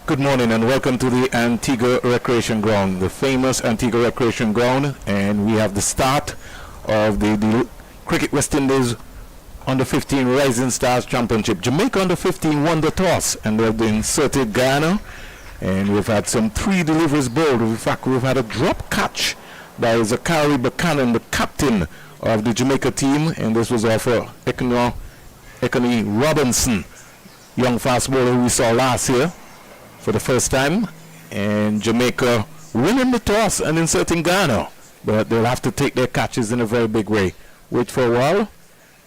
Good morning and welcome to the Antigua Recreation Ground, the famous Antigua Recreation Ground, and we have the start of the Cricket West Indies Under 15 Rising Stars Championship. Jamaica Under 15 won the toss and they've inserted Guyana, and we've had some 3 deliveries bowled. In fact, we've had a drop catch by Zachary Buchanan, the captain of the Jamaica team, and this was off Ekony Robinson, young fast bowler who we saw last year for the first time, and Jamaica winning the toss and inserting Guyana, but they'll have to take their catches in a very big way. Wait for a while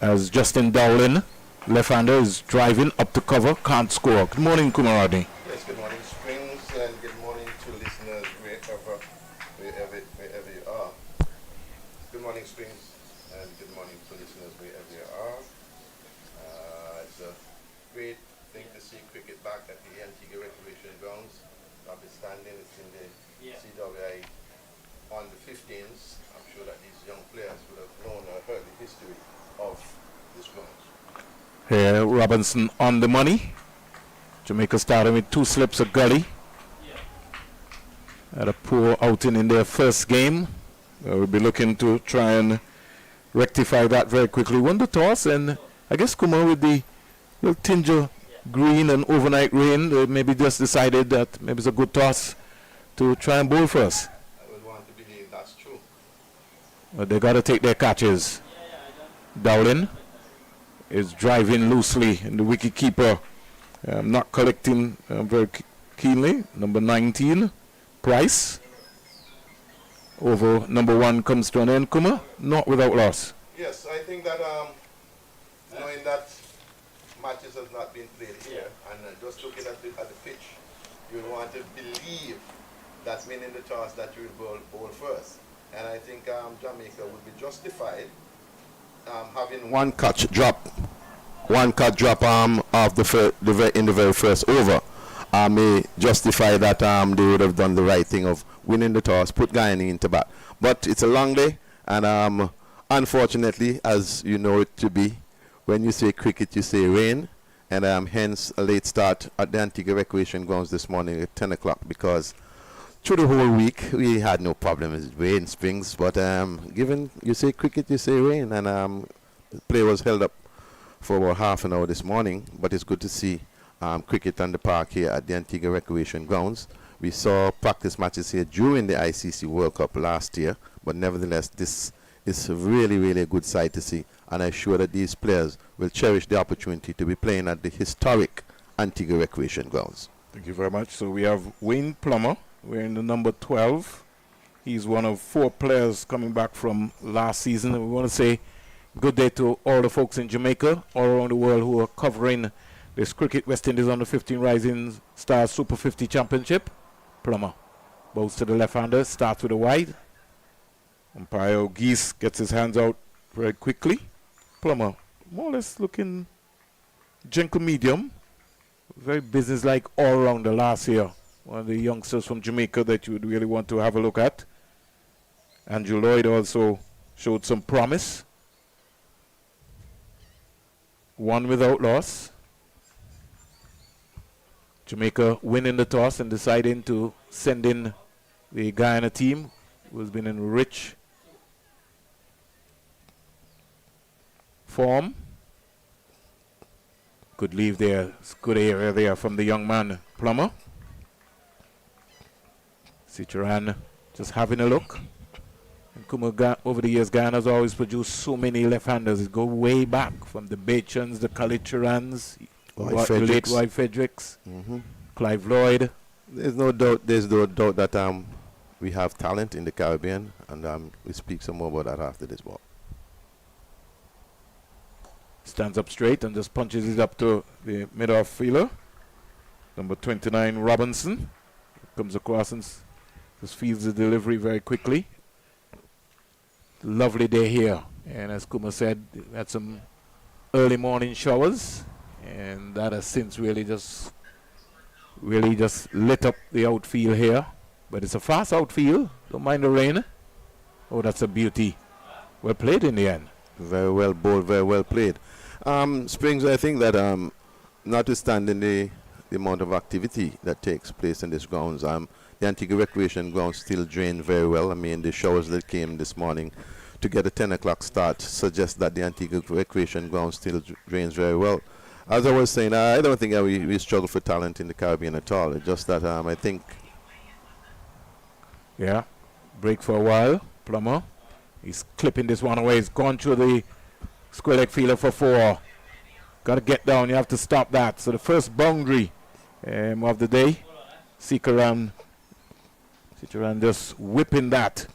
as Justin Dowling, left-hander, is driving up to cover, can't score. Good morning, Kumaradi. Yes, good morning, Springs, and good morning to listeners wherever you are. Good morning, Springs, and good morning to listeners wherever you are. It's a great thing to see cricket back at the Antigua Recreation Grounds. Notwithstanding, it's in the CWI on the 15s. I'm sure that these young players would have known or heard the history of this grounds. Here, Robinson on the money. Jamaica started with 2 slips of gully. Had a poor outing in their first game. We'll be looking to try and rectify that very quickly. Won the toss, and I guess Kumar, with the little tinge of green and overnight rain, they maybe just decided that maybe it's a good toss to try and bowl first. I would want to believe that's true. But they got to take their catches. Dowling is driving loosely, and the wicket-keeper not collecting very keenly. Number 19, Price. Over number 1 comes to an end. Kuma, not without loss. Yes, I think that knowing that matches has not been played here, and just looking at the pitch, you want to believe that winning the toss that you will bowl first. And I think Jamaica would be justified having one catch drop of in the very first over. May justify that they would have done the right thing of winning the toss, put Guyana into bat. But it's a long day, and unfortunately, as you know it to be, when you say cricket, you say rain, and hence a late start at the Antigua Recreation Grounds this morning at 10 o'clock, because through the whole week we had no problem with rain, Springs, but given you say cricket, you say rain, and the play was held up for about half an hour this morning, but it's good to see cricket on the park here at the Antigua Recreation Grounds. We saw practice matches here during the ICC World Cup last year, but nevertheless this is really, really a good sight to see, and I'm sure that these players will cherish the opportunity to be playing at the historic Antigua Recreation Grounds. Thank you very much. So we have Wayne Plummer wearing the number 12. He's one of 4 players coming back from last season, and we want to say good day to all the folks in Jamaica, all around the world, who are covering this Cricket West Indies Under 15 Rising Stars Super 50 Championship. Plummer bows to the left-hander, starts with a wide. Umpire Geese gets his hands out very quickly. Plummer, more or less looking gentle medium. Very businesslike all-rounder last year. One of the youngsters from Jamaica that you would really want to have a look at. Andrew Lloyd also showed some promise. 1 without loss. Jamaica winning the toss and deciding to send in the Guyana team, who has been in rich form. Good leave there. It's good area there from the young man, Plummer. Cicheran just having a look. And Kuma, over the years, Guyana's always produced so many left-handers. It go way back from the Bachans, the Kalichirans, the late White Fredericks, Clive Lloyd. There's no doubt that we have talent in the Caribbean, and we speak some more about that after this ball. Stands up straight and just punches it up to the mid-off fielder. Number 29, Robinson. Comes across and just feeds the delivery very quickly. Lovely day here. And as Kuma said, we had some early morning showers, and that has since really just lit up the outfield here. But it's a fast outfield. Don't mind the rain. Oh, that's a beauty. Well played in the end. Very well bowled, very well played. Springs, I think that notwithstanding the the amount of activity that takes place in these grounds. The Antigua Recreation Ground still drained very well. I mean, the showers that came this morning to get a 10 o'clock start suggests that the Antigua Recreation Ground still drains very well. As I was saying, I don't think we struggle for talent in the Caribbean at all. It's just that I think... Yeah, break for a while. Plummer, he's clipping this one away. He's gone through the square leg fielder for 4. Got to get down. You have to stop that. So the first boundary of the day. Sikaran just whipping that.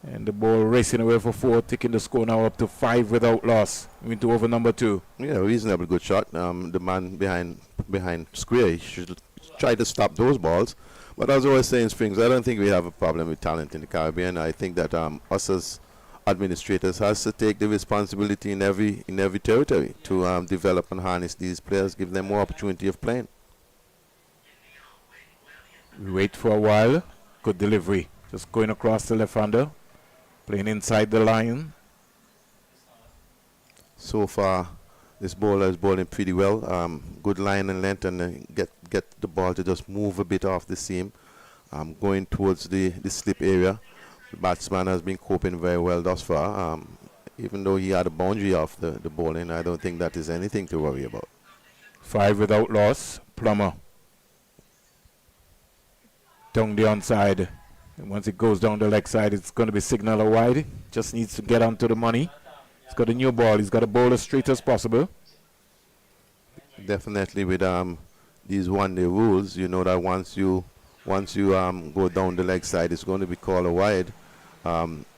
And the ball racing away for 4, taking the score now up to 5 without loss. Into over number 2. Yeah, reasonably good shot. The man behind square, he should try to stop those balls. But as I was saying, Springs, I don't think we have a problem with talent in the Caribbean. I think that us as administrators has to take the responsibility in every territory to develop and harness these players, give them more opportunity of playing. We wait for a while. Good delivery. Just going across the left-hander. Playing inside the line. So far, this bowler is bowling pretty well. Good line and length, and get the ball to just move a bit off the seam. Going towards the slip area. The batsman has been coping very well thus far. Even though he had a boundary off the bowling, I don't think that is anything to worry about. 5 without loss. Plummer. Down the onside. And once it goes down the leg side, it's going to be signal or wide. Just needs to get onto the money. He's got a new ball. He's got to bowl as straight as possible. Definitely with these one-day rules, you know that once you go down the leg side, it's going to be called a wide.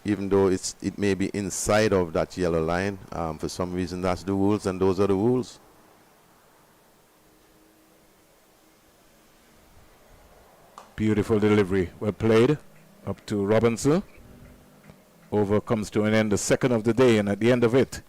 Even though it may be inside of that yellow line. For some reason, that's the rules, and those are the rules. Beautiful delivery. Well played. Up to Robinson. Over comes to an end, the second of the day, and at the end of it,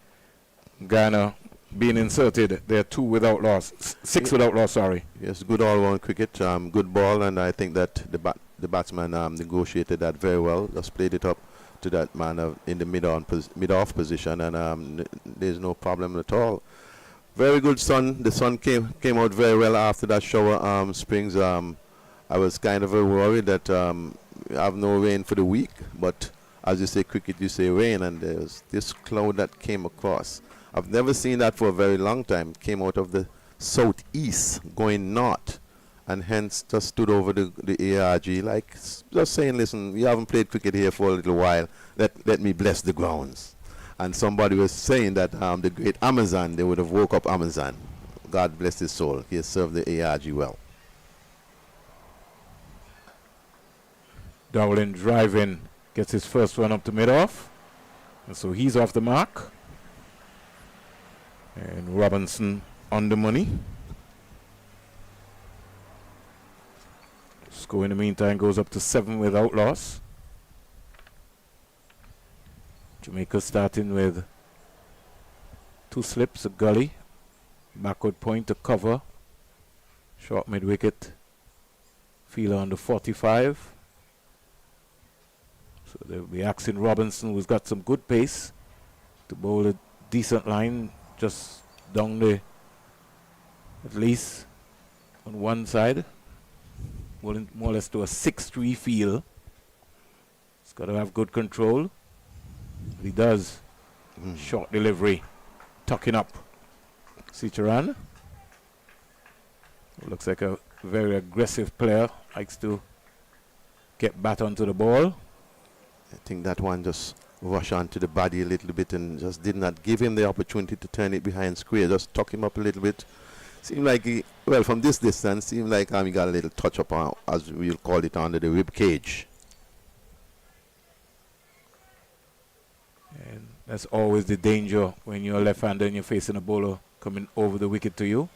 Guyana being inserted. They're 2 without loss. 6 without loss, sorry. Yes, good all-round cricket. Good ball, and I think that the batsman negotiated that very well. Just played it up to that man in the mid-off position, and there's no problem at all. Very good sun. The sun came out very well after that shower. Springs. I was kind of worried that we have no rain for the week, but as you say cricket, you say rain, and there's this cloud that came across. I've never seen that for a very long time. It came out of the southeast going north, and hence just stood over the ARG like just saying, listen, we haven't played cricket here for a little while. Let me bless the grounds. And somebody was saying that the great Amazon, they would have woke up Amazon. God bless his soul. He has served the ARG well. Dowling driving, gets his first one up to mid-off. And so he's off the mark. And Robinson on the money. Score in the meantime goes up to 7 without loss. Jamaica starting with 2 slips, a gully, backward point, a cover, short mid-wicket, fielder on the 45. So they'll be asking Robinson, who's got some good pace, to bowl a decent line just down the, at least on one side, bowling more or less to a 6-3 feel. He's got to have good control. He does. Short delivery, tucking up. Sicharan looks like a very aggressive player, likes to get bat onto the ball. I think that one just rushed onto the body a little bit and just did not give him the opportunity to turn it behind square. Just tuck him up a little bit. Seemed like from this distance, seemed like he got a little touch up on, as we'll call it, under the rib cage. And that's always the danger when you're a left-hander and you're facing a bowler coming over the wicket to you.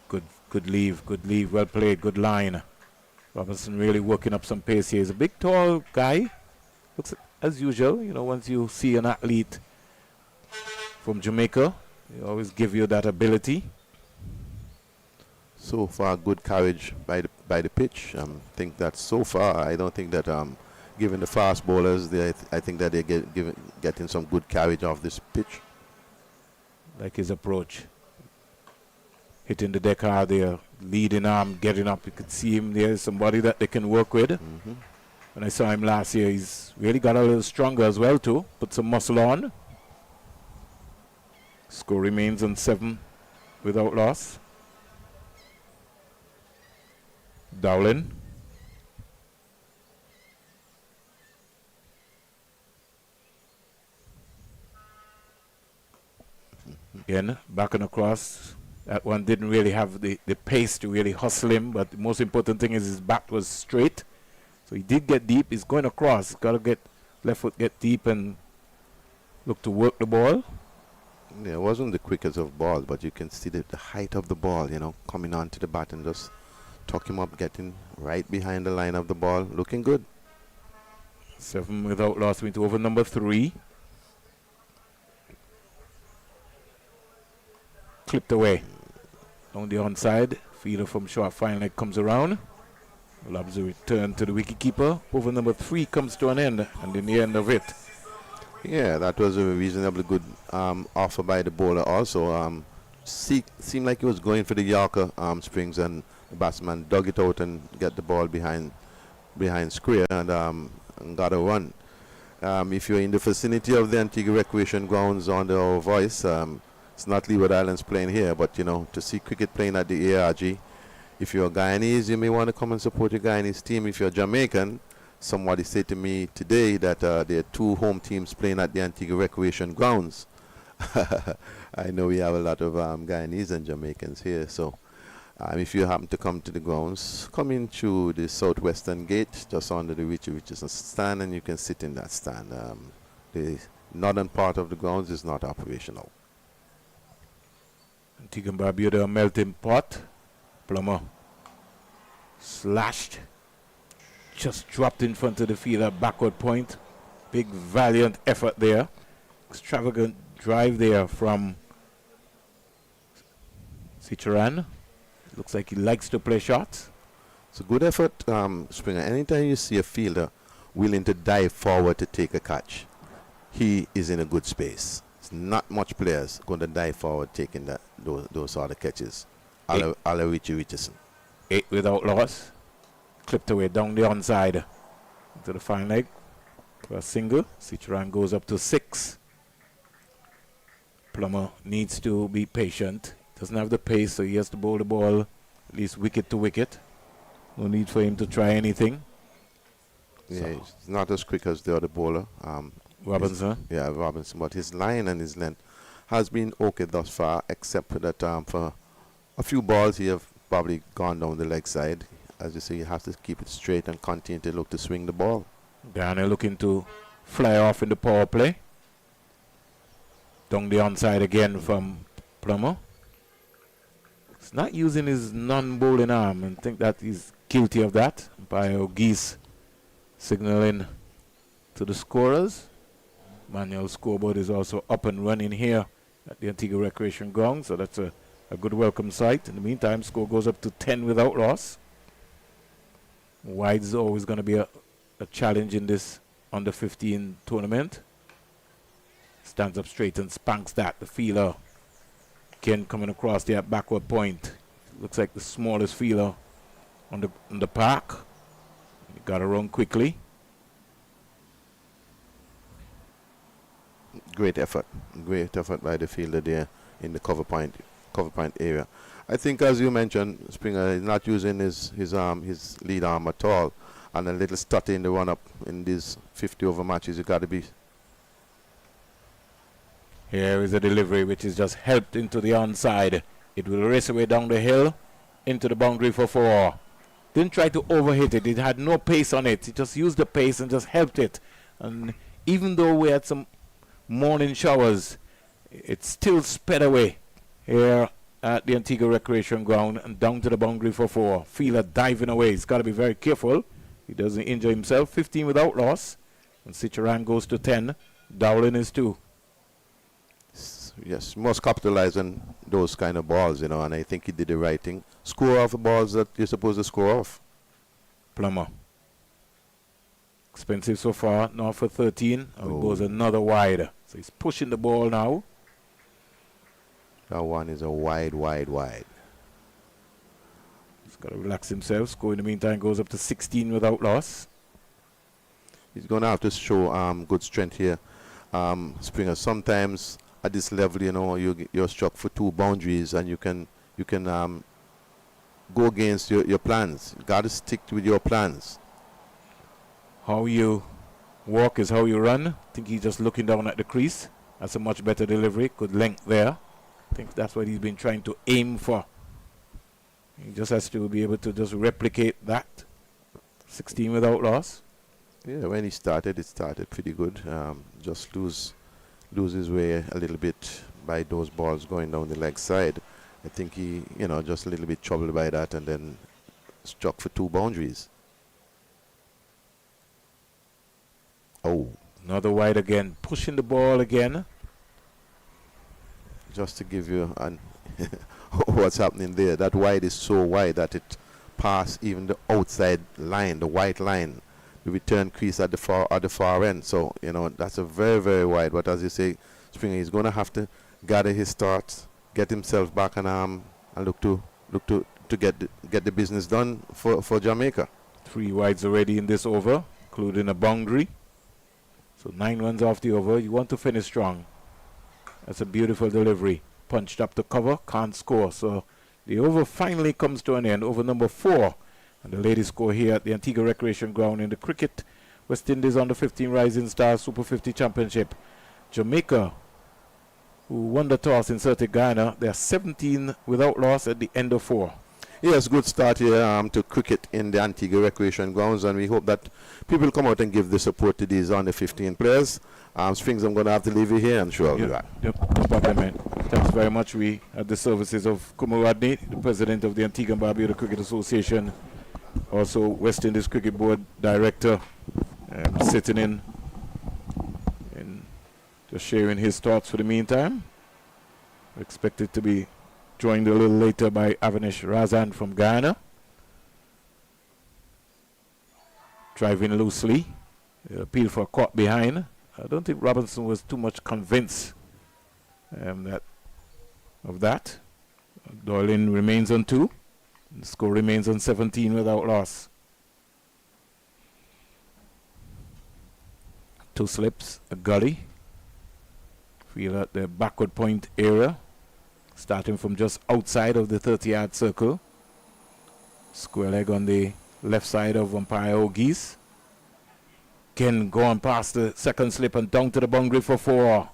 Good leave, well played, good line. Robinson really working up some pace here. He's a big, tall guy. Looks as usual, you know, once you see an athlete from Jamaica, they always give you that ability. So far, good courage by the pitch. I think that so far, I don't think that given the fast bowlers, I think that they're getting some good carriage off this pitch. Like his approach. Hitting the deck hard there. leading arm getting up. You could see him there, somebody that they can work with. When I saw him last year, he's really got a little stronger as well too. Put some muscle on. Score remains on 7 without loss. Dowling. Again, back and across. That one didn't really have the pace to really hustle him, but the most important thing is his back was straight. So he did get deep. He's going across. Got to get left foot, get deep and look to work the ball. Yeah, it wasn't the quickest of balls, but you can see the height of the ball, you know, coming onto the bat and just tuck him up, getting right behind the line of the ball. Looking good. 7 without loss into over number 3. Clipped away. On the onside. Fielder from short fine leg comes around. Lobs a return to the wicketkeeper. Over number 3 comes to an end, and in the end of it. Yeah, that was a reasonably good offer by the bowler also. Seemed like he was going for the Yorker Springs, and the batsman dug it out and get the ball behind square and got a run. If you're in the vicinity of the Antigua Recreation Grounds on the Voice, it's not Leeward Islands playing here, but you know, to see cricket playing at the ARG, if you're Guyanese, you may want to come and support your Guyanese team. If you're Jamaican, somebody said to me today that there are 2 home teams playing at the Antigua Recreation Grounds. I know we have a lot of Guyanese and Jamaicans here, so if you happen to come to the grounds, come in through the southwestern gate, just under the Richardson stand, and you can sit in that stand. The northern part of the grounds is not operational. Antigua and Barbuda, a melting pot. Plummer slashed. Just dropped in front of the fielder, backward point. Big valiant effort there. Extravagant drive there from Cicharan. Looks like he likes to play shots. It's a good effort, Springer. Anytime you see a fielder willing to dive forward to take a catch, he is in a good space. It's not much players going to dive forward taking those sort of catches. Ala Richardson. 8 without loss. Clipped away down the onside to the fine leg for a single. Cicharan goes up to 6. Plummer needs to be patient. Doesn't have the pace, so he has to bowl the ball at least wicket to wicket. No need for him to try anything. Yeah, he's not as quick as the other bowler. Robinson. Yeah, Robinson. But his line and his length has been okay thus far, except for that for a few balls he have probably gone down the leg side. As you say, you have to keep it straight and continue to look to swing the ball. Guyana looking to fly off in the power play. Down the onside again from Plummer. He's not using his non-bowling arm, and think that he's guilty of that. Umpire Geese signaling to the scorers. Manual scoreboard is also up and running here at the Antigua Recreation Ground, so that's a good welcome sight. In the meantime, score goes up to 10 without loss. Wide is always going to be a challenge in this under 15 tournament. Stands up straight and spanks that. The fielder again coming across there at backward point. Looks like the smallest fielder on the park. He got around quickly. Great effort by the fielder there in the cover point area. I think, as you mentioned, Springer is not using his lead arm at all, and a little stutter in the run up in these 50 over matches. You got to be. Here is a delivery which is just helped into the onside. It will race away down the hill into the boundary for 4. Didn't try to overhit it. It had no pace on it. It just used the pace and just helped it. And even though we had some morning showers, it still sped away here at the Antigua Recreation Ground and down to the boundary for 4. Fielder diving away. He's got to be very careful. He doesn't injure himself. 15 without loss. And Cicharan goes to 10. Dowling is 2. Yes, must capitalize on those kind of balls, you know, and I think he did the right thing. Score off the balls that you're supposed to score off. Plummer. Expensive so far. Now for 13. He goes another wide. So he's pushing the ball now. That one is a wide. Got to relax himself. Score in the meantime goes up to 16 without loss. He's going to have to show good strength here, Springer. Sometimes at this level, you know, you're struck for 2 boundaries, and you can go against your plans. You got to stick with your plans. How you walk is how you run. I think he's just looking down at the crease. That's a much better delivery. Good length there. I think that's what he's been trying to aim for. He just has to be able to just replicate that. 16 without loss. Yeah, when he started, it started pretty good. Just lose his way a little bit by those balls going down the leg side. I think he, you know, just a little bit troubled by that, and then struck for 2 boundaries. Oh. Another wide again. Pushing the ball again. Just to give you an what's happening there. That wide is so wide that it passed even the outside line, the white line, the return crease at the far end. So, you know, that's a very, very wide. But as you say, Springer, he's going to have to gather his thoughts, get himself back and look to get the business done for Jamaica. 3 wides already in this over, including a boundary. So 9 runs off the over. You want to finish strong. That's a beautiful delivery. Punched up the cover, can't score. So the over finally comes to an end. Over number 4. And the latest score here at the Antigua Recreation Ground in the Cricket West Indies under 15 Rising Stars Super 50 Championship. Jamaica, who won the toss, inserted Guyana. They are 17 without loss at the end of 4. Yes, good start here to cricket in the Antigua Recreation Grounds, and we hope that people come out and give the support to these under 15 players. Springs, I'm going to have to leave you here, and sure I'll be back. Yep, no problem, man. Thanks very much. We had the services of Kumu Rodney, the president of the Antigua and Barbuda Cricket Association, also West Indies Cricket Board director, sitting in and just sharing his thoughts for the meantime. Expected to be joined a little later by Avanish Razan from Guyana. Driving loosely. Appeal for a caught behind. I don't think Robinson was too much convinced of that. Doylin remains on 2. The score remains on 17 without loss. 2 slips, a gully. Feel at the backward point area. Starting from just outside of the 30-yard circle. Square leg on the left side of umpire O'Geese. Again, going past the second slip and down to the boundary for 4.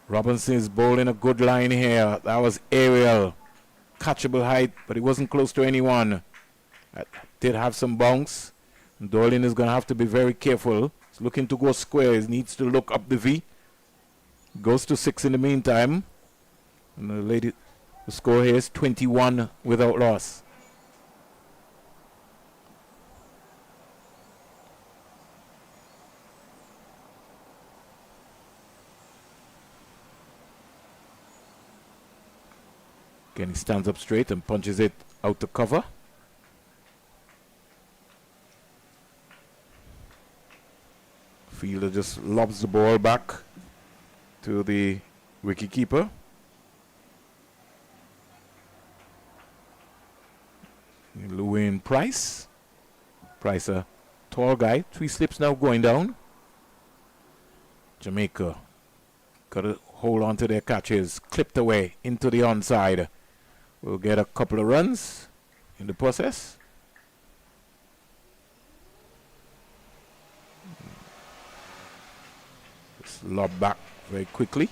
Robinson is bowling a good line here. That was aerial. Catchable height, but he wasn't close to anyone. That did have some bounce. And Doylin is going to have to be very careful. He's looking to go square. He needs to look up the V. Goes to 6 in the meantime. And the score here is 21 without loss. Again, he stands up straight and punches it out to cover. Fielder just lobs the ball back to the wicketkeeper. Llewellyn Price. Price, a tall guy. 3 slips now going down. Jamaica got to hold on to their catches. Clipped away into the onside. We'll get a couple of runs in the process. Just lob back very quickly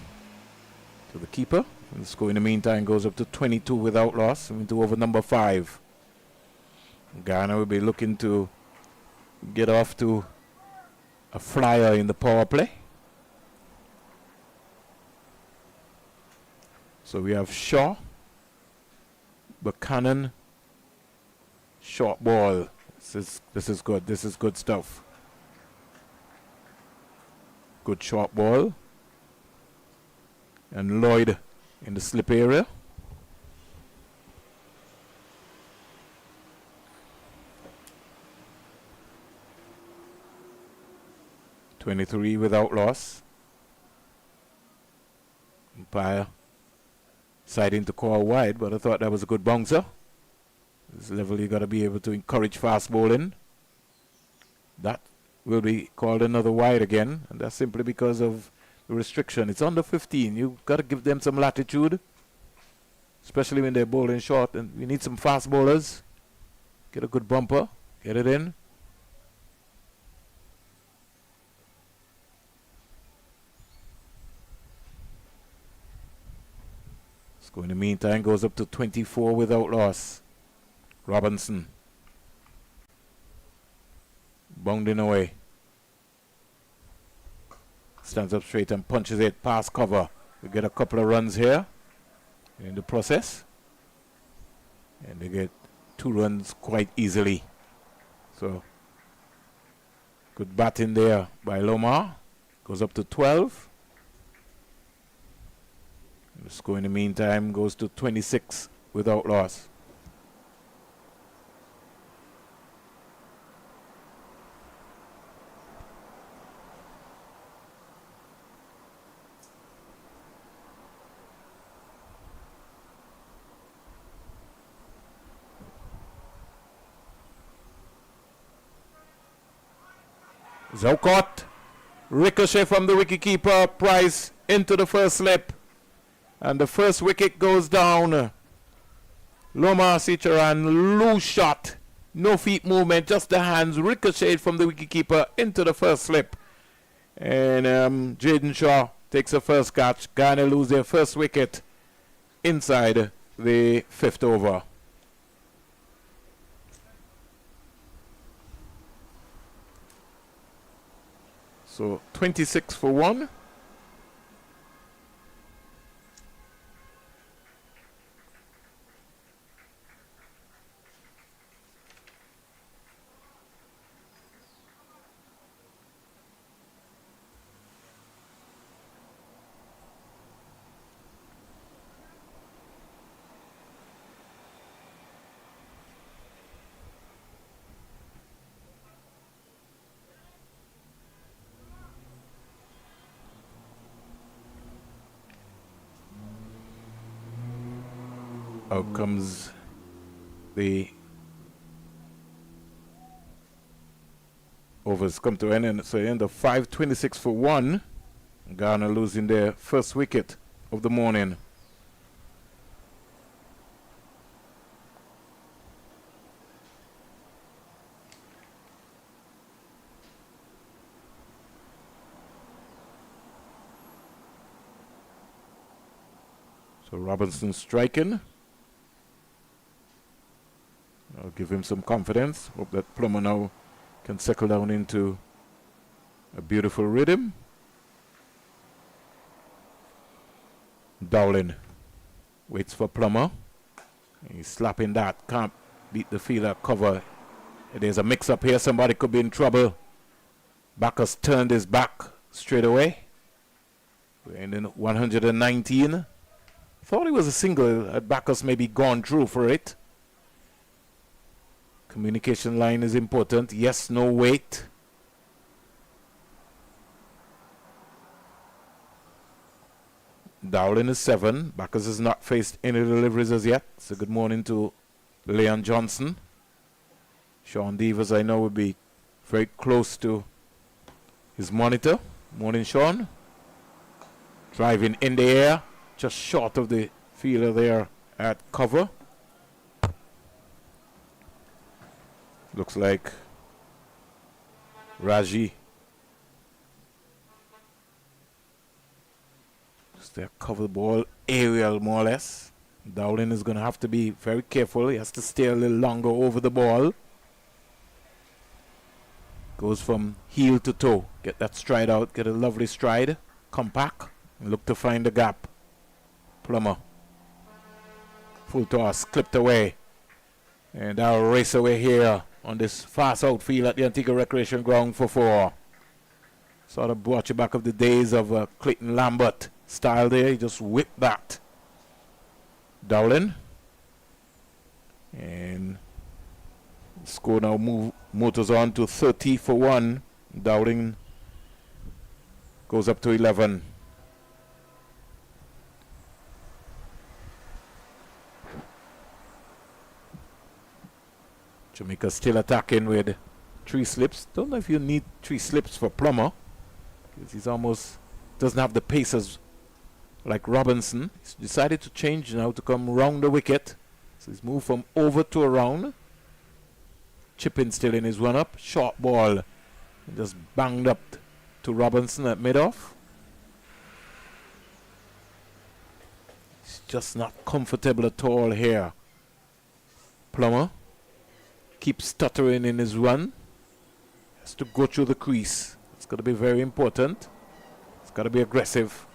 to the keeper. And the score in the meantime goes up to 22 without loss. Into over number 5. Guyana will be looking to get off to a flyer in the power play. So we have Shaw, Buchanan, short ball. This is good. This is good stuff. Good short ball. And Lloyd in the slip area. (23) without loss. Umpire deciding to call wide, but I thought that was a good bouncer. This level you got to be able to encourage fast bowling. That will be called another wide again, and that's simply because of the restriction. It's under 15. You've got to give them some latitude, especially when they're bowling short, and we need some fast bowlers. Get a good bumper, get it in. Score in the meantime goes up to 24 without loss. Robinson bounding away, stands up straight and punches it past cover. We get a couple of runs here in the process, and they get 2 runs quite easily. So good batting there by Lomar. Goes up to 12. The score in the meantime goes to 26 without loss. Zaucott, ricochet from the wicketkeeper, Price into the first slip, and the first wicket goes down. Lomar Sicharan, loose shot, no feet movement, just the hands, ricocheted from the wicketkeeper into the first slip, and Jaden Shaw takes the first catch. Guyana lose their first wicket inside the 5th over. So 26 for 1. Out comes the overs come to an end. So end of 5, 26 for 1. Ghana losing their first wicket of the morning. So Robinson striking. I'll give him some confidence. Hope that Plummer now can settle down into a beautiful rhythm. Dowling waits for Plummer. He's slapping that. Can't beat the fielder cover. There's a mix-up here. Somebody could be in trouble. Backus turned his back straight away. We're in 119. Thought it was a single. Backus maybe gone through for it. Communication line is important. Yes, no, wait. Dowling is 7. Backus has not faced any deliveries as yet. So good morning to Leon Johnson. Sean Devers, I know, will be very close to his monitor. Morning, Sean. Driving in the air, just short of the fielder there at cover. Looks like Raji. Just there, cover the ball, aerial more or less. Dowling is going to have to be very careful. He has to stay a little longer over the ball. Goes from heel to toe. Get that stride out, get a lovely stride. Compact, and look to find the gap. Plummer. Full toss, clipped away. And I'll race away here on this fast outfield at the Antigua Recreation Ground for 4. Sort of brought you back of the days of Clayton Lambert style there. He just whipped that. Dowling. And score now motors on to 30 for 1. Dowling goes up to 11. Jamaica still attacking with 3 slips. Don't know if you need 3 slips for Plummer, because he's almost doesn't have the pace as like Robinson. He's decided to change now to come round the wicket. So he's moved from over to around. Chipping still in his run-up. Short ball. Just banged up to Robinson at mid-off. He's just not comfortable at all here. Plummer keeps stuttering in his run. Has to go through the crease. It's got to be very important. It's got to be aggressive.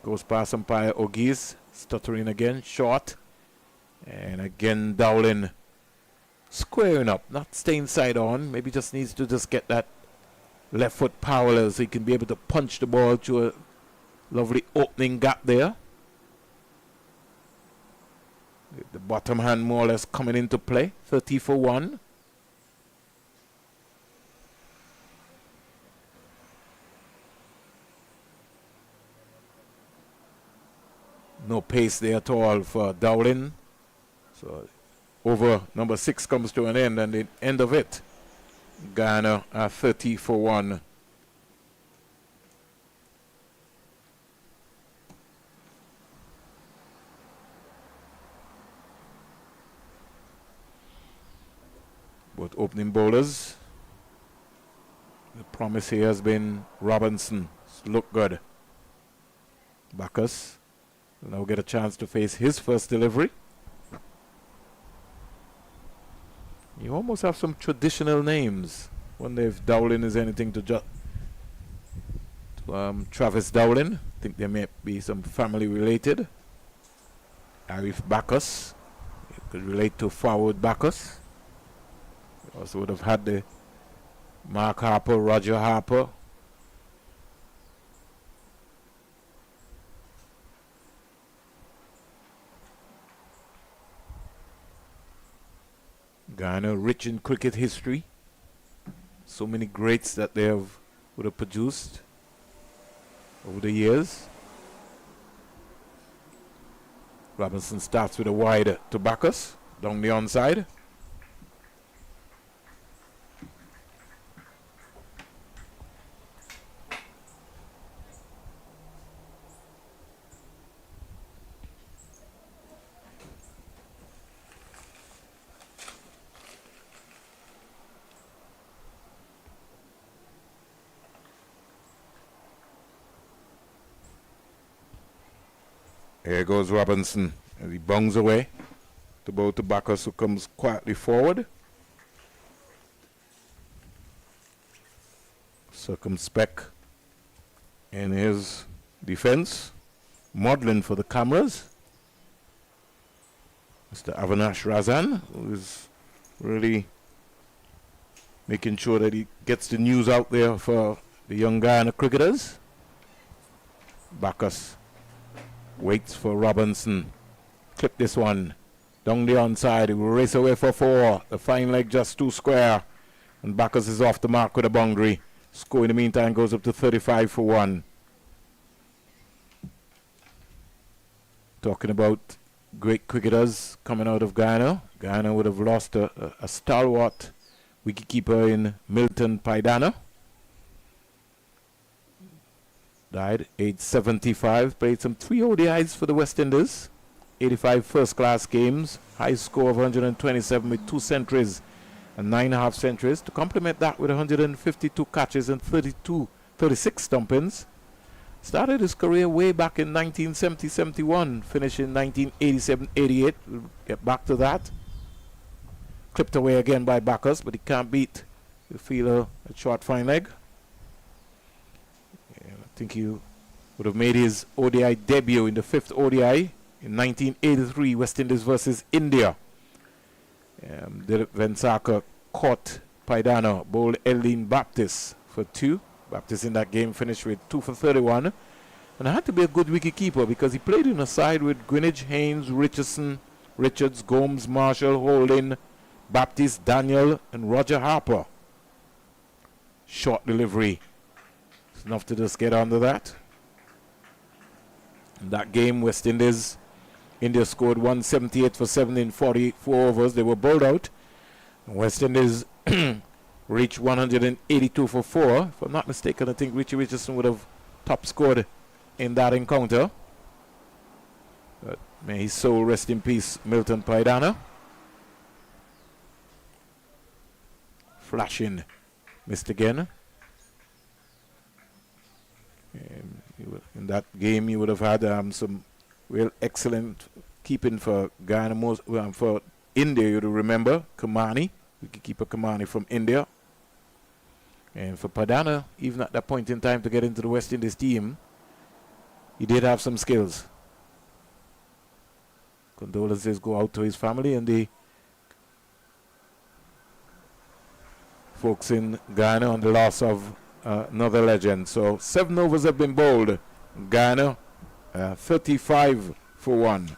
Goes past umpire O'Gee's. Stuttering again. Short. And again Dowling squaring up. Not staying side on. Maybe just needs to just get that left foot parallel so he can be able to punch the ball through a lovely opening gap there. The bottom hand more or less coming into play. 30 for 1. No pace there at all for Dowling. So over number 6 comes to an end, and the end of it, Guyana are 30 for 1. Both opening bowlers. The promise here has been Robinson. It's looked good. Bacchus will now get a chance to face his first delivery. You almost have some traditional names. Wonder if Dowling is anything to Travis Dowling. I think there may be some family related. Arif Bacchus. It could relate to forward Bacchus. Also would have had the Mark Harper, Roger Harper. Guyana rich in cricket history. So many greats that they would have produced over the years. Robinson starts with a wide to Bacchus down the onside. Here goes Robinson as he bungs away to bowl to Bacchus, who comes quietly forward. Circumspect in his defense. Modeling for the cameras. Mr. Avinash Razan, who is really making sure that he gets the news out there for the young Guyana cricketers. Bacchus waits for Robinson. Clip this one. Down the onside. He will race away for 4. The fine leg just too square. And Bacchus is off the mark with a boundary. Score in the meantime goes up to 35 for 1. Talking about great cricketers coming out of Guyana. Guyana would have lost a stalwart wicketkeeper in Milton Paidana. Died age 75, played some 3 ODIs for the West Indies, 85 first-class games, high score of 127 with 2 centuries and 9.5 centuries. To complement that with 152 catches and 36 stumpings. Started his career way back in 1970-71, finished in 1987-88. We'll get back to that. Clipped away again by Bacchus, but he can't beat the fielder at short fine leg. I think he would have made his ODI debut in the 5th ODI in 1983, West Indies versus India. Dilip Venkata caught Paidana, bowled Eldin Baptist for 2. Baptist in that game finished with 2 for 31. And had to be a good wicketkeeper because he played in a side with Greenwich, Haynes, Richards, Gomes, Marshall, Holding, Baptist, Daniel, and Roger Harper. Short delivery. Enough to just get under that. In that game, West Indies India scored 178 for 7 in 44 overs. They were bowled out. West Indies reached 182 for 4. If I'm not mistaken, I think Richie Richardson would have top scored in that encounter. But may his soul rest in peace, Milton Paidana. Flashing, missed again. In that game, you would have had some real excellent keeping for Guyana. For India, you'd remember Kamani. We could keep a Kamani from India. And for Padana, even at that point in time to get into the West Indies team, he did have some skills. Condolences go out to his family and the folks in Guyana on the loss of another legend. So 7 overs have been bowled. Guyana 35 for 1.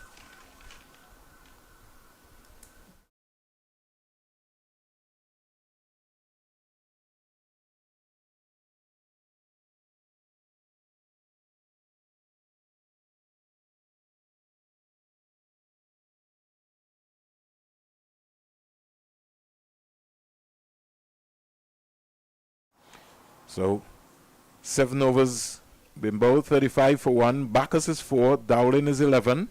So 7 overs been bowled, 35 for 1. Bacchus is 4, Dowling is 11.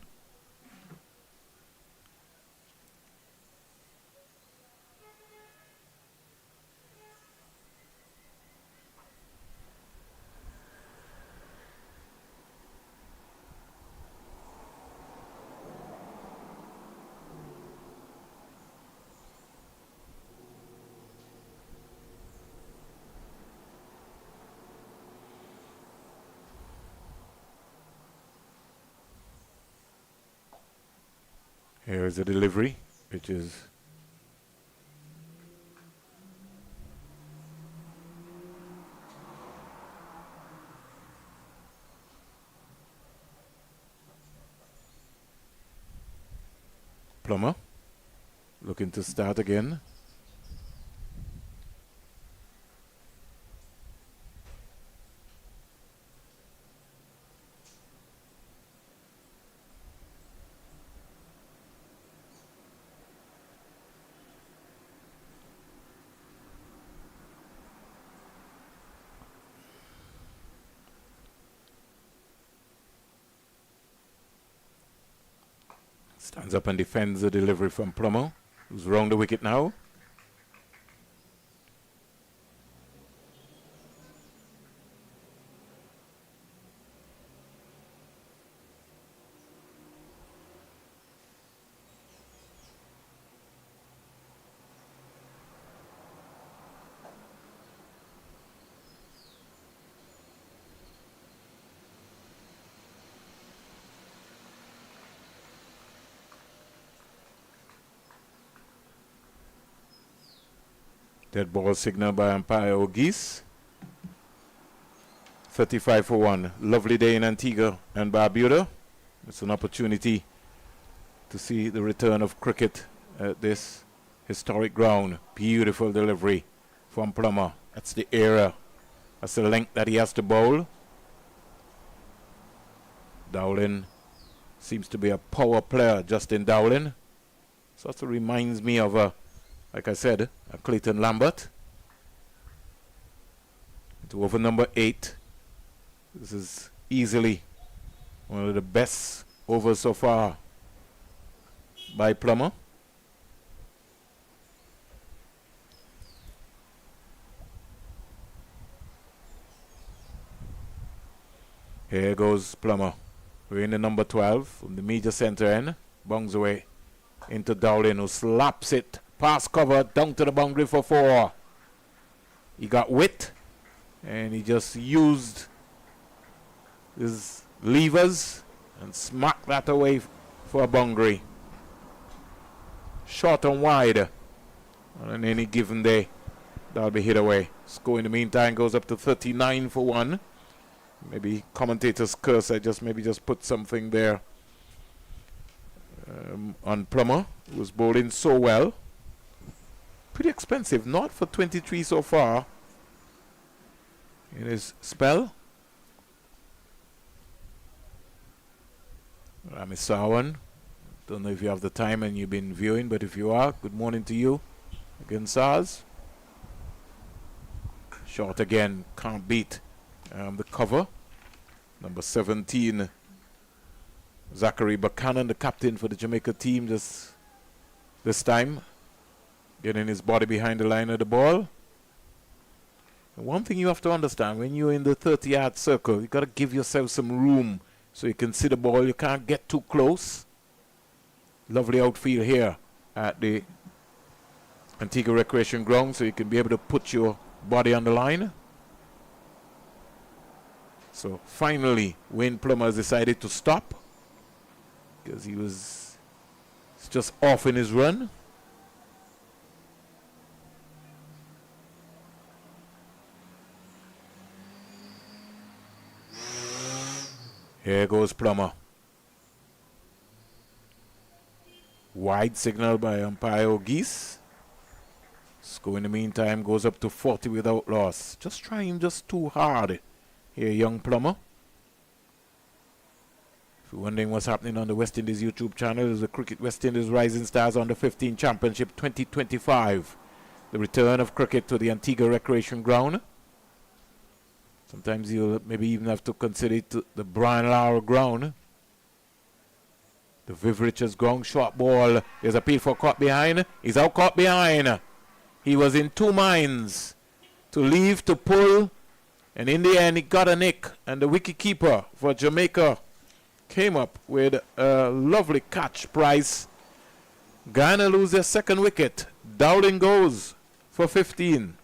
Here is the delivery, which is Plummer looking to start again. Stands up and defends the delivery from Plummer, who's round the wicket now. Dead ball signal by umpire O'Geese. 35 for 1. Lovely day in Antigua and Barbuda. It's an opportunity to see the return of cricket at this historic ground. Beautiful delivery from Plummer. That's the era. That's the length that he has to bowl. Dowling seems to be a power player, Justin Dowling. So also reminds me of a, like I said, Clayton Lambert. To over number 8. This is easily one of the best overs so far by Plummer. Here goes Plummer. We're in the number 12 from the major center end. Bongs away into Dowling, who slaps it past cover down to the boundary for 4. He got wit and he just used his levers and smacked that away for a boundary. Short and wide on any given day, that'll be hit away. Score in the meantime goes up to 39 for 1. Maybe commentators curse, I just maybe just put something there on Plummer, who was bowling so well. Pretty expensive, not for 23 so far in his spell. Ramisawan Don't know if you have the time and you've been viewing, but if you are, good morning to you. Again, SARS. Short again, can't beat the cover. Number 17, Zachary Buchanan, the captain for the Jamaica team this time. Getting his body behind the line of the ball. And one thing you have to understand, when you're in the 30-yard circle, you got to give yourself some room so you can see the ball. You can't get too close. Lovely outfield here at the Antigua Recreation Ground, so you can be able to put your body on the line. So finally, Wayne Plummer has decided to stop because he was just off in his run. Here goes Plummer. Wide signal by umpire Geese. Score in the meantime goes up to 40 without loss. Just trying just too hard here, young Plummer. If you're wondering what's happening on the West Indies YouTube channel, is the Cricket West Indies Rising Stars Under 15 Championship 2025. The return of cricket to the Antigua Recreation Ground. Sometimes you'll maybe even have to consider it the Brian Lara ground. The Viv Richards ground, short ball. There's a appeal for caught behind. He's out caught behind. He was in two minds to leave, to pull, and in the end he got a nick. And the wicketkeeper for Jamaica came up with a lovely catch. Price. Guyana lose their second wicket. Dowling goes for 15.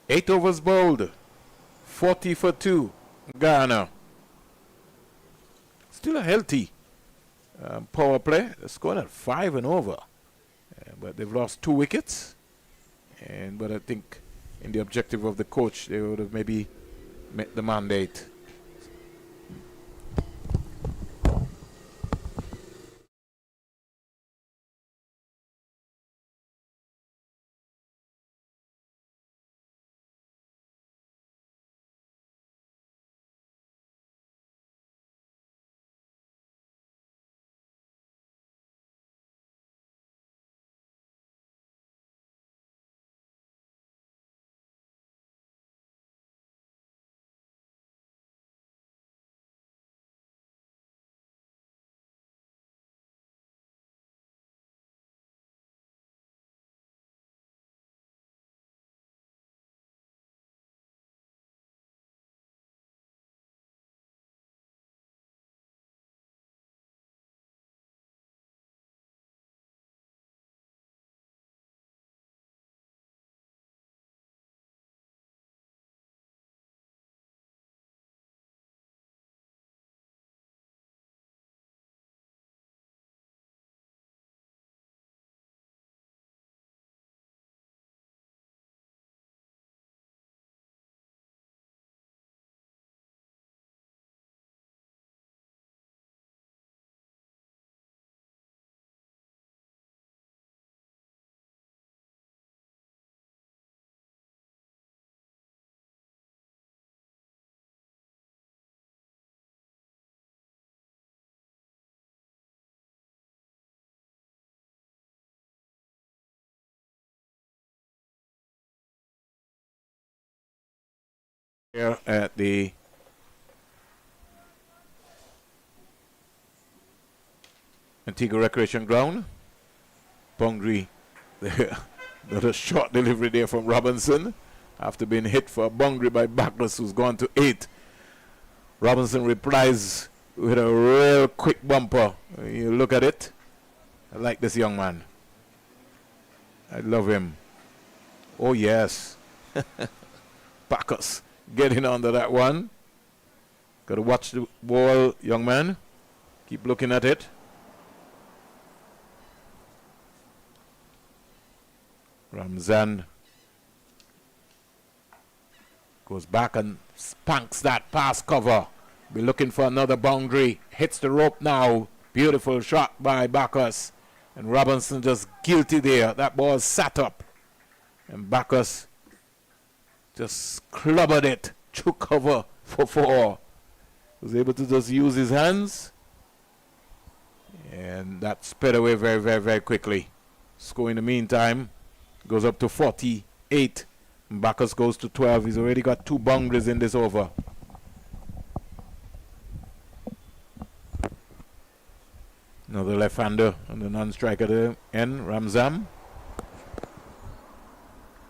Eight overs bowled, 40 for 2, Guyana. Still a healthy power play. They're scoring at 5 and over. But they've lost 2 wickets. But I think in the objective of the coach, they would have maybe met the mandate. Here at the Antigua Recreation Ground. Bungry, another short delivery there from Robinson after being hit for a Bungry by Backless, who's gone to 8. Robinson replies with a real quick bumper. You look at it. I like this young man. I love him. Oh yes. Backus getting under that one. Got to watch the ball, young man. Keep looking at it. Ramzan goes back and spanks that pass cover. Be looking for another boundary. Hits the rope now. Beautiful shot by Bacchus. And Robinson just guilty there. That ball sat up. And Bacchus just clobbered it. Took cover for 4. Was able to just use his hands. And that sped away very, very, very quickly. Score in the meantime goes up to 48. And Bacchus goes to 12. He's already got 2 boundaries in this over. Another left-hander on the non-striker at the end, Ramzan.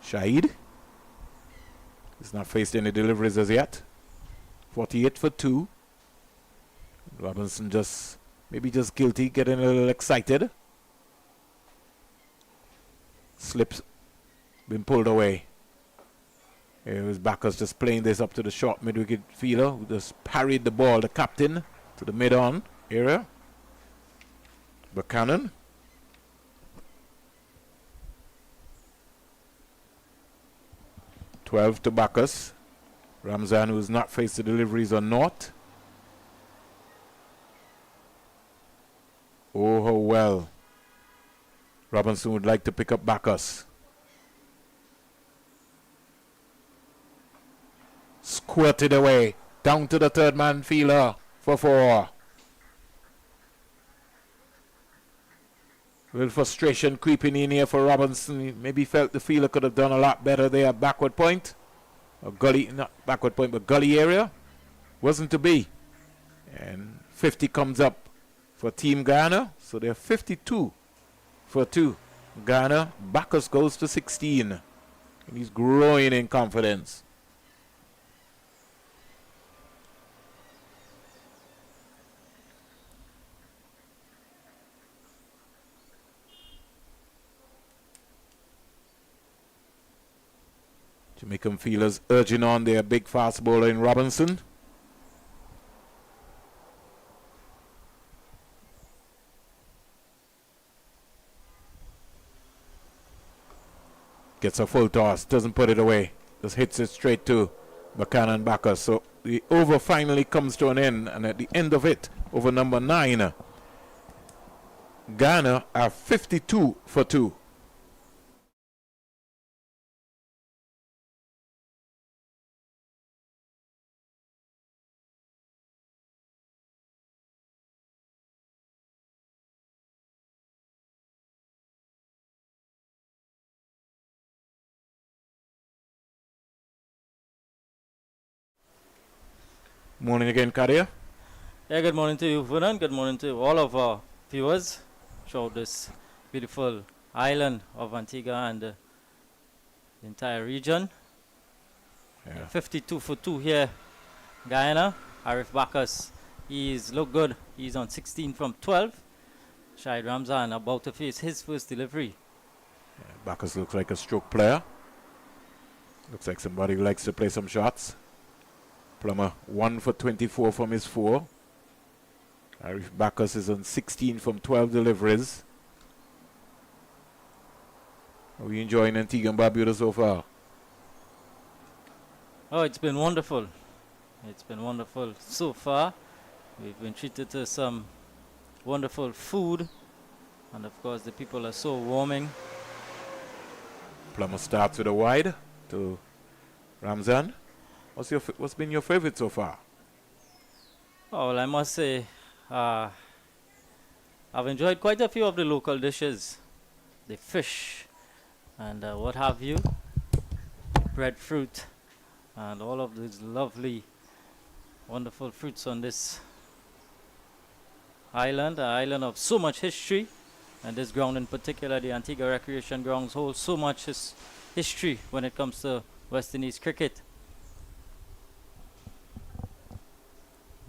Shahid. He's not faced any deliveries as yet. 48 for 2. Robinson maybe just guilty, getting a little excited. Slips, been pulled away. Here was Bacchus just playing this up to the short mid-wicket fielder, who just parried the ball, the captain, to the mid-on area. Buchanan. (12) to Bacchus. Ramzan, who's not faced the deliveries, or not. Oh, how well Robinson would like to pick up Bacchus. Squirted away. Down to the third man fielder for 4. A little frustration creeping in here for Robinson. He maybe felt the fielder could have done a lot better there at backward point. Or gully, not backward point, but gully area. Wasn't to be. And 50 comes up for Team Guyana. So they're 52 for 2. Guyana, Bacchus goes to 16. And he's growing in confidence. Jamaican fielders urging on their big fast bowler in Robinson. Gets a full toss, doesn't put it away. Just hits it straight to Buchanan Bacchus. So the over finally comes to an end, and at the end of it, over number 9, Guyana are 52 for 2. Morning again, Kadia. Yeah, good morning to you, Vernon. Good morning to all of our viewers throughout this beautiful island of Antigua and the entire region. Yeah. 52 for 2 here, Guyana. Arif Bacchus, he's looked good. He's on 16 from 12. Shahid Ramzan about to face his first delivery. Yeah, Bacchus looks like a stroke player. Looks like somebody who likes to play some shots. Plummer 1 for 24 from his 4. Arif Bacchus is on 16 from 12 deliveries. Are we enjoying Antigua and Barbuda so far? Oh, it's been wonderful. It's been wonderful so far. We've been treated to some wonderful food. And of course, the people are so warming. Plummer starts with a wide to Ramzan. What's been your favorite so far? Oh, well, I must say, I've enjoyed quite a few of the local dishes. The fish and what have you. Breadfruit and all of these lovely, wonderful fruits on this island, an island of so much history. And this ground in particular, the Antigua Recreation Grounds, holds so much history when it comes to West Indies cricket.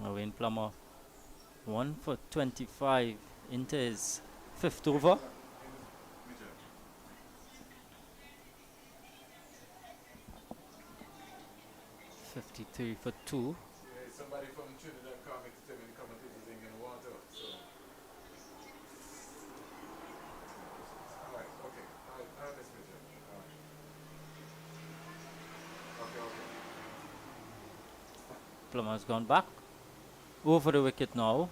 Wayne Plummer 1 for 25 into his 5th over. .53 for 2. Somebody from Trinidad coming to tell me the commentators ain't gonna water. So. Alright, okay. I'll miss with you. Okay. Plummer's gone back. over the wicket now.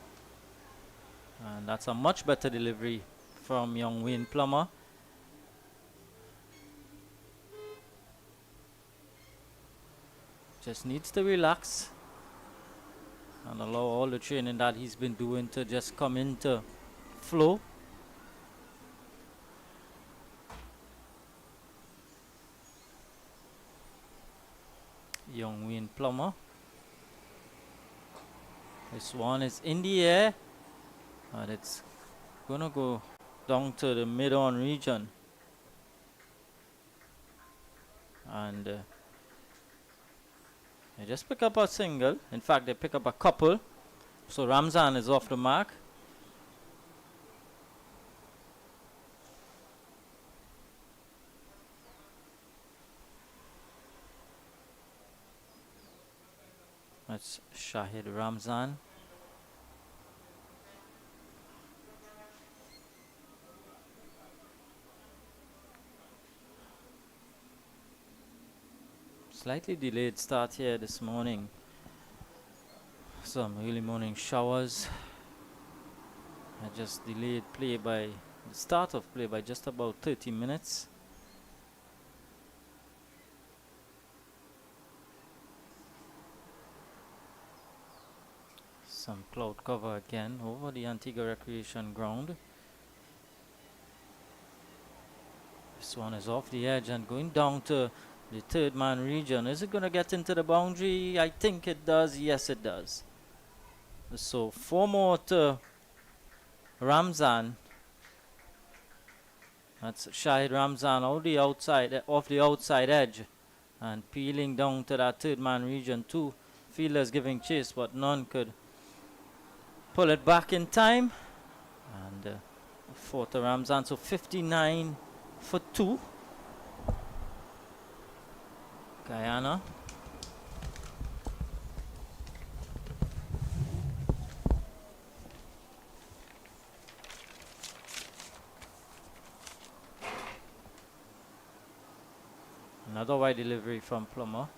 And that's a much better delivery from young Wayne Plummer. Just needs to relax and allow all the training that he's been doing to just come into flow. Young Wayne Plummer. This one is in the air, and it's gonna go down to the mid-on region. And they just pick up a single. In fact, they pick up a couple. So Ramzan is off the mark. That's Shahid Ramzan. Slightly delayed start here this morning. Some early morning showers. I just delayed play by the start of play by just about 30 minutes. Some cloud cover again over the Antigua Recreation Ground. This one is off the edge and going down to the third man region. Is it going to get into the boundary? I think it does. Yes, it does. So 4 more to Ramzan. That's Shahid Ramzan off the outside edge and peeling down to that third man region. 2 fielders giving chase, but none could pull it back in time. And 4 to Ramzan, so 59 for 2. Guyana. Another wide delivery from Plummer.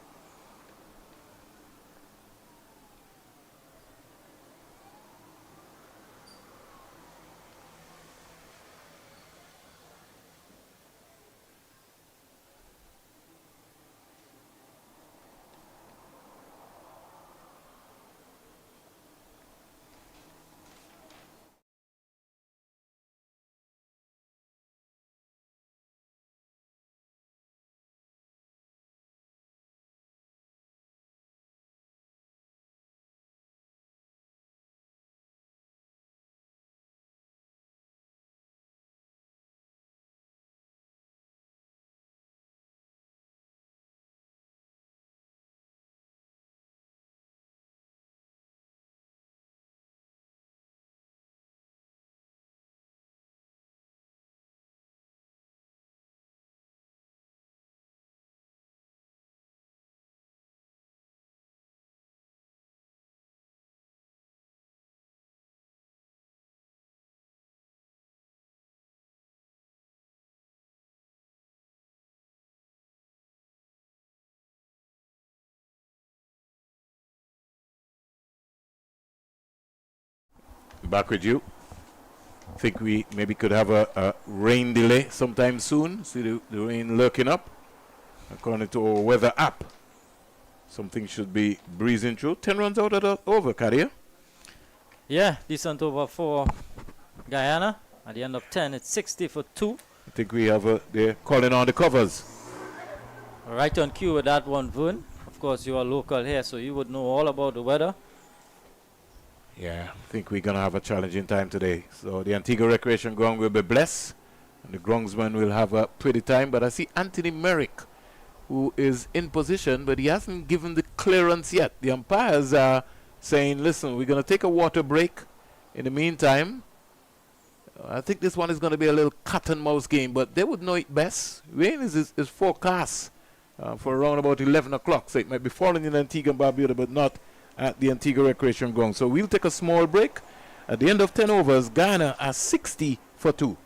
Back with you. Think we maybe could have a rain delay sometime soon. See the rain lurking up. According to our weather app, something should be breezing through. 10 runs out of the over, Carrier. Yeah, decent over for Guyana. At the end of 10, it's 60 for 2. I think we have they're calling on the covers. Right on cue with that one, Vern. Of course, you are local here, so you would know all about the weather. Yeah, I think we're going to have a challenging time today. So the Antigua Recreation Ground will be blessed, and the groundsman will have a pretty time. But I see Anthony Merrick, who is in position, but he hasn't given the clearance yet. The umpires are saying, listen, we're going to take a water break. In the meantime, I think this one is going to be a little cat and mouse game, but they would know it best. Rain is forecast for around about 11 o'clock, so it might be falling in Antigua and Barbuda, but not at the Antigua Recreation Ground. So we'll take a small break. At the end of 10 overs, Guyana are 60 for 2.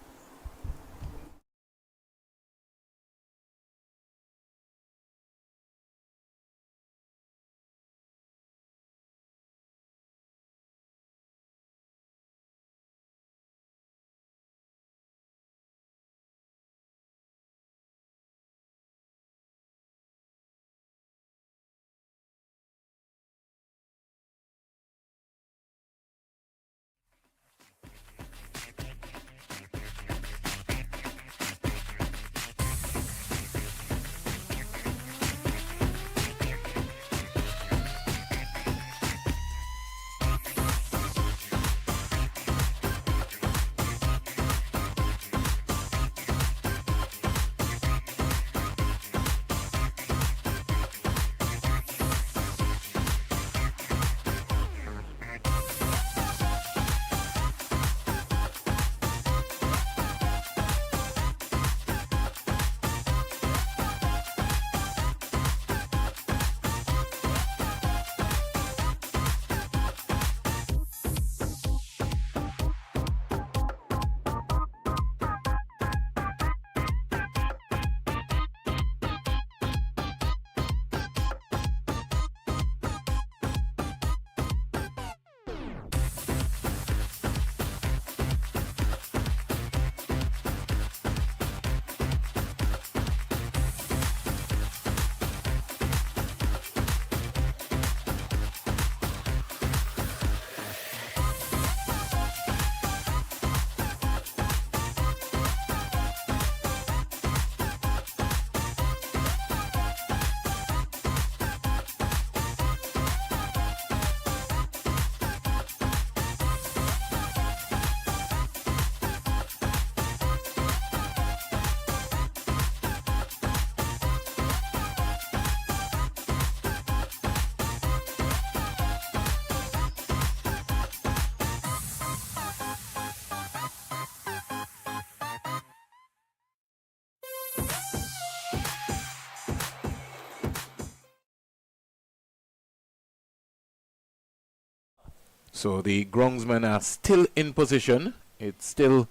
So the groundsmen are still in position. It's still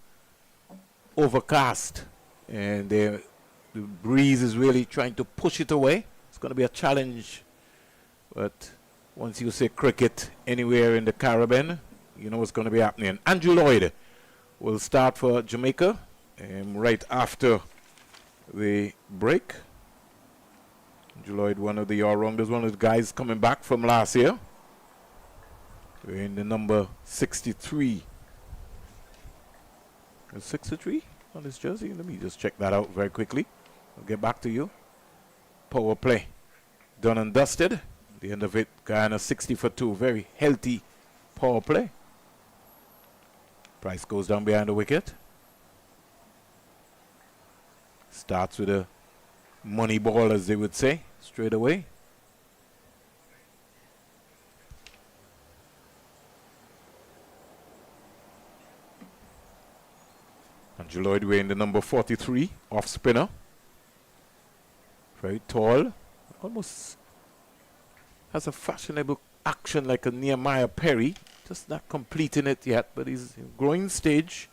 overcast, and the breeze is really trying to push it away. It's going to be a challenge, but once you say cricket anywhere in the Caribbean, you know what's going to be happening. Andrew Lloyd will start for Jamaica right after the break. Andrew Lloyd, one of the all-rounders, one of the guys coming back from last year. In the number 63. 63 on his jersey? Let me just check that out very quickly. I'll get back to you. Power play done and dusted. The end of it, Guyana 60 for 2. Very healthy power play. Price goes down behind the wicket. Starts with a money ball, as they would say, straight away. Andrew Lloyd wearing the number 43, off spinner. Very tall. Almost has a fashionable action like a Nehemiah Perry. Just not completing it yet, but he's in growing stage.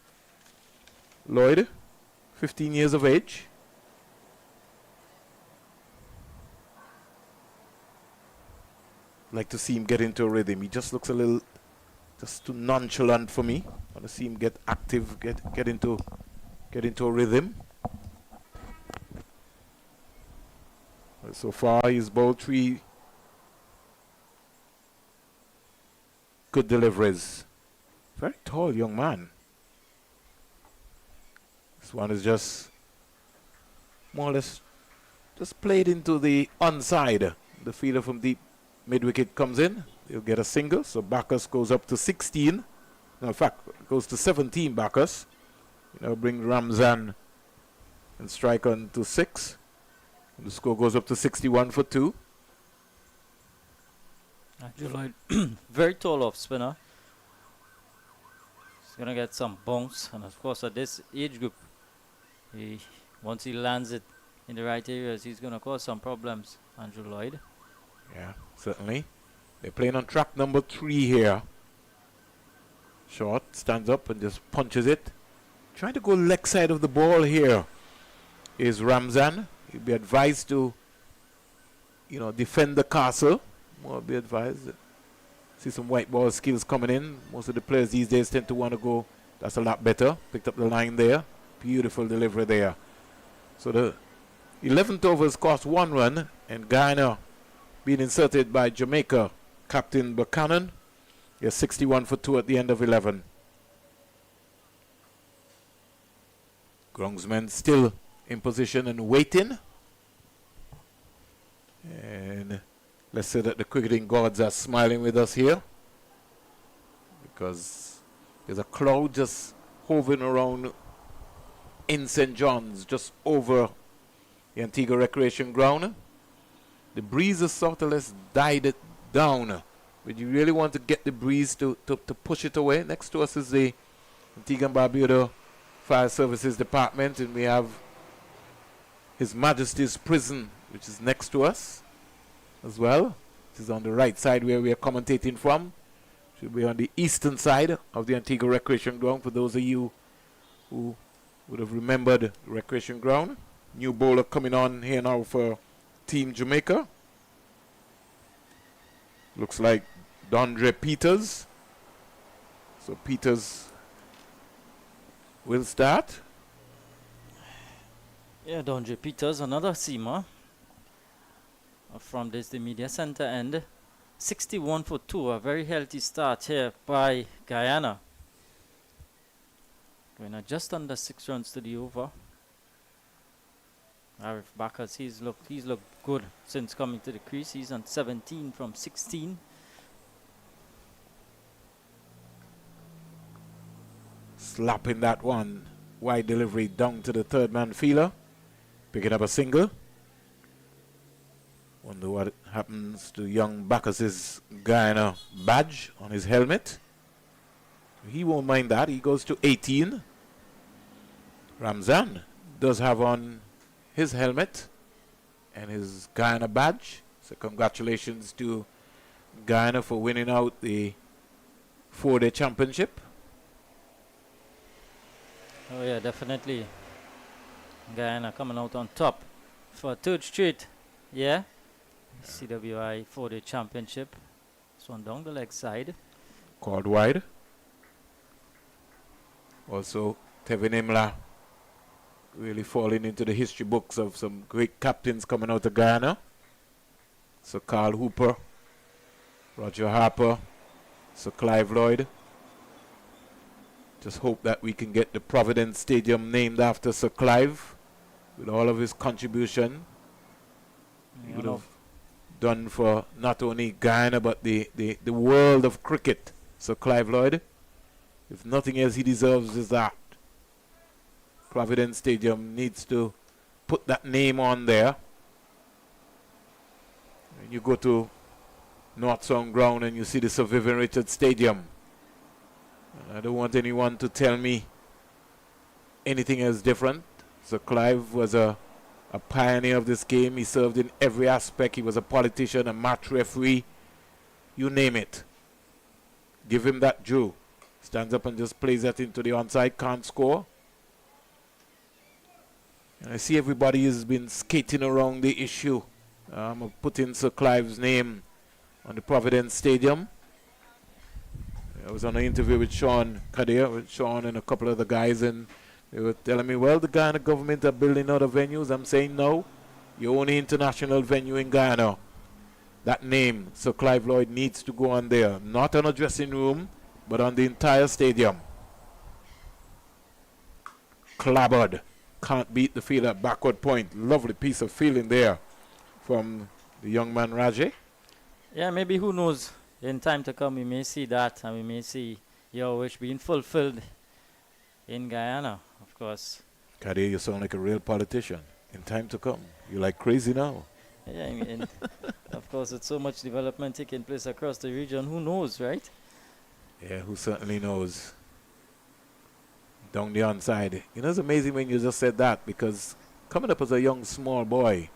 Lloyd, 15 years of age. Like to see him get into a rhythm. He just looks a little, just too nonchalant for me. I want to see him get active, get into a rhythm. So far, he's bowled 3 good deliveries. Very tall young man. This one is just more or less just played into the onside. The fielder from deep mid-wicket comes in. He'll get a single. So Bacchus goes up to 16. No, in fact, goes to 17 Bacchus. Bring Ramzan and strike on to 6. And the score goes up to 61 for 2. Andrew Lloyd, very tall off spinner. He's going to get some bounce. And of course, at this age group, once he lands it in the right areas, he's going to cause some problems, Andrew Lloyd. Yeah, certainly. They're playing on track number 3 here. Short, stands up and just punches it. Trying to go leg side of the ball here is Ramzan. He'll be advised to, defend the castle. More be advised. See some white ball skills coming in. Most of the players these days tend to want to go. That's a lot better. Picked up the line there. Beautiful delivery there. So the 11th over has cost 1 run, and Guyana being inserted by Jamaica captain Buchanan. Yes, 61 for 2 at the end of 11. Groundsmen still in position and waiting. And let's say that the cricketing gods are smiling with us here, because there's a cloud just hovering around in St. John's, just over the Antigua Recreation Ground. The breeze has sort of less died it down, but you really want to get the breeze to push it away. Next to us is the Antigua and Barbuda Fire Services Department, and we have His Majesty's Prison, which is next to us as well. This is on the right side where we are commentating from. Should be on the eastern side of the Antigua Recreation Ground for those of you who would have remembered the Recreation Ground. New bowler coming on here now for Team Jamaica. Looks like Dondre Peters. So Peters will start. Yeah, Dondre Peters, another seamer from the media center end. 61 for 2, a very healthy start here by Guyana. Going at just under 6 runs to the over. Arif Bacchus, he's looked good since coming to the crease. He's on 17 from 16. Slapping that one. Wide delivery down to the third man fielder. Picking up a single. Wonder what happens to young Bacchus's Guyana badge on his helmet. He won't mind that. He goes to 18. Ramzan does have on his helmet and his Guyana badge. So congratulations to Guyana for winning out the 4-day championship. Oh yeah, definitely. Guyana coming out on top for a third straight. Yeah. CWI 4-day championship. This one down the leg side. Called wide. Also, Tevin Imla really falling into the history books of some great captains coming out of Guyana. Sir Carl Hooper, Roger Harper, Sir Clive Lloyd. Just hope that we can get the Providence Stadium named after Sir Clive with all of his contribution. He would have done for not only Guyana but the world of cricket, Sir Clive Lloyd. If nothing else, he deserves is that. Providence Stadium needs to put that name on there. When you go to North Sound Ground and you see the Sir Vivian Richards Stadium, I don't want anyone to tell me anything else different. Sir Clive was a pioneer of this game. He served in every aspect. He was a politician, a match referee, you name it. Give him that due. Stands up and just plays that into the onside, can't score. And I see everybody has been skating around the issue. I'm putting Sir Clive's name on the Providence Stadium. I was on an interview with Sean Kadir, with Sean and a couple of the guys, and they were telling me, well, the Guyana government are building other venues. I'm saying no. Your only international venue in Guyana. That name, Sir Clive Lloyd, needs to go on there. Not on a dressing room, but on the entire stadium. Clobbered. Can't beat the field at backward point. Lovely piece of fielding there from the young man Rajay. Yeah, maybe who knows? In time to come, we may see that, and we may see your wish being fulfilled in Guyana, of course. Kadir, you sound like a real politician. In time to come. You're like crazy now. Yeah, I mean, of course, with so much development taking place across the region, who knows, right? Yeah, who certainly knows. Down the onside. You know, it's amazing when you just said that, because coming up as a young, small boy,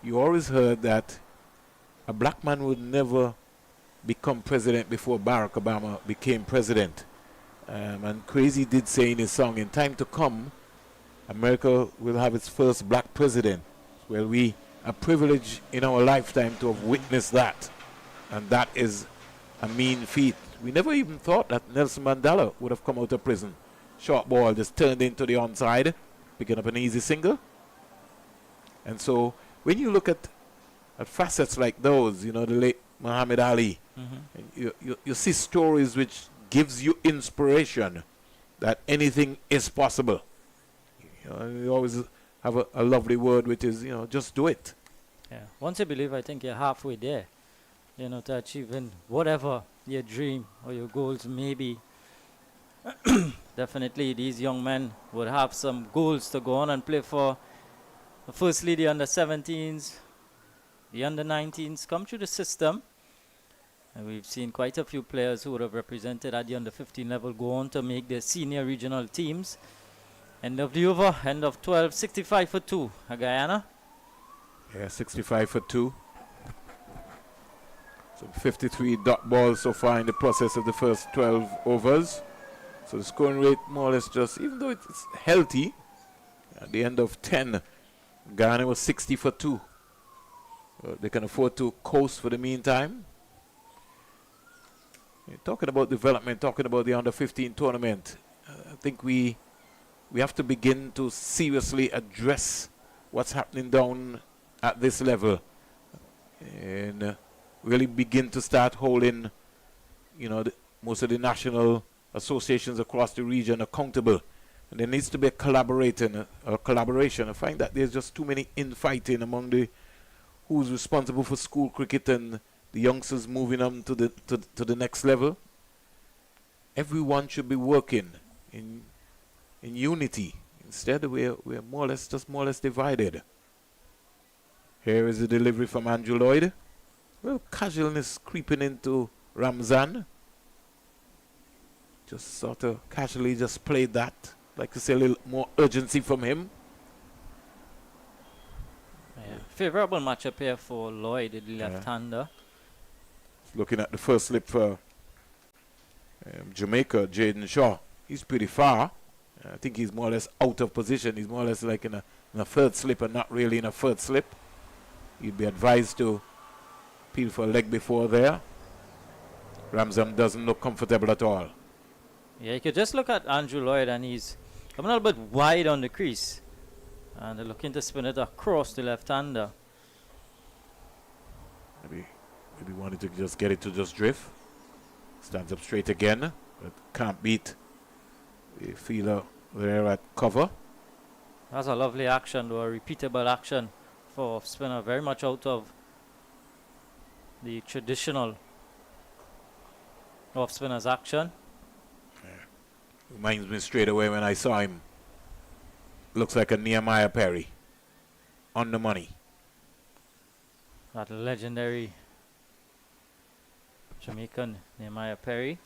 you always heard that a black man would never become president before Barack Obama became president. And Crazy did say in his song, in time to come, America will have its first black president. Well, we are privileged in our lifetime to have witnessed that. And that is a mean feat. We never even thought that Nelson Mandela would have come out of prison. Short ball just turned into the onside, picking up an easy single. And so when you look at facets like those, you know, the late Muhammad Ali, you see stories which gives you inspiration that anything is possible. You know, you always have a lovely word which is, you know, just do it. Yeah. Once you believe, I think you're halfway there, you know, to achieving whatever your dream or your goals may be. Definitely, these young men would have some goals to go on and play for. Firstly, the under-17s, the under-19s come through the system. And we've seen quite a few players who would have represented at the under-15 level go on to make their senior regional teams. End of the over, end of 12, 65 for 2, Guyana. Yeah, 65 for 2. So 53 dot balls so far in the process of the first 12 overs. So the scoring rate more or less just, even though it's healthy, at the end of 10, Guyana was 60 for 2. They can afford to coast for the meantime. Talking about development, talking about the under-15 tournament, I think we have to begin to seriously address what's happening down at this level and really begin to start holding, you know, most of the national associations across the region accountable. And there needs to be a collaboration. I find that there's just too many infighting among the who's responsible for school cricket and the youngsters moving on to the next level. Everyone should be working in unity. Instead, we're more or less divided. Here is the delivery from Andrew Lloyd. Well, casualness creeping into Ramzan. Just sort of casually just played that. Like to see a little more urgency from him. Yeah. Favorable matchup here for Lloyd, the left-hander. Looking at the first slip for Jamaica, Jaden Shaw, he's pretty far. I think he's more or less out of position. He's more or less like in a third slip and not really in a third slip. You'd be advised to peel for a leg before there. Ramzan doesn't look comfortable at all. Yeah, you could just look at Andrew Lloyd, and he's coming a little bit wide on the crease. And they're looking to spin it across the left-hander. Maybe wanted to just get it to just drift. Stands up straight again, but can't beat the fielder there at cover. That's a lovely action, though, a repeatable action for spinner, very much out of the traditional off spinner's action. Reminds me straight away when I saw him. Looks like a Nehemiah Perry. On the money. That legendary Jamaican Nehemiah Perry.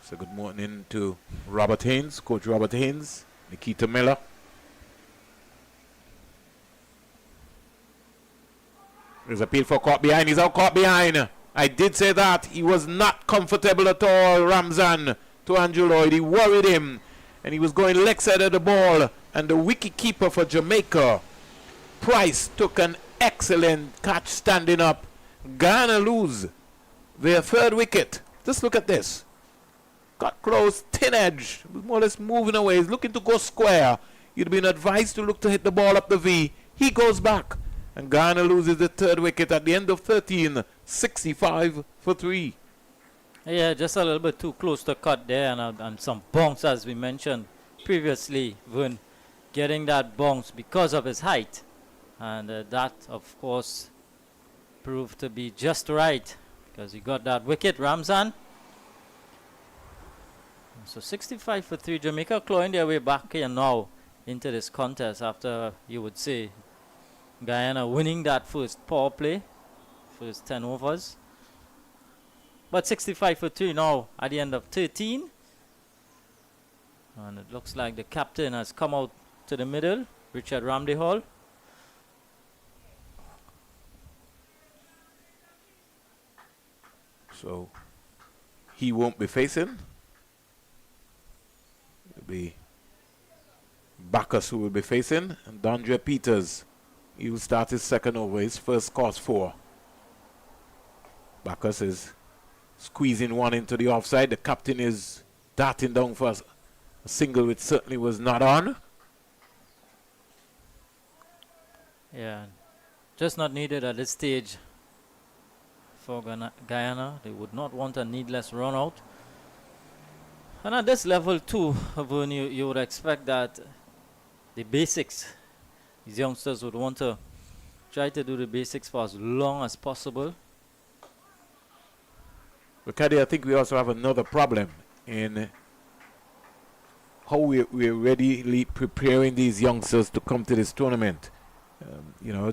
So good morning to Robert Haynes, Coach Robert Haynes, Nikita Miller. There's a appeal for caught behind. He's out caught behind. I did say that. He was not comfortable at all, Ramzan, to Andrew Lloyd. He worried him. And he was going leg side of the ball. And the wicket keeper for Jamaica, Price, took an excellent catch standing up. Guyana lose their third wicket. Just look at this. Got close, thin edge. More or less moving away. He's looking to go square. You'd been advised to look to hit the ball up the V. He goes back. And Guyana loses the third wicket at the end of 13. 65 for 3. Yeah, just a little bit too close to cut there, and some bounce, as we mentioned previously. Vern getting that bounce because of his height. And that, of course, proved to be just right, because he got that wicket, Ramzan. So 65 for 3. Jamaica clawing their way back here now into this contest after, you would say, Guyana winning that first power play, first 10 overs. But 65 for 3 now at the end of 13. And it looks like the captain has come out to the middle, Richard Ramdehall. So he won't be facing. It'll be Bacchus who will be facing. And Dondre Peters, he will start his second over, his first cost 4. Bacchus is squeezing one into the offside. The captain is darting down for a single, which certainly was not on. Yeah, just not needed at this stage for Guyana. They would not want a needless run out. And at this level too, Vern, you would expect that the basics, these youngsters would want to try to do the basics for as long as possible. But Caddy, I think we also have another problem in how we're readily preparing these youngsters to come to this tournament.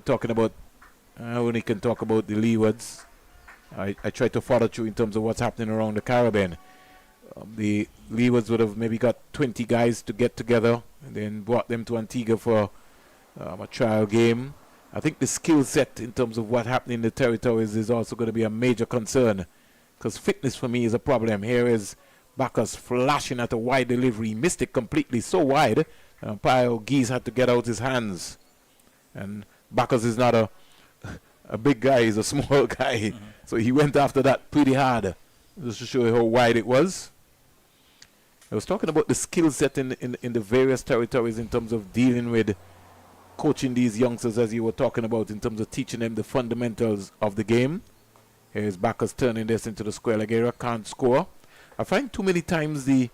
Talking about, I only can talk about the Leewards. I try to follow through in terms of what's happening around the Caribbean. The Leewards would have maybe got 20 guys to get together and then brought them to Antigua for a trial game. I think the skill set in terms of what happened in the territories is also going to be a major concern, because fitness for me is a problem. Here is Bacchus flashing at a wide delivery. He missed it completely, so wide. Umpire Geese had to get out his hands. And Bacchus is not a big guy, he's a small guy. So he went after that pretty hard, just to show you how wide it was. I was talking about the skill set in the various territories in terms of dealing with coaching these youngsters, as you were talking about, in terms of teaching them the fundamentals of the game. Here's Bacchus turning this into the square leg area, can't score. I find too many times the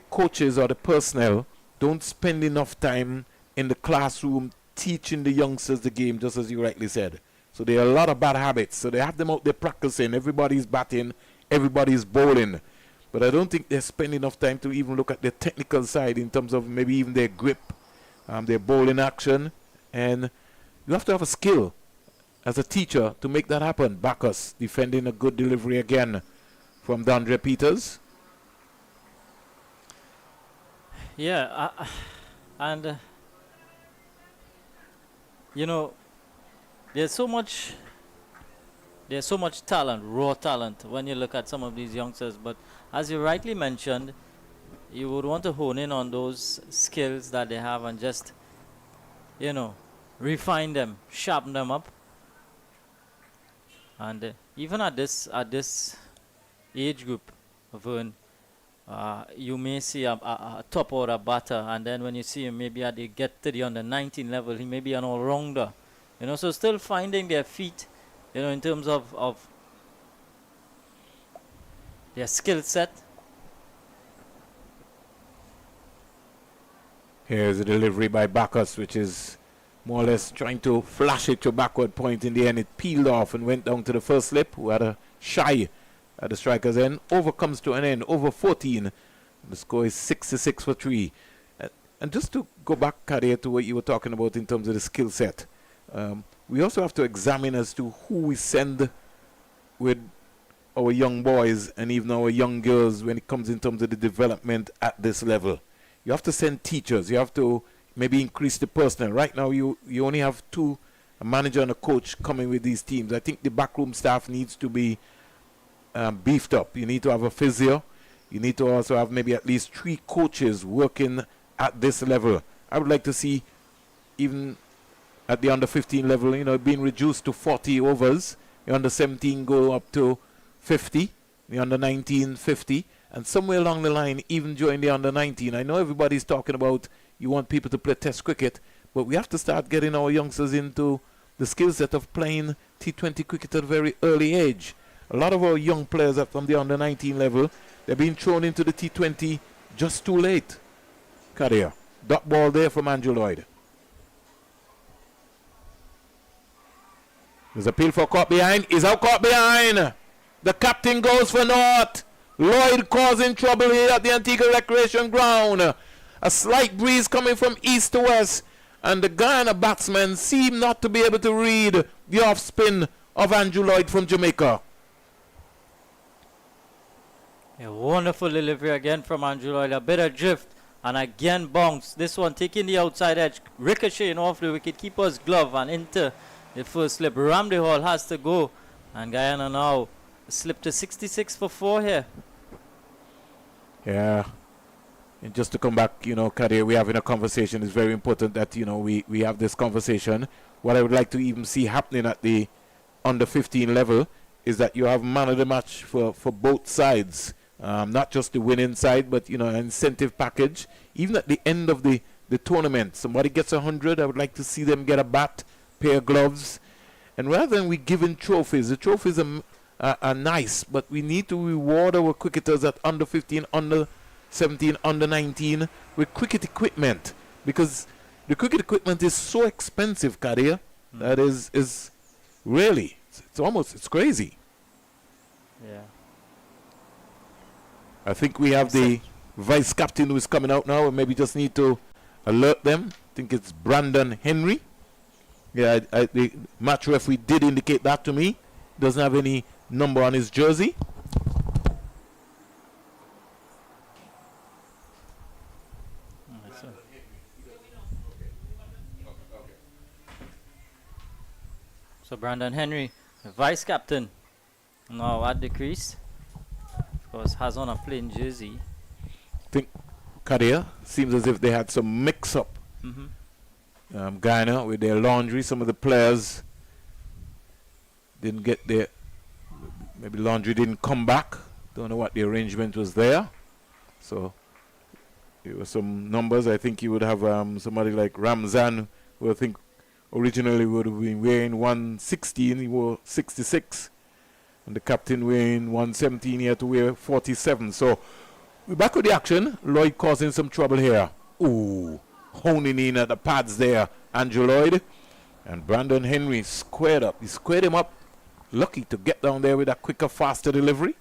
coaches or the personnel don't spend enough time in the classroom teaching the youngsters the game, just as you rightly said. So there are a lot of bad habits. So they have them out there practicing. Everybody's batting, everybody's bowling. But I don't think they spend enough time to even look at the technical side in terms of maybe even their grip, their bowling action. And you have to have a skill as a teacher to make that happen. Bacchus defending a good delivery again from Dondre Peters. Yeah, and there's so much talent, raw talent, when you look at some of these youngsters. But as you rightly mentioned, you would want to hone in on those skills that they have and just, refine them, sharpen them up. And even at this age group, Vern, you may see a top order batter, and then when you see him maybe get to the under 19 level, he may be an all-rounder. So still finding their feet, in terms of their skill set. Here's a delivery by Bacchus, which is more or less trying to flash it to backward point. In the end, it peeled off and went down to the first slip, who had a shy at the striker's end. Over comes to an end, over 14. The score is 66 for 3. And just to go back, Kadir, to what you were talking about in terms of the skill set, we also have to examine as to who we send with our young boys and even our young girls when it comes in terms of the development at this level. You have to send teachers. You have to maybe increase the personnel. Right now, you only have 2, a manager and a coach, coming with these teams. I think the backroom staff needs to be beefed up. You need to have a physio. You need to also have maybe at least 3 coaches working at this level. I would like to see, even at the under 15 level, being reduced to 40 overs. The under 17 go up to 50. The under 19, 50. And somewhere along the line, even during the under 19, I know everybody's talking about you want people to play test cricket, but we have to start getting our youngsters into the skill set of playing T20 cricket at a very early age. A lot of our young players are from the under 19 level. They're being thrown into the T20 just too late. Kadir, dot ball there from Andrew Lloyd. There's a appeal for caught behind. Is out caught behind. The captain goes for naught. Lloyd causing trouble here at the Antigua Recreation Ground. A slight breeze coming from east to west, and the Guyana batsmen seem not to be able to read the off spin of Andrew Lloyd from Jamaica. A wonderful delivery again from Andrew Lloyd. A bit of drift and again bounce. This one taking the outside edge, ricocheting off the wicketkeeper's glove and into the first slip. Ramsey Hall has to go, and Guyana now slipped to 66 for 4 here. Yeah. And just to come back, Kadir, we're having a conversation. It's very important that, we have this conversation. What I would like to even see happening at the under 15 level is that you have man of the match for both sides. Not just the winning side, but, an incentive package. Even at the end of the tournament, somebody gets 100, I would like to see them get a bat, pair of gloves. And rather than we giving trophies, the trophies are nice, but we need to reward our cricketers at under 15, under 17, under 19 with cricket equipment, because the cricket equipment is so expensive, Kadir. That is really, it's crazy. Yeah. I think we have the vice captain who is coming out now, and maybe just need to alert them. I think it's Brandon Henry. Yeah, the match referee did indicate that to me. Doesn't have any number on his jersey. So Brandon Henry, the vice captain, now at the crease. Of course, has on a plain jersey. I think Kadir, seems as if they had some mix-up. Guyana with their laundry. Some of the players didn't get their, maybe laundry didn't come back. Don't know what the arrangement was there. So there were some numbers. I think you would have somebody like Ramzan, who I think originally would have been wearing 116. He wore 66. And the captain wearing 117. He had to wear 47. So we're back with the action. Lloyd causing some trouble here. Ooh, honing in at the pads there. Andrew Lloyd. And Brandon Henry squared up. He squared him up. Lucky to get down there with a quicker, faster delivery.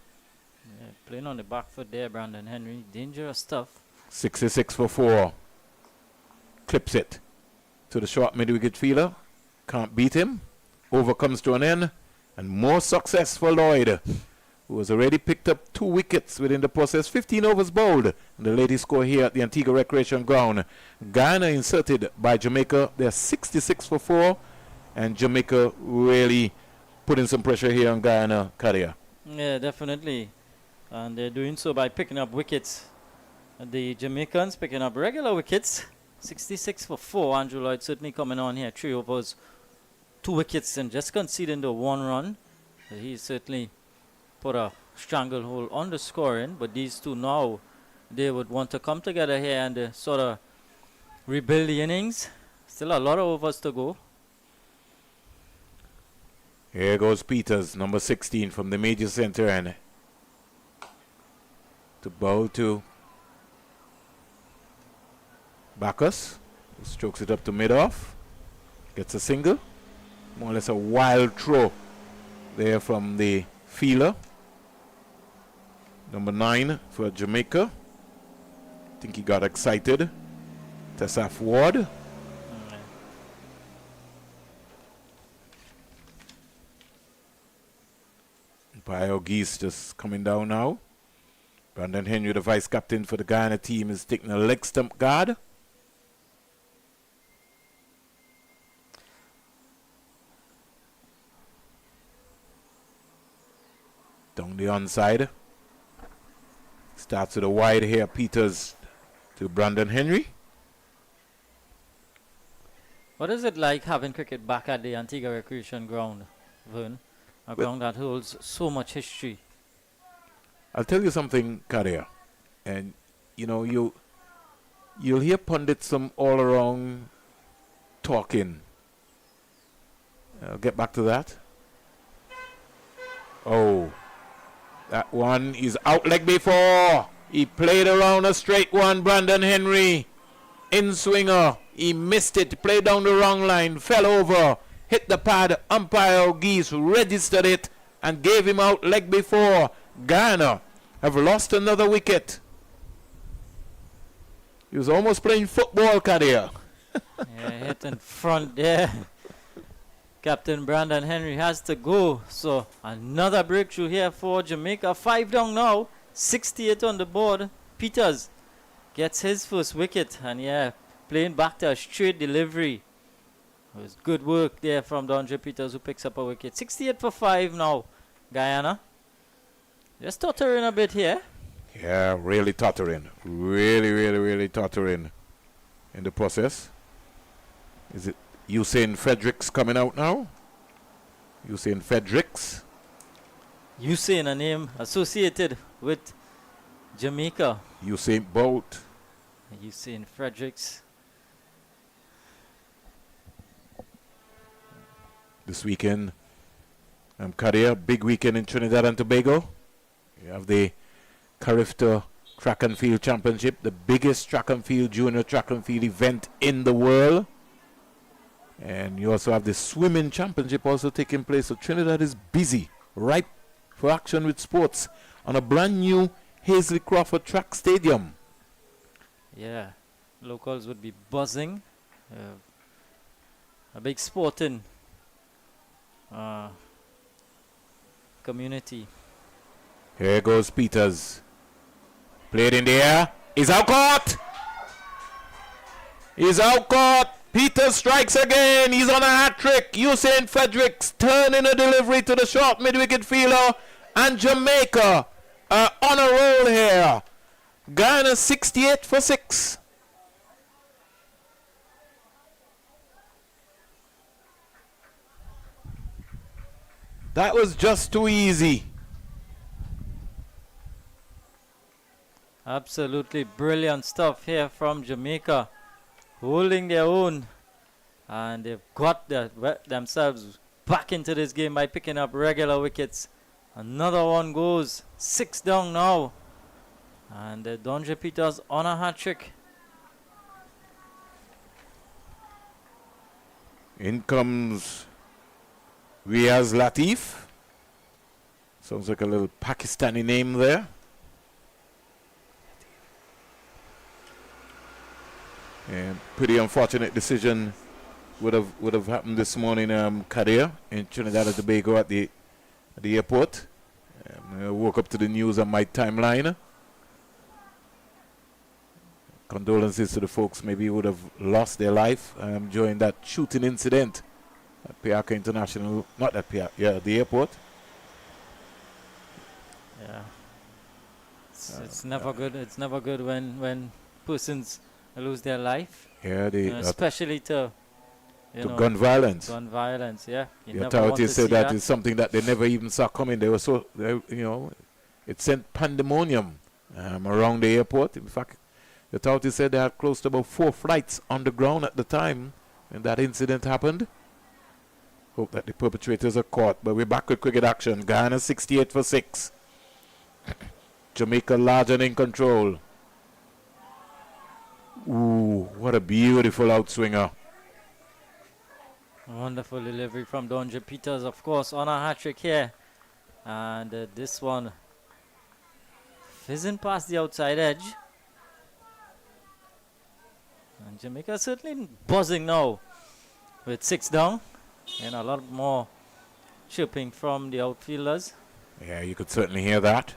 Yeah, playing on the back foot there, Brandon Henry. Dangerous stuff. 66 for 4. Clips it to the short mid-wicket fielder. Can't beat him. Over comes to an end. And more success for Lloyd, who has already picked up 2 wickets within the process. 15 overs bowled. And the latest score here at the Antigua Recreation Ground. Guyana inserted by Jamaica. They're 66 for 4. And Jamaica really putting some pressure here on Guyana, Kadir. Yeah, definitely. And they're doing so by picking up wickets. The Jamaicans picking up regular wickets. 66 for 4. Andrew Lloyd certainly coming on here. 3 overs, 2 wickets, and just conceding the 1 run. He certainly put a stranglehold on the scoring. But these two now, they would want to come together here and sort of rebuild the innings. Still a lot of overs to go. Here goes Peters, number 16 from the major center, and to bowl to Bacchus, who strokes it up to mid-off, gets a single. More or less a wild throw there from the fielder. Number 9 for Jamaica. I think he got excited. Tessaf Ward. Bio Geese just coming down now. Brandon Henry, the vice captain for the Guyana team, is taking a leg stump guard. Down the onside. Starts with a wide here. Peters to Brandon Henry. What is it like having cricket back at the Antigua Recreation Ground, Vern? A ground that holds so much history. I'll tell you something, Karia. And, you know, you'll hear pundits from all around talking. I'll get back to that. Oh, that one is out leg before. He played around a straight one, Brandon Henry. In swinger. He missed it, played down the wrong line, fell over, hit the pad. Umpire Geese registered it and gave him out leg before. Guyana have lost another wicket. He was almost playing football, Kadia. Yeah, hit in front there. Captain Brandon Henry has to go. So another breakthrough here for Jamaica. 5 down now. 68 on the board. Peters gets his first wicket. And yeah, playing back to a straight delivery. It was good work there from Dondre Peters, who picks up a wicket. 68 for 5 now. Guyana. Just tottering a bit here. Yeah, really tottering. Really tottering in the process. Is it Usain Fredericks coming out now? Usain Fredericks. Usain, a name associated with Jamaica. Usain Bolt. Usain Fredericks. This weekend, Kadia, big weekend in Trinidad and Tobago. You have the Carifta Track and Field Championship, the biggest track and field, junior track and field event in the world. And you also have the swimming championship also taking place. So Trinidad is busy, ripe for action with sports on a brand new Hazley Crawford Track Stadium. Yeah, locals would be buzzing. A big sporting community. Here goes Peters. Played in the air. He's out caught. He's out caught. Peters strikes again. He's on a hat trick. Usain Fredericks turning a delivery to the short mid-wicket fielder. And Jamaica on a roll here. Guyana 68 for 6. That was just too easy. Absolutely brilliant stuff here from Jamaica, holding their own, and they've got themselves back into this game by picking up regular wickets. Another one goes. 6 down now, and Dondre Peters on a hat trick. In comes Riaz Latif. Sounds like a little Pakistani name there. And pretty unfortunate decision would have happened this morning, Kadir, in Trinidad and Tobago at the airport. I woke up to the news on my timeline. Condolences to the folks maybe would have lost their life during that shooting incident at Piaka International, not at Piaka, yeah, the airport. Yeah. It's never good. It's never good when persons lose their life, Yeah, especially to to gun violence. gun violence. Yeah, you The never want to authorities said see that is something that they never even saw coming. They were so, it sent pandemonium around the airport. In fact, the authorities said they had close to about 4 flights on the ground at the time when that incident happened. Hope that the perpetrators are caught. But we're back with cricket action. Guyana 68 for 6. Jamaica large and in control. Ooh, what a beautiful outswinger. Wonderful delivery from Donja Peters, of course, on a hat-trick here. And this one fizzing past the outside edge. And Jamaica certainly buzzing now with 6 down. And a lot more chirping from the outfielders. Yeah, you could certainly hear that.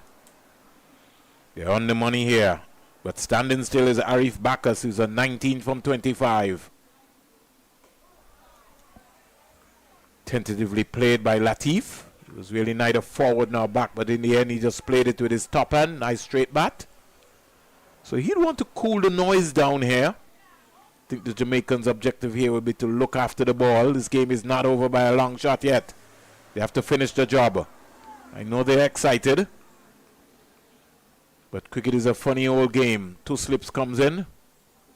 They're on the money here. But standing still is Arif Bacchus, who's a 19 from 25. Tentatively played by Latif. It was really neither forward nor back, but in the end he just played it with his top hand. Nice straight bat. So he'd want to cool the noise down here. I think the Jamaicans' objective here would be to look after the ball. This game is not over by a long shot yet. They have to finish the job. I know they're excited. But cricket is a funny old game. 2 slips comes in.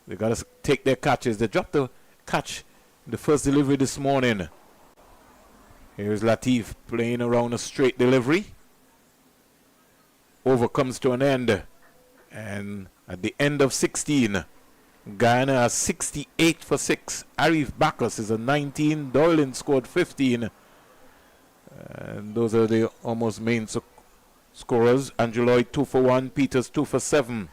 They got to take their catches. They dropped the catch in the first delivery this morning. Here's Latif playing around a straight delivery. Over comes to an end. And at the end of 16, Guyana has 68 for 6. Arif Bacchus is a 19. Doylin scored 15. And those are the almost main scorers. Angeloy 2 for 1. Peters 2 for 7.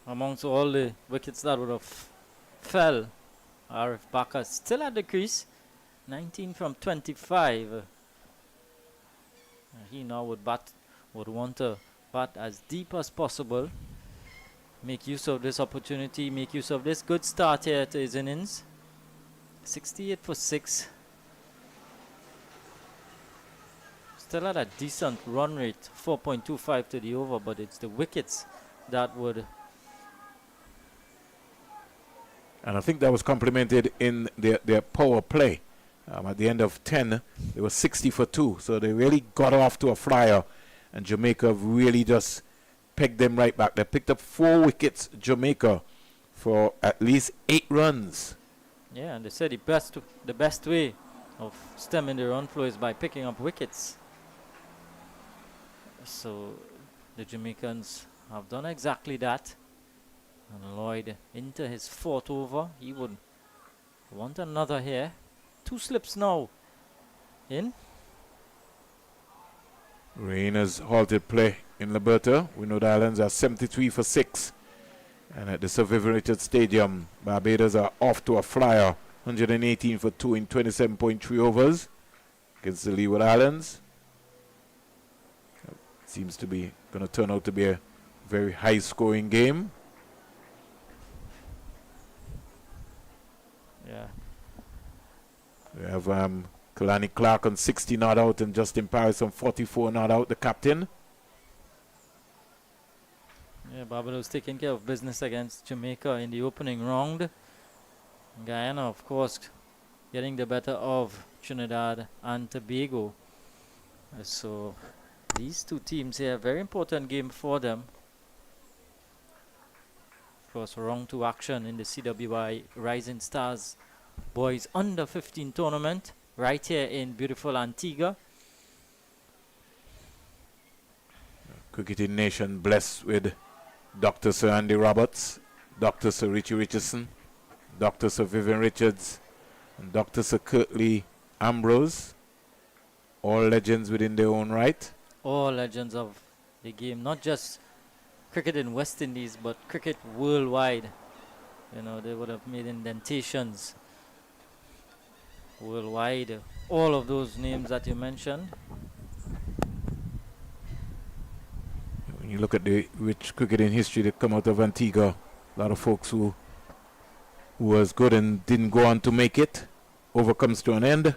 Amongst all the wickets that would have fell, Arif Bacchus still at the crease. 19 from 25. He now would want to bat as deep as possible. Make use of this opportunity, make use of this good start here to his innings. 68 for 6. Still at a decent run rate, 4.25 to the over, but it's the wickets that would. And I think that was complemented in their power play. At the end of 10, they were 60 for 2. So they really got off to a flyer. And Jamaica really just pegged them right back. They picked up 4 wickets, Jamaica, for at least 8 runs. Yeah, and they said the best way of stemming the run flow is by picking up wickets. So the Jamaicans have done exactly that. And Lloyd into his 4th over. He would want another here. 2 slips now in. Rain has halted play in Liberta. Window Islands are 73 for 6. And at the Sir Vivian Richards Stadium, Barbados are off to a flyer. 118 for 2 in 27.3 overs against the Leeward Islands. Seems to be going to turn out to be a very high scoring game. Yeah. We have Kalani Clark on 60 not out and Justin Paris on 44 not out, the captain. Yeah, Barbados taking care of business against Jamaica in the opening round. Guyana, of course, getting the better of Trinidad and Tobago. So these two teams here, very important game for them. Of course, round 2 action in the CWI Rising Stars Boys Under 15 tournament right here in beautiful Antigua. Cricketing nation blessed with Dr. Sir Andy Roberts, Dr. Sir Richie Richardson, Dr. Sir Vivian Richards, and Dr. Sir Kirtley Ambrose. All legends within their own right. All legends of the game, not just cricket in West Indies, but cricket worldwide. You know, they would have made indentations worldwide. All of those names that you mentioned. When you look at the rich cricketing history that come out of Antigua, a lot of folks who was good and didn't go on to make it. Over comes to an end.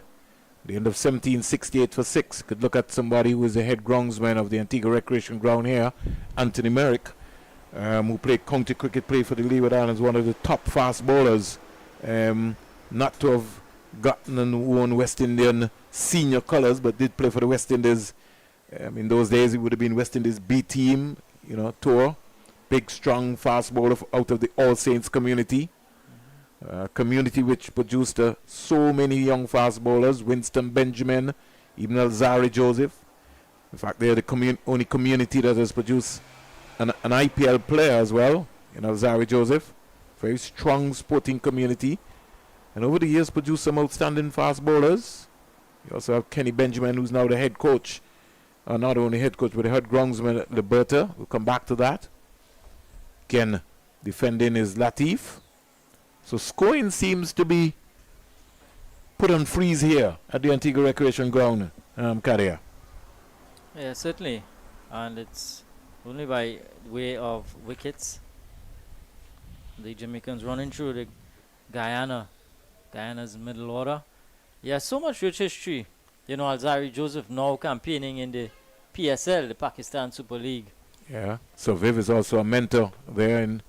The end of 1768 for 6. Could look at somebody who is the head groundsman of the Antigua Recreation Ground here, Anthony Merrick, who played county cricket, played for the Leeward Islands, one of the top fast bowlers. Not to have gotten and worn West Indian senior colours, but did play for the West Indies. In those days, it would have been West Indies B team, tour. Big, strong, fast bowler out of the All Saints community. Community which produced so many young fast bowlers, Winston Benjamin, even Alzari Joseph. In fact, they're the only community that has produced an IPL player as well, Alzari Joseph. Very strong sporting community. And over the years produced some outstanding fast bowlers. You also have Kenny Benjamin, who's now the head coach. Not only head coach, but the head groundsman at Liberta. We'll come back to that. Again, defending is Latif. So scoring seems to be put on freeze here at the Antigua Recreation Ground, Kadia. Yeah, certainly. And it's only by way of wickets. The Jamaicans running through the Guyana's middle order. Yeah, so much rich history. Alzari Joseph now campaigning in the PSL, the Pakistan Super League. Yeah, so Viv is also a mentor there in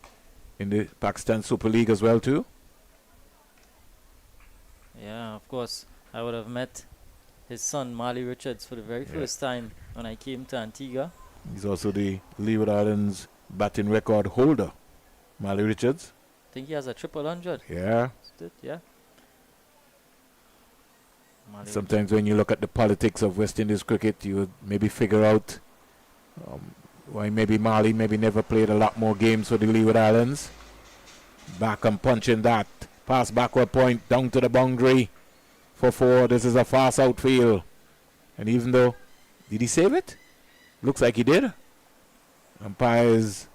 the Pakistan Super League as well too. Yeah, of course. I would have met his son, Marley Richards, for the very first time when I came to Antigua. He's also the Leeward Islands batting record holder, Marley Richards. I think he has a 100. Yeah. Yeah. Sometimes when you look at the politics of West Indies cricket, you maybe figure out why maybe Marley maybe never played a lot more games for the Leeward Islands. Back and punching that. Pass backward point down to the boundary for 4. This is a fast outfield. And even though, did he save it? Looks like he did. Umpire is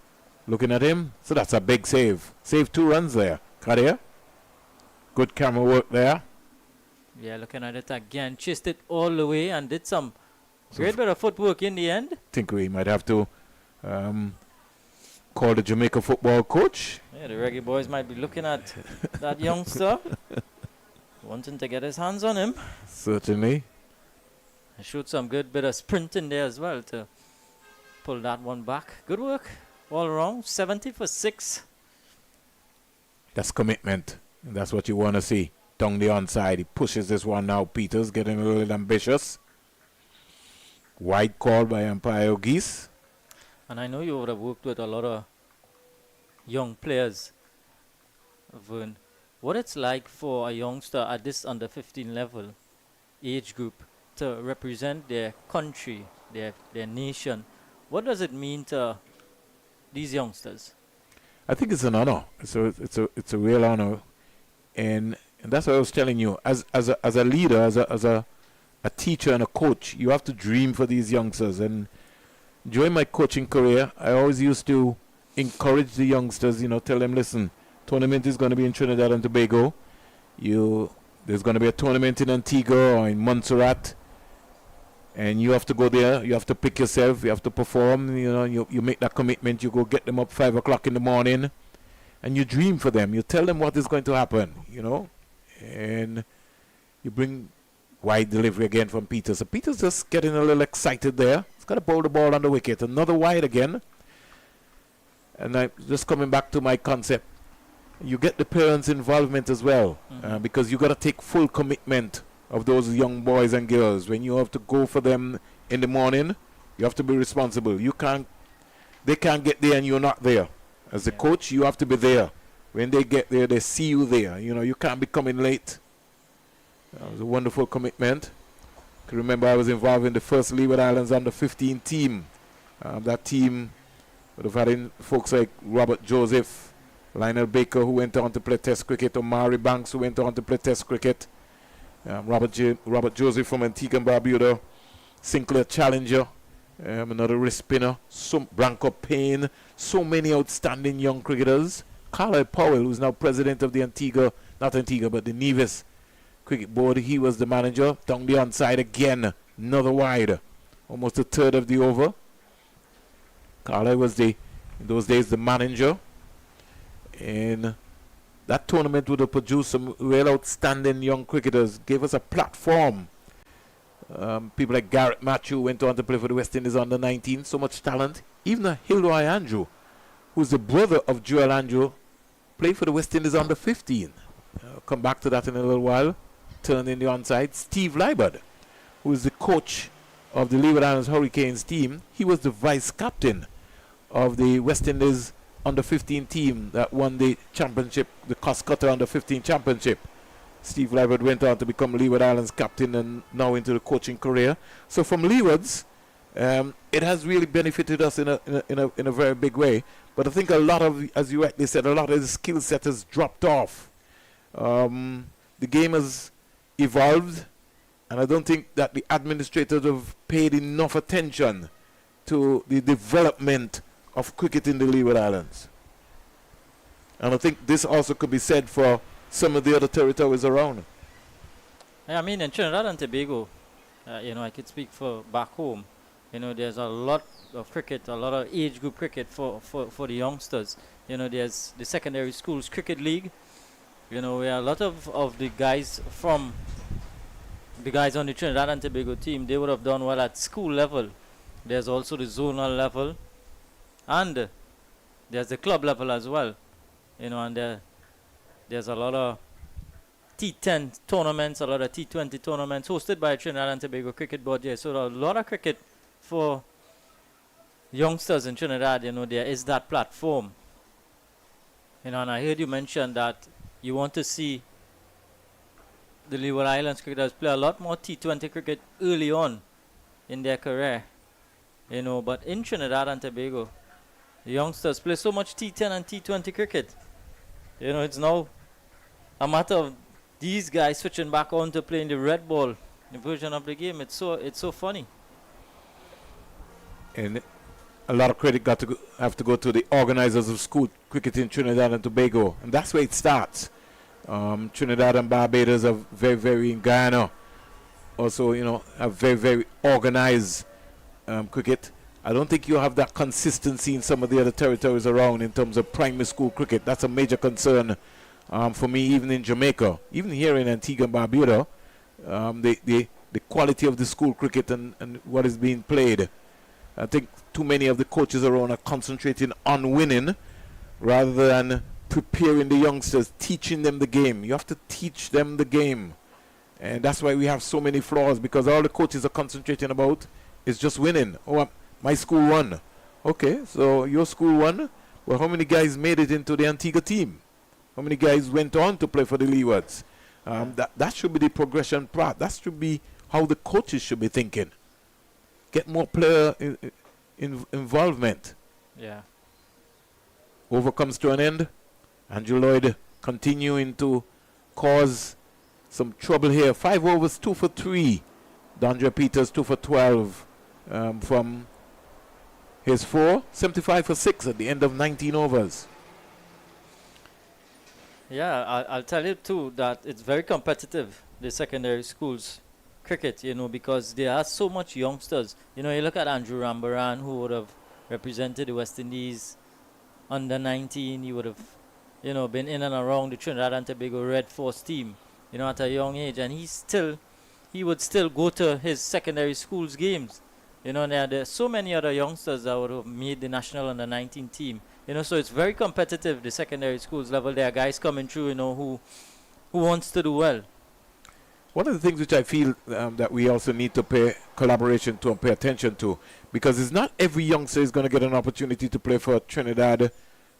looking at him. So that's a big save. Saved 2 runs there. Kadia. Good camera work there. Yeah, looking at it again. Chased it all the way and did some great bit of footwork in the end. Think we might have to call the Jamaica football coach. Yeah, the Reggae boys might be looking at that youngster, wanting to get his hands on him. Certainly. I showed some good bit of sprinting there as well to pull that one back. Good work all around. 70 for 6. That's commitment. And that's what you want to see. Down the onside. He pushes this one now. Peters getting a little ambitious. Wide call by umpire Geese. And I know you would have worked with a lot of young players, Vern. What it's like for a youngster at this under 15 level age group to represent their country, their nation. What does it mean to these youngsters? I think it's an honor. It's a real honor, and that's what I was telling you. As a leader, as a teacher and a coach, you have to dream for these youngsters. And during my coaching career, I always used to encourage the youngsters. Tell them, listen, tournament is going to be in Trinidad and Tobago. There's going to be a tournament in Antigua or in Montserrat. And you have to go there. You have to pick yourself. You have to perform. You make that commitment. You go get them up 5 o'clock in the morning. And you dream for them. You tell them what is going to happen, And you bring wide delivery again from Peters. So Peters just getting a little excited there. He's got to bowl the ball on the wicket. Another wide again. And I'm just coming back to my concept. You get the parents' involvement as well. Because you got to take full commitment of those young boys and girls. When you have to go for them in the morning, you have to be responsible. They can't get there and you're not there. As a coach, you have to be there. When they get there, they see you there. You can't be coming late. It was a wonderful commitment. I can remember I was involved in the first Leeward Islands under 15 team. That team would have had folks like Robert Joseph, Lionel Baker, who went on to play Test cricket, Omari Banks, who went on to play Test cricket. Robert Joseph from Antigua and Barbuda, Sinclair Challenger, another wrist spinner, Branko Payne, so many outstanding young cricketers. Carlisle Powell, who's now president of the but the Nevis Cricket Board, he was the manager. Down the onside again, another wide, almost a third of the over. Carlisle was in those days the manager, and that tournament would have produced some real outstanding young cricketers, gave us a platform People like Garrett Matthew went on to play for the West Indies under 19. So much talent. Even Hilroy Andrew, who's the brother of Joel Andrew, played for the West Indies under 15. Come back to that in a little while. Turn in the onside. Steve Liebert, who is the coach of the Leeward Islands Hurricanes team. He was the vice captain of the West Indies under 15 team that won the championship, the Coscutter under 15 championship. Steve Liebert went on to become Leeward Islands captain and now into the coaching career. So from Leewards, it has really benefited us in a very big way. But I think a lot of, as you rightly said, a lot of the skill set has dropped off. The game has evolved, and I don't think that the administrators have paid enough attention to the development of cricket in the Leeward Islands. And I think this also could be said for some of the other territories around. I mean, in Trinidad and Tobago, I could speak for back home. There's a lot of cricket, a lot of age group cricket for the youngsters. There's the secondary schools cricket league. Where a lot of the guys from the guys on the Trinidad and Tobago team, they would have done well at school level. There's also the zonal level, and there's the club level as well. And there's a lot of T10 tournaments, a lot of T20 tournaments hosted by Trinidad and Tobago Cricket Board. Yeah, so a lot of cricket for youngsters in Trinidad. There is that platform. And I heard you mention that you want to see the Leeward Islands cricketers play a lot more T20 cricket early on in their career. But in Trinidad and Tobago, the youngsters play so much T10 and T20 cricket. It's now a matter of these guys switching back on to playing the red ball version of the game. It's so funny. And a lot of credit have to go to the organizers of school cricket in Trinidad and Tobago, and that's where it starts. Trinidad and Barbados are very, very in Guyana. Also, have very, very organized cricket. I don't think you have that consistency in some of the other territories around in terms of primary school cricket. That's a major concern for me, even in Jamaica, even here in Antigua and Barbuda. The quality of the school cricket and what is being played. I think too many of the coaches around are concentrating on winning rather than preparing the youngsters, teaching them the game. You have to teach them the game. And that's why we have so many flaws, because all the coaches are concentrating about is just winning. Oh, my school won. Okay, so your school won. Well, how many guys made it into the Antigua team? How many guys went on to play for the Leewards? That should be the progression part. That should be how the coaches should be thinking. Get more player involvement. Yeah. Over comes to an end. Andrew Lloyd continuing to cause some trouble here. 5 overs, 2 for 3. Dondre Peters 2 for 12 from his 4. 75 for 6 at the end of 19 overs. Yeah, I'll tell you too that it's very competitive, the secondary schools cricket, because there are so much youngsters. You look at Andrew Rambaran, who would have represented the West Indies under 19. He would have, been in and around the Trinidad and Tobago Red Force team, at a young age. And he would still go to his secondary schools games. And there are so many other youngsters that would have made the national under 19 team. So it's very competitive, the secondary schools level. There are guys coming through, who wants to do well. One of the things which I feel that we also need to pay collaboration to and pay attention to, because it's not every youngster is going to get an opportunity to play for Trinidad,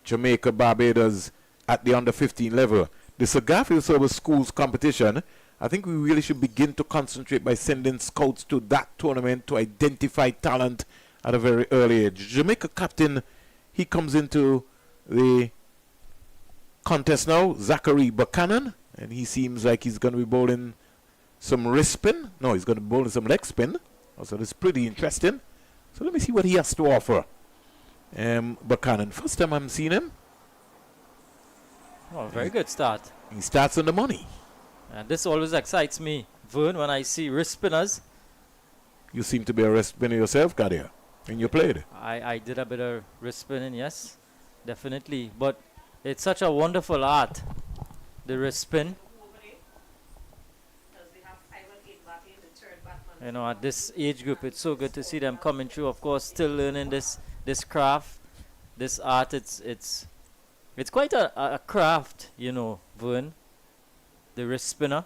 Jamaica, Barbados at the under 15 level. The Sagafield Silver Schools competition, I think we really should begin to concentrate by sending scouts to that tournament to identify talent at a very early age. Jamaica captain, he comes into the contest now, Zachary Buchanan, and he seems like he's going to be bowling some wrist spin. No, he's going to be bowling some leg spin. So that's pretty interesting. So let me see what he has to offer. Buchanan, first time I'm seeing him. Oh, very good start. He starts on the money. And this always excites me, Vern, when I see wrist spinners. You seem to be a wrist spinner yourself, Kadia, and you played. I did a bit of wrist spinning, yes, definitely. But it's such a wonderful art, the wrist spin. You know, at this age group, it's so good to see them coming through. Of course, still learning this craft, this art. It's quite a craft, you know, Vern. The wrist spinner.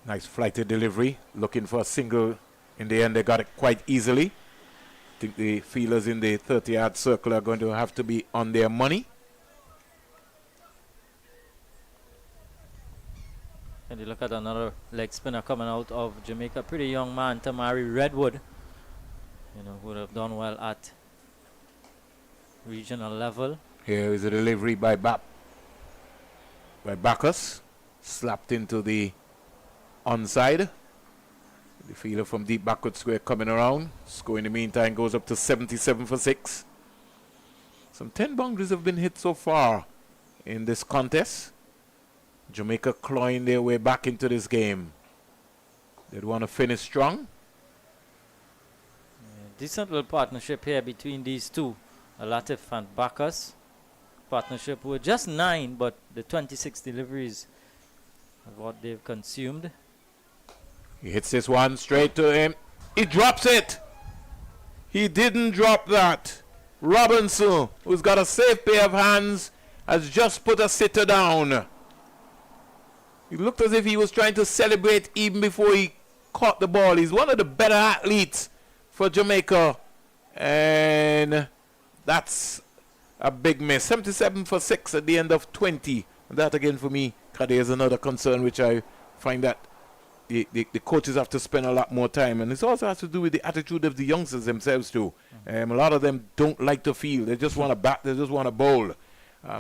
Nice flighted delivery. Looking for a single. In the end, they got it quite easily. I think the fielders in the 30-yard circle are going to have to be on their money. And you look at another leg spinner coming out of Jamaica. Pretty young man, Tamari Redwood. You know, would have done well at regional level. Here is a delivery by Bacchus. Slapped into the onside. The fielder from deep backward square coming around. Score in the meantime goes up to 77 for 6. Some 10 boundaries have been hit so far in this contest. Jamaica clawing their way back into this game. They'd want to finish strong. Decent little partnership here between these two, Latif and Bacchus. Partnership with just 9, but the 26 deliveries of what they've consumed. He hits this one straight to him. He drops it. He didn't drop that. Robinson, who's got a safe pair of hands, has just put a sitter down. He looked as if he was trying to celebrate even before he caught the ball. He's one of the better athletes for Jamaica. And that's a big miss. 77 for 6 at the end of 20. And that again for me, Kade, is another concern which I find that the coaches have to spend a lot more time. And it also has to do with the attitude of the youngsters themselves too. A lot of them don't like to field. They just want to bat. They just want to bowl.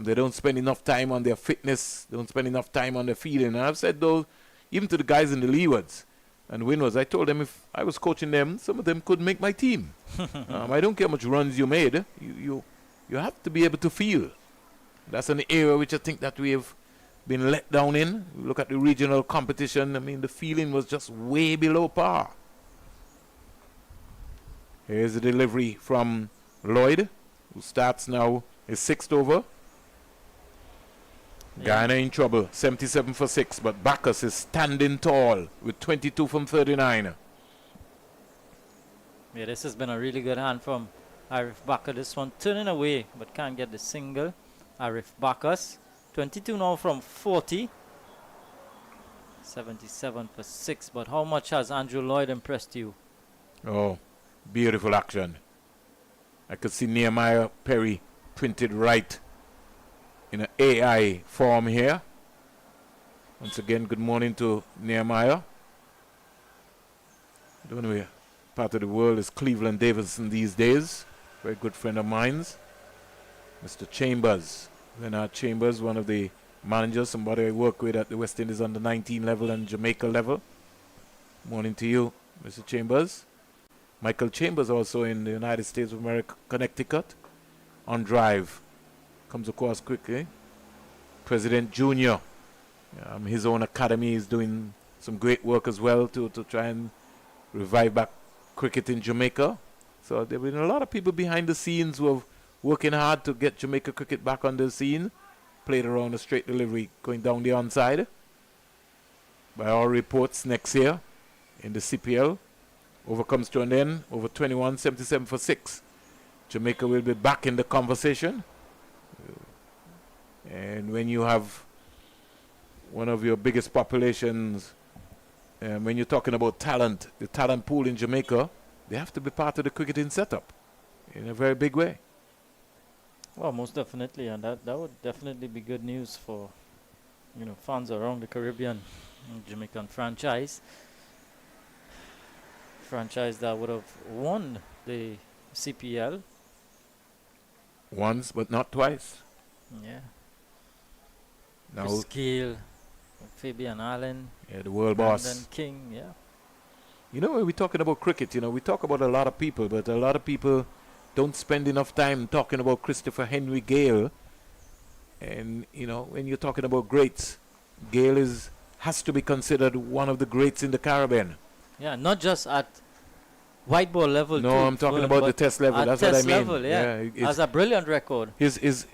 They don't spend enough time on their fitness. They don't spend enough time on their fielding. And I've said those, even to the guys in the leewards and windwards, I told them if I was coaching them, some of them could make my team. I don't care how much runs you made. You have to be able to field. That's an area which I think that we have been let down in. We look at the regional competition. I mean, the fielding was just way below par. Here's the delivery from Lloyd, who starts now his 6th over. Guyana in trouble, 77 for 6, but Bacchus is standing tall with 22 from 39. Yeah, this has been a really good hand from Arif Bacchus. This one turning away, but can't get the single. Arif Bacchus, 22 now from 40. 77 for 6, but how much has Andrew Lloyd impressed you? Oh, beautiful action. I could see Nehemiah Perry printed right in an AI form here. Once again, good morning to Nehemiah. I don't know where part of the world is Cleveland Davidson these days. Very good friend of mine's. Mr. Chambers. Leonard Chambers, one of the managers, somebody I work with at the West Indies under 19 level and Jamaica level. Morning to you, Mr. Chambers. Michael Chambers also in the United States of America, Connecticut, on drive. Comes across quickly. President Junior, his own academy is doing some great work as well to try and revive back cricket in Jamaica. So there have been a lot of people behind the scenes who are working hard to get Jamaica cricket back on the scene. Played around a straight delivery going down the onside. By all reports, next year in the CPL, over comes to an end, over 21, 77 for 6. Jamaica will be back in the conversation. And when you have one of your biggest populations, when you're talking about talent, the talent pool in Jamaica, they have to be part of the cricketing setup in a very big way. Well, most definitely, and that would definitely be good news for, you know, fans around the Caribbean. Jamaican franchise that would have won the CPL once, but not twice. Yeah. Now, Chris Gale, Fabian Allen, the world Brandon boss. King, yeah. You know, when we're talking about cricket, you know, we talk about a lot of people, but a lot of people don't spend enough time talking about Christopher Henry Gale. And, you know, when you're talking about greats, Gale has to be considered one of the greats in the Caribbean. Yeah, not just at white ball level. No, I'm talking about the test level. That's what I mean. Level, yeah. Has a brilliant record. His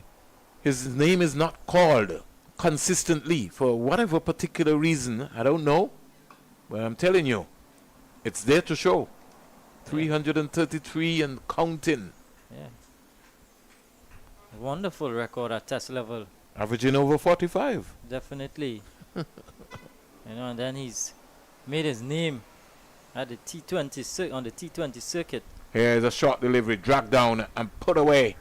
name is not called consistently for whatever particular reason. I don't know. But I'm telling you, it's there to show. 333 and counting. Yeah. Wonderful record at test level. Averaging over 45. Definitely. And then he's made his name at the T20 on the T20 circuit. Here's a short delivery, dragged down and put away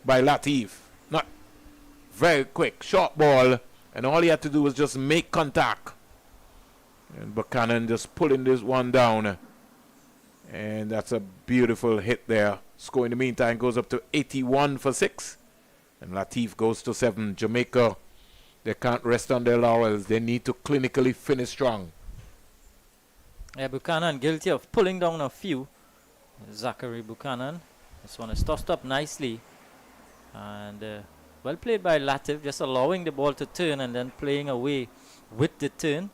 by Latif. Not very quick, short ball, and all he had to do was just make contact. And Buchanan just pulling this one down. And that's a beautiful hit there. Score in the meantime goes up to 81 for 6. And Latif goes to 7. Jamaica, they can't rest on their laurels. They need to clinically finish strong. Yeah, Buchanan guilty of pulling down a few. Zachary Buchanan. This one is tossed up nicely. And well played by Latif, just allowing the ball to turn and then playing away with the turn.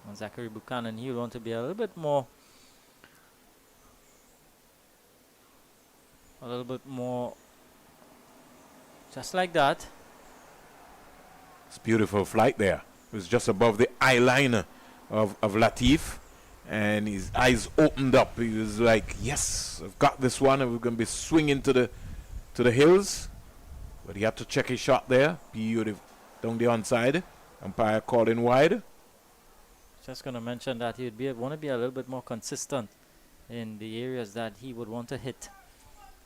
And Zachary Buchanan, he'll want to be a little bit more just like that. It's beautiful flight there. It was just above the eye line of Latif, and his eyes opened up. He was like, yes, I've got this one, and we're going to be swinging to the hills. But he had to check his shot there. Beautiful. Down the onside. Umpire called in wide. Just going to mention that he would want to be a little bit more consistent in the areas that he would want to hit.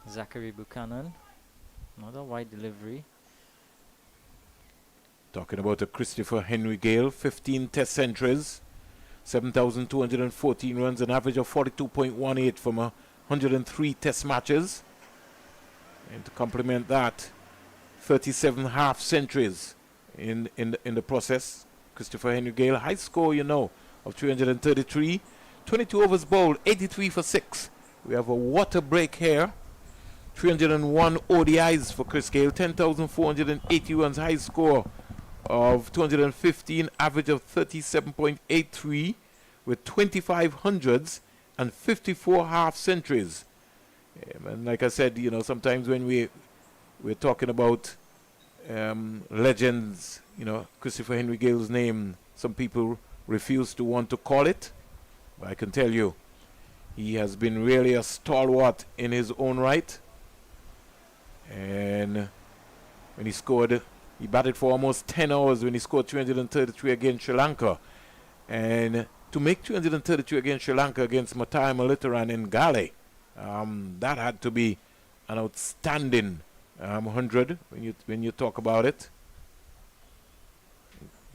Zachary Buchanan. Another wide delivery. Talking about a Christopher Henry Gale, 15 test centuries, 7,214 runs, an average of 42.18 from 103 test matches. And to complement that, 37 half centuries in the process. Christopher Henry Gale, high score, of 333, 22 overs bowled, 83 for 6. We have a water break here. 301 ODIs for Chris Gale, 10,480 runs, high score of 215, average of 37.83 with 25 hundreds and 54 half centuries. And like I said, sometimes when we're talking about legends, Christopher Henry Gale's name, some people refuse to want to call it. But I can tell you, he has been really a stalwart in his own right. And when he scored, he batted for almost 10 hours when he scored 333 against Sri Lanka. And to make 333 against Sri Lanka against Matai Malitaran in Gale, that had to be an outstanding 100 when you talk about it.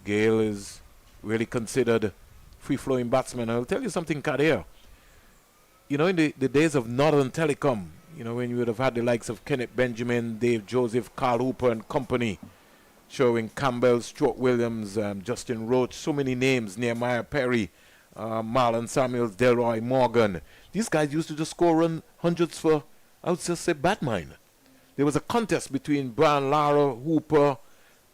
Gale is really considered free-flowing batsman. I'll tell you something, Kadir. In the days of Northern Telecom, when you would have had the likes of Kenneth Benjamin, Dave Joseph, Carl Hooper and company, showing Campbell, Stuart Williams, Justin Roach, so many names, Nehemiah Perry, Marlon Samuels, Delroy Morgan. These guys used to just score hundreds for, I would just say, Batmine. There was a contest between Brian Lara, Hooper,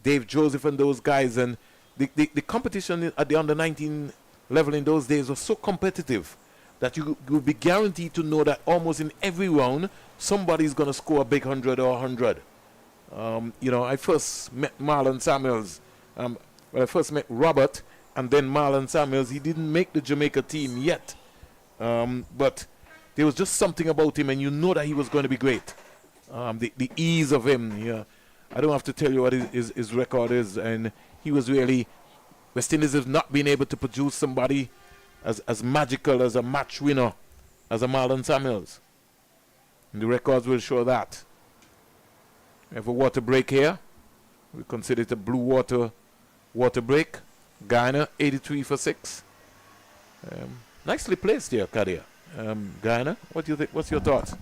Dave Joseph and those guys, and the competition at the under-19 level in those days was so competitive that you would be guaranteed to know that almost in every round, somebody's going to score a big 100 or 100. I first met Marlon Samuels. I first met Robert and then Marlon Samuels. He didn't make the Jamaica team yet. But there was just something about him, and you know that he was going to be great. The ease of him. I don't have to tell you what his record is. And he was really... West Indies have not been able to produce somebody as magical as a match winner as a Marlon Samuels. And the records will show that. We have a water break here. We consider it a blue water break. Guyana, 83 for 6. Nicely placed here, Kadir. Guyana, what do you think? What's your thoughts?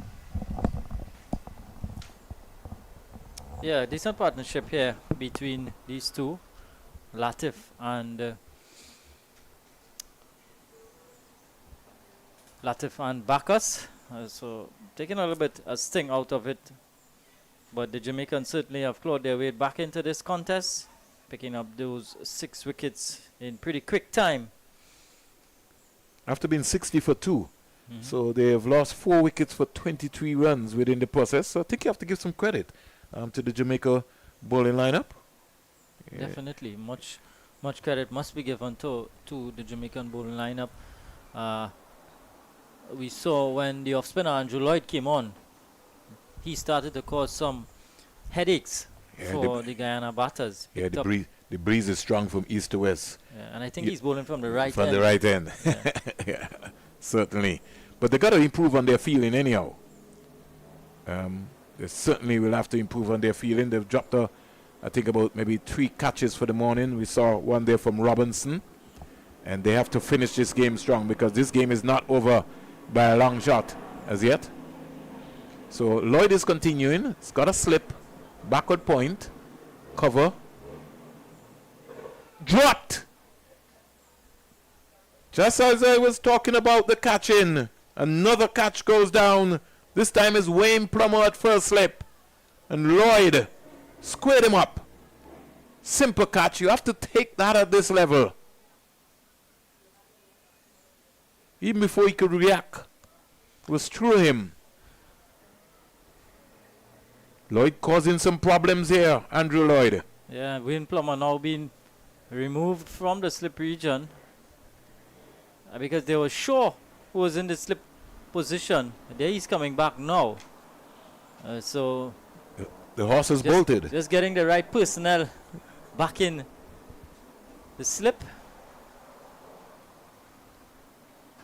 Yeah, decent partnership here between these two, Latif and Bacchus. So taking a little bit a sting out of it. But the Jamaicans certainly have clawed their way back into this contest, picking up those 6 wickets in pretty quick time. After being 60 for 2. So they have lost 4 wickets for 23 runs within the process. So I think you have to give some credit to the Jamaica bowling lineup. Yeah. Definitely, much credit must be given to the Jamaican bowling lineup. We saw when the off spinner Andrew Lloyd came on, he started to cause some headaches Yeah, for the Guyana batters. Yeah, Picked up- the breeze is strong from east to west. yeah, and I think Yeah, he's bowling from the right From end. the right end. Yeah. Yeah, certainly. But they got to improve on their fielding anyhow. They certainly will have to improve on their fielding. They've dropped, I think, about maybe 3 catches for the morning. We saw one there from Robinson. And they have to finish this game strong because this game is not over by a long shot as yet. So Lloyd is continuing. It's got a slip. Backward point. Cover. Dropped! Just as I was talking about the catching, another catch goes down. This time is Wayne Plummer at first slip. And Lloyd squared him up. Simple catch. You have to take that at this level. Even before he could react, it was through him. Lloyd causing some problems here, Andrew Lloyd. Yeah, Wayne Plummer now being removed from the slip region because they were sure who was in the slip position. There he's coming back now. So The horse is just, bolted. just getting the right personnel back in the slip.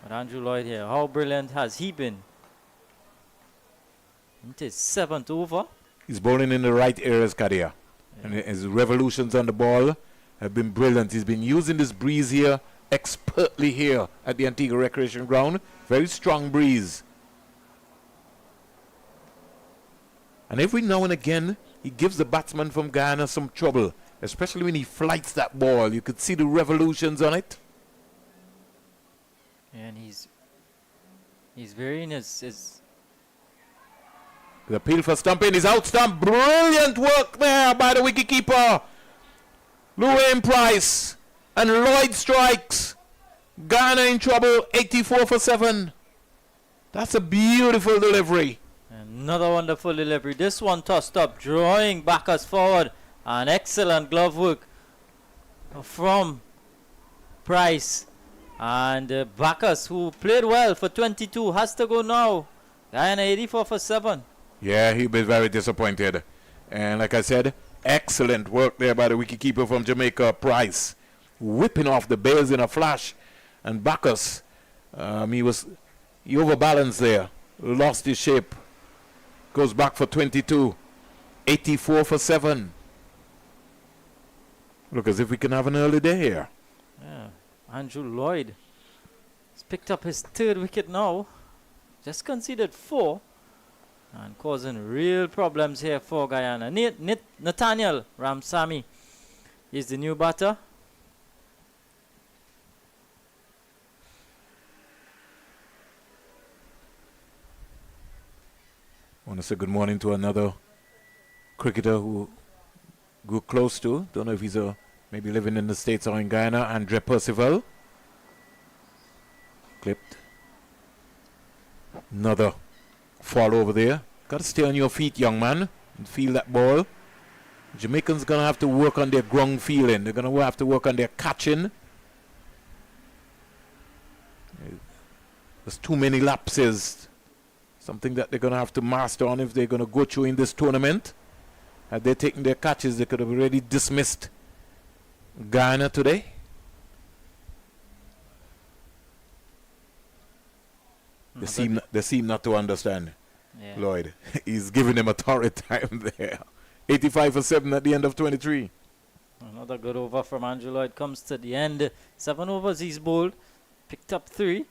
But Andrew Lloyd here, how brilliant has he been? Into his 7th over. He's bowling in the right areas, Kadia. And his revolutions on the ball have been brilliant. He's been using this breeze here expertly here at the Antigua Recreation Ground. Very strong breeze. And every now and again, he gives the batsman from Guyana some trouble, especially when he flights that ball. You could see the revolutions on it. And he's very in his The appeal for stumping is out stump. Brilliant work there by the wicketkeeper. Llewellyn Price. And Lloyd strikes. Guyana in trouble. 84 for 7. That's a beautiful delivery. another wonderful delivery. This one tossed up, drawing backers forward. An excellent glove work from Price. And Bacchus, who played well for 22, has to go now. Guyana 84 for 7. Yeah, he'll be very disappointed. And like I said, excellent work there by the wicketkeeper from Jamaica, Price. Whipping off the bails in a flash. And Bacchus, he overbalanced there. Lost his shape. Goes back for 22. 84 for 7. Look as if we can have an early day here. Yeah. Andrew Lloyd has picked up his 3rd wicket now. Just conceded 4. And causing real problems here for Guyana. Nathaniel Ramsamy is the new batter. I want to say good morning to another cricketer who grew close to. Don't know if he's maybe living in the States or in Guyana. Andre Percival. Clipped. Another fall over there. Got to stay on your feet, young man, and feel that ball. Jamaicans going to have to work on their ground feeling. They're going to have to work on their catching. There's too many lapses. Something that they're going to have to master on if they're going to go through in this tournament. Had they taken their catches, they could have already dismissed Guyana today. They seem not to understand. Yeah. Lloyd. He's giving them a torrid time there. 85 for 7 at the end of 23. Another good over from Andrew Lloyd comes to the end. 7 overs he's bowled. Picked up 3.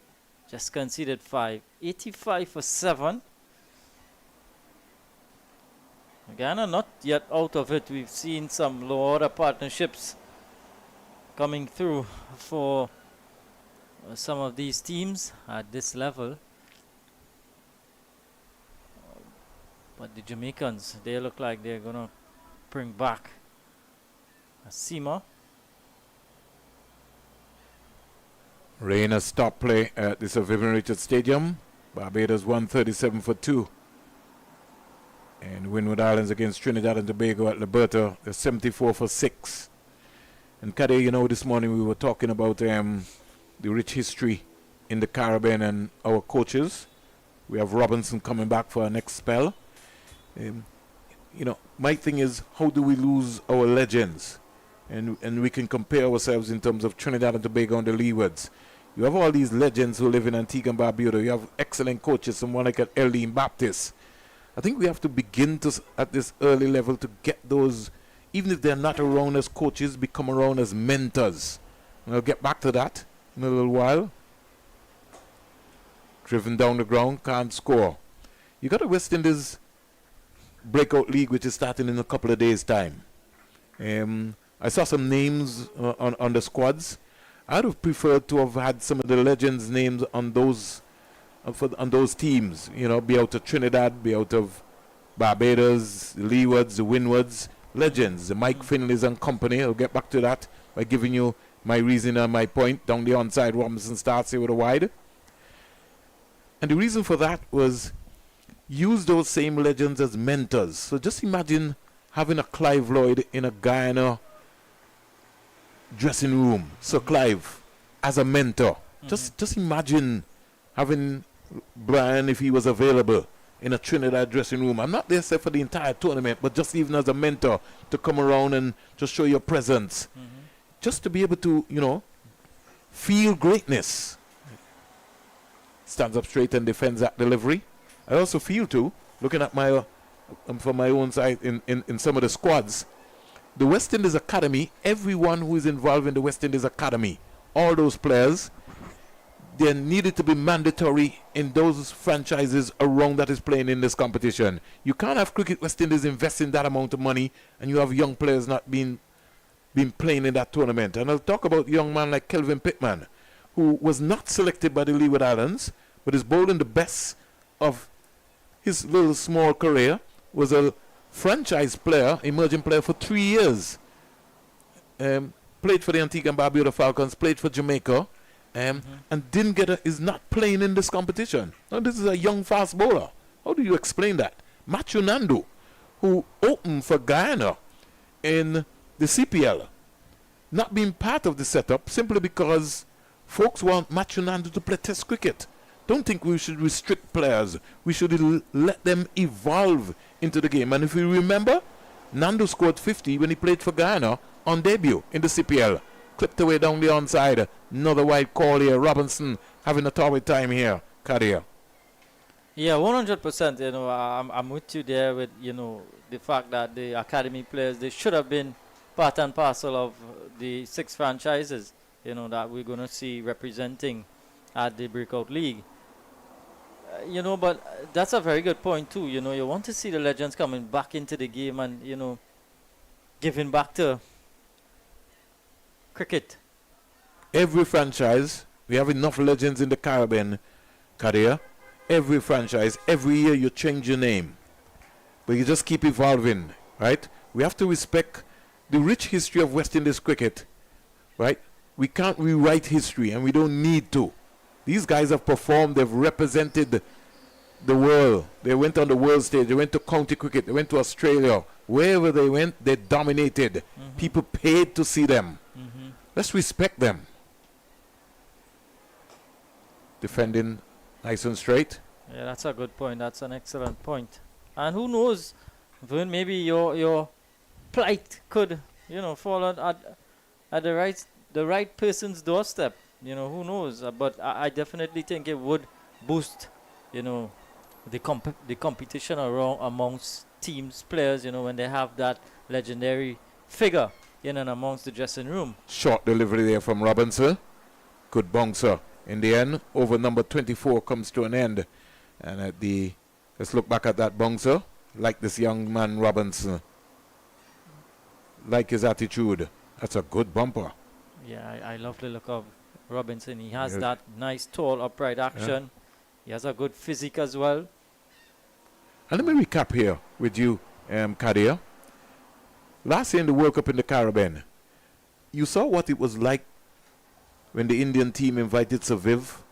Just conceded 5. 85 for 7. Guyana not yet out of it. We've seen some low order partnerships coming through for some of these teams at this level. But the Jamaicans, they look like they're going to bring back a seamer. Rain has stopped play at the Sir Vivian Richards Stadium. Barbados 137 for 2. And Windward Islands against Trinidad and Tobago at Liberta, they're 74 for 6. And Kadir, you know, this morning we were talking about the rich history in the Caribbean and our coaches. We have Robinson coming back for our next spell. You know, my thing is, how do we lose our legends? And we can compare ourselves in terms of Trinidad and Tobago and the Leewards. You have all these legends who live in Antigua and Barbuda. You have excellent coaches, someone like Earlene Baptist. I think we have to begin to, at this early level, to get those, even if they're not around as coaches, become around as mentors. And I'll get back to that in a little while. Driven down the ground, can't score. You got a West Indies breakout league which is starting in a couple of days' time. I saw some names on the squads. I'd have preferred to have had some of the legends' names on those on those teams. You know, be out of Trinidad, be out of Barbados, the Leewards, the Windwards, legends, the Mike Finleys and company. I'll get back to that by giving you my reason and my point. Down the onside, Robinson starts here with a wide. And the reason for that was use those same legends as mentors. So just imagine having a Clive Lloyd in a Guyana dressing room. So Clive as a mentor. Just imagine having Brian, if he was available, in a Trinidad dressing room. I'm not there say for the entire tournament, but just even as a mentor to come around and just show your presence. Just to be able to, you know, feel greatness. Stands up straight and defends that delivery. I also feel too, looking at my from my own side in some of the squads, the West Indies Academy, everyone who is involved in the West Indies Academy, all those players, they needed to be mandatory in those franchises around that is playing in this competition. You can't have Cricket West Indies investing that amount of money and you have young players not being playing in that tournament. And I'll talk about a young man like Kelvin Pittman, who was not selected by the Leeward Islands, but is bowling the best of his little small career, was a franchise player, emerging player for 3 years. Played for the Antigua and Barbuda Falcons, played for Jamaica, and didn't get is not playing in this competition. Now this is a young fast bowler. How do you explain that? Machu Nandu, who opened for Guyana in the CPL, not being part of the setup simply because folks want Machu Nandu to play test cricket. Don't think we should restrict players. We should let them evolve into the game. And if you remember, Nandu scored 50 when he played for Guyana on debut in the CPL. Clipped away down the onside. Another wide call here. Robinson having a torrid time here. Kadir. Yeah, 100%. You know, I'm with you there with, you know, the fact that the academy players, they should have been part and parcel of the 6 franchises, you know, that we're going to see representing at the Breakout League. You know, but that's a very good point too. You know, you want to see the legends coming back into the game and, you know, giving back to cricket. Every franchise, we have enough legends in the Caribbean, Kadir. Every franchise, every year you change your name. But you just keep evolving, right? We have to respect the rich history of West Indies cricket, right? We can't rewrite history and we don't need to. These guys have performed, they've represented the world. They went on the world stage, they went to county cricket, they went to Australia. Wherever they went, they dominated. People paid to see them. Let's respect them. Defending nice and straight. Yeah, that's a good point. That's an excellent point. And who knows, Vern, maybe your plight could, you know, fall at the right person's doorstep. You know, who knows? But I definitely think it would boost, you know, the competition around amongst teams, players, you know, when they have that legendary figure in and amongst the dressing room. Short delivery there from Robinson. Good bouncer. In the end, over number 24 comes to an end. And at let's look back at that bouncer. Like this young man Robinson. Like his attitude. That's a good bumper. Yeah, I love the look of Robinson. He has that nice, tall, upright action. He has a good physique as well. And let me recap here with you, Kadir. Last year in the World Cup in the Caribbean, you saw what it was like when the Indian team invited Sir Viv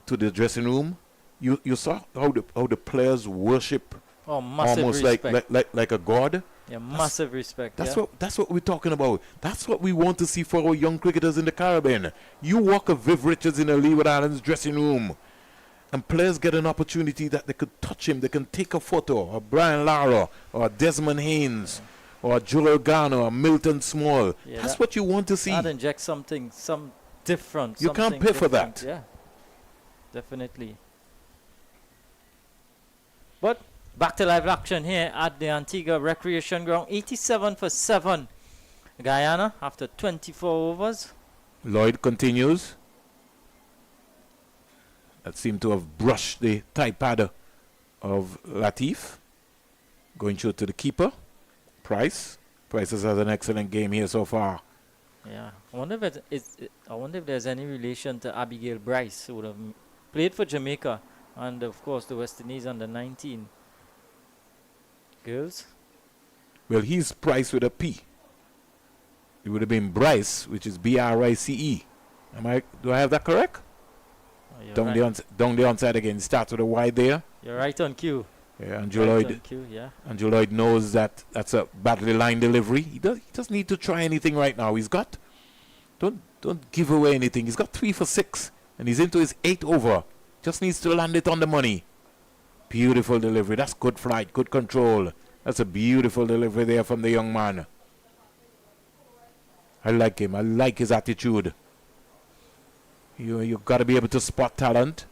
to the dressing room. You saw how the players worship Oh, massive almost respect. like a god. Yeah, massive respect. That's yeah. that's what we're talking about. That's what we want to see for our young cricketers in the Caribbean. You walk a Viv Richards in a Leeward Islands dressing room, and players get an opportunity that they could touch him, they can take a photo, or Brian Lara, or Desmond Haynes, or Joel Garner, or Milton Small. Yeah, That's what you want to see. That injects some different. You can't something pay for different, that. Yeah, definitely. But back to live action here at the Antigua Recreation Ground. 87 for 7. Guyana after 24 overs. Lloyd continues. That seemed to have brushed the thigh pad of Latif. Going through to the keeper, Price. Price has had an excellent game here so far. Yeah, I wonder if there's any relation to Abigail Bryce, who would have played for Jamaica and of course the West Indies under 19 girls. Well, he's Price with a P. It would have been Bryce, which is B-R-I-C-E. Do I have that correct? Oh, you're Down the onside again. Starts with a Y there. You're right on cue. Yeah, Andrew Right Lloyd. on cue, yeah. Andrew Lloyd knows that that's a badly line delivery. He doesn't need to try anything right now. Don't give away anything. He's got 3 for 6, and he's into his 8th over. Just needs to land it on the money. Beautiful delivery. That's good flight, good control. That's a beautiful delivery there from the young man. I like him. I like his attitude. You've got to be able to spot talent.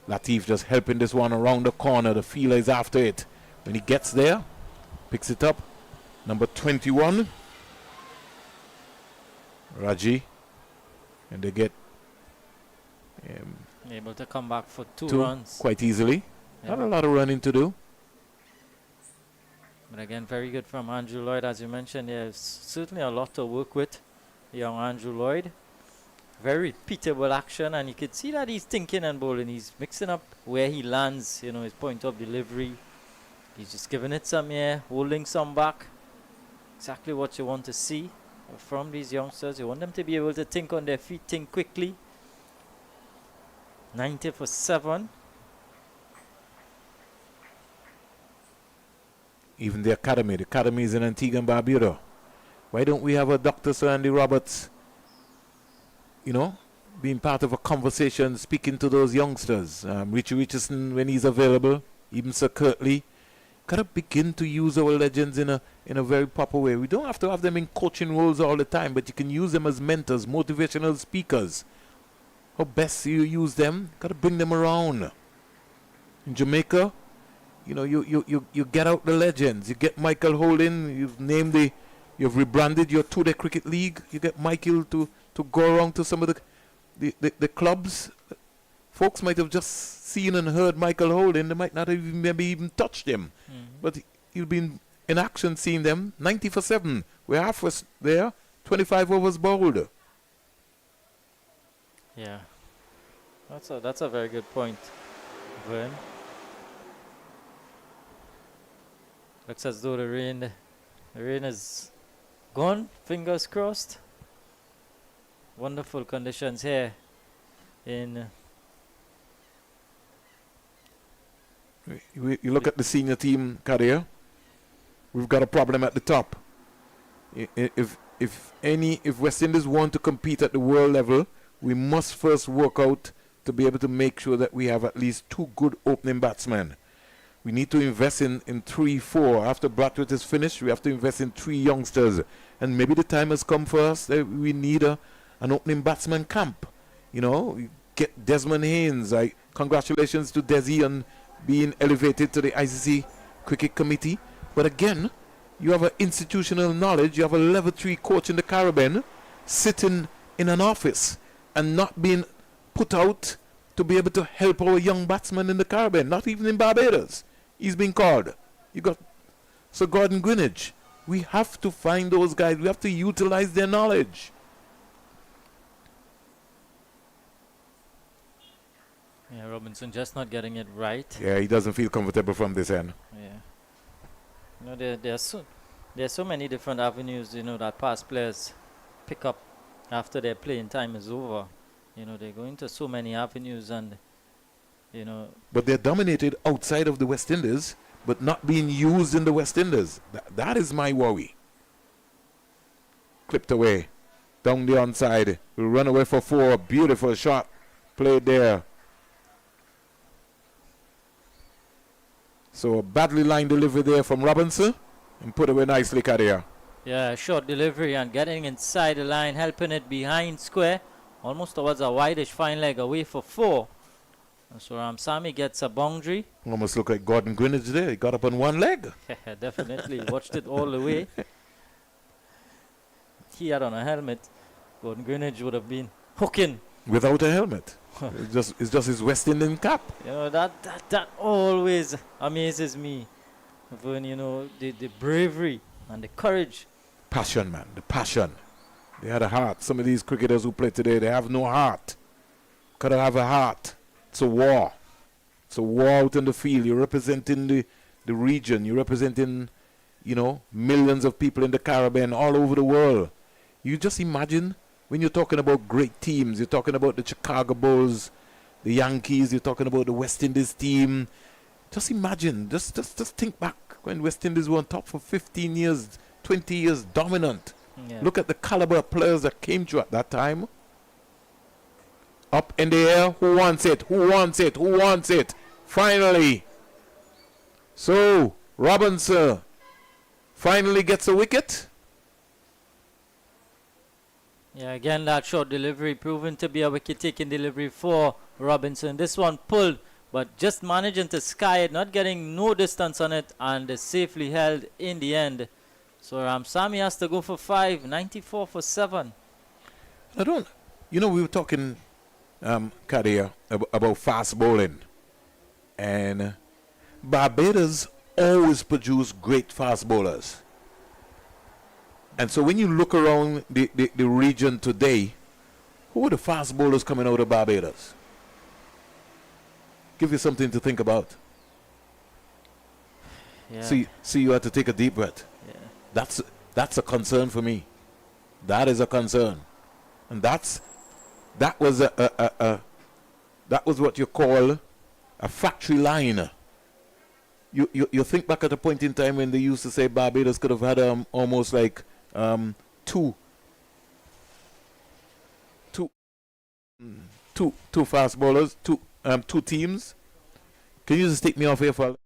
Latif just helping this one around the corner. The fielder is after it. When he gets there, picks it up. Number 21, Raji. And they get Able to come back for 2 2 runs. quite easily. Yeah. Not a lot of running to do. But again, very good from Andrew Lloyd. As you mentioned, there's certainly a lot to work with. Young Andrew Lloyd. Very repeatable action, and you can see that he's thinking and bowling. He's mixing up where he lands, his point of delivery. He's just giving it some air, holding some back. Exactly what you want to see from these youngsters. You want them to be able to think on their feet, think quickly. 90 for 7. Even the academy is in Antigua and Barbuda. Why don't we have a Dr. Sir Andy Roberts, being part of a conversation, speaking to those youngsters? Richie Richardson, when he's available, even Sir Kirtley. Gotta begin to use our legends in a very proper way. We don't have to have them in coaching roles all the time, but you can use them as mentors, motivational speakers. How best you use them? Gotta bring them around. In Jamaica, you get out the legends. You get Michael Holding. You've rebranded your two-day cricket league. You get Michael to go around to some of the clubs. Folks might have just seen and heard Michael Holding. They might not have maybe even touched him. But you've been in action seeing them. 90 for 7. We're halfway there. 25 overs bowled. Yeah, that's a very good point, Vern. Looks as though the rain is gone. Fingers crossed. Wonderful conditions here in. You look at the senior team career. We've got a problem at the top. If West Indies want to compete at the world level, we must first work out to be able to make sure that we have at least 2 good opening batsmen. We need to invest in 3, 4. After Bradford is finished, we have to invest in 3 youngsters. And maybe the time has come for us that we need an opening batsman camp. Get Desmond Haynes. Congratulations to Desi on being elevated to the ICC Cricket Committee. But again, you have an institutional knowledge. You have a level 3 coach in the Caribbean sitting in an office and not being put out to be able to help our young batsmen in the Caribbean, not even in Barbados. He's been called. You got Sir Gordon Greenwich. We have to find those guys. We have to utilize their knowledge. Yeah, Robinson just not getting it right. Yeah, he doesn't feel comfortable from this end. Yeah. There's so many different avenues, that past players pick up after their playing time is over. They go into so many avenues, and You know, But they're dominated outside of the West Indies, but not being used in the West Indies. That is my worry. Clipped away. Down the onside. We run away for 4. Beautiful shot. Played there. So a badly lined delivery there from Robinson. And put away nicely, Kadia. yeah, short delivery and getting inside the line, helping it behind square, almost towards a wideish fine leg away for 4. And so Ramsamy gets a boundary. Almost look like Gordon Greenwich there. He got up on one leg. Definitely watched it all the way. He had on a helmet. Gordon Greenwich would have been hooking. Without a helmet. It's just his West Indian cap. You know, that always amazes me. When, you know, the bravery and the courage. Passion, man. The passion. They had a heart. Some of these cricketers who play today, they have no heart. Gotta have a heart. It's a war. It's a war out in the field. You're representing the region. You're representing, you know, millions of people in the Caribbean, all over the world. You just imagine when you're talking about great teams, you're talking about the Chicago Bulls, the Yankees, you're talking about the West Indies team. Just imagine, just think back when West Indies were on top for 15 years, 20 years, dominant. Yeah. Look at the caliber of players that came through at that time. Up in the air, who wants it? Who wants it? Who wants it? Finally. So, Robinson finally gets a wicket. Yeah, again, that short delivery proven to be a wicket-taking delivery for Robinson. This one pulled, but just managing to sky it, not getting no distance on it, and safely held in the end. So Ramsamy has to go for 5, 94 for 7. I don't, you know, we were talking, Kadia, about fast bowling. And Barbados always produce great fast bowlers. And so when you look around the region today, who are the fast bowlers coming out of Barbados? Give you something to think about. Yeah. See, you have to take a deep breath. Yeah. That's a concern for me. That is a concern. And that was that was what you call a factory line. You think back at a point in time when they used to say Barbados could have had almost like two fast bowlers, two teams. Can you just take me off here for?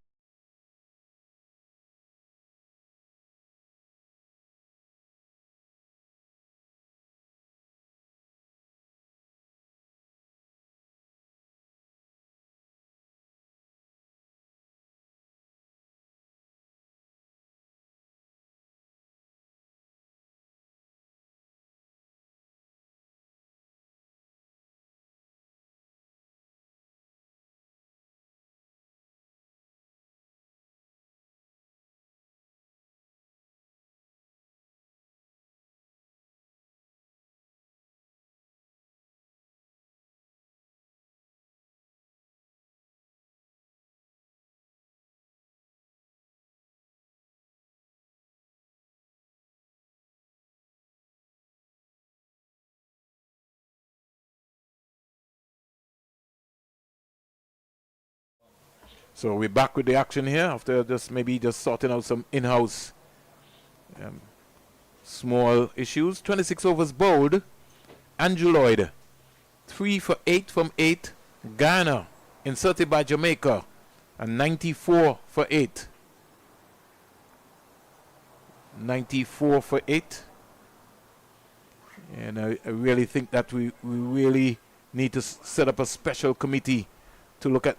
So we're back with the action here after just sorting out some in-house small issues. 26 overs bowled. Andrew Lloyd, 3 for 8 from 8. Guyana, inserted by Jamaica, and 94 for 8. 94 for 8. And I really think that we really need to set up a special committee to look at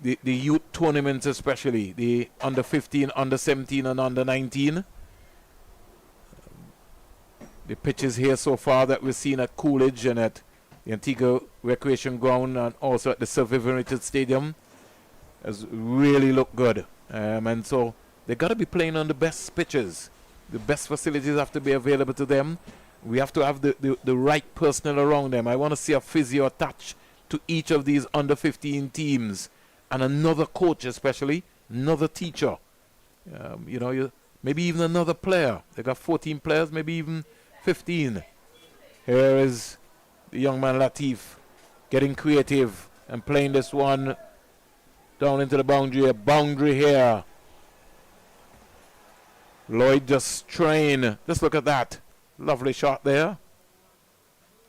the youth tournaments, especially the under 15, under 17, and under 19. The pitches here so far that we've seen at Coolidge and at the Antigua Recreation Ground and also at the Sir Vivian Richards Stadium has really looked good. And so they got to be playing on the best pitches. The best facilities have to be available to them. We have to have the right personnel around them. I want to see a physio attached to each of these under 15 teams. And another coach, especially, another teacher. Maybe even another player. They got 14 players, maybe even 15. Here is the young man Latif getting creative and playing this one down into the boundary. A boundary here. Lloyd just trying. Just look at that. Lovely shot there.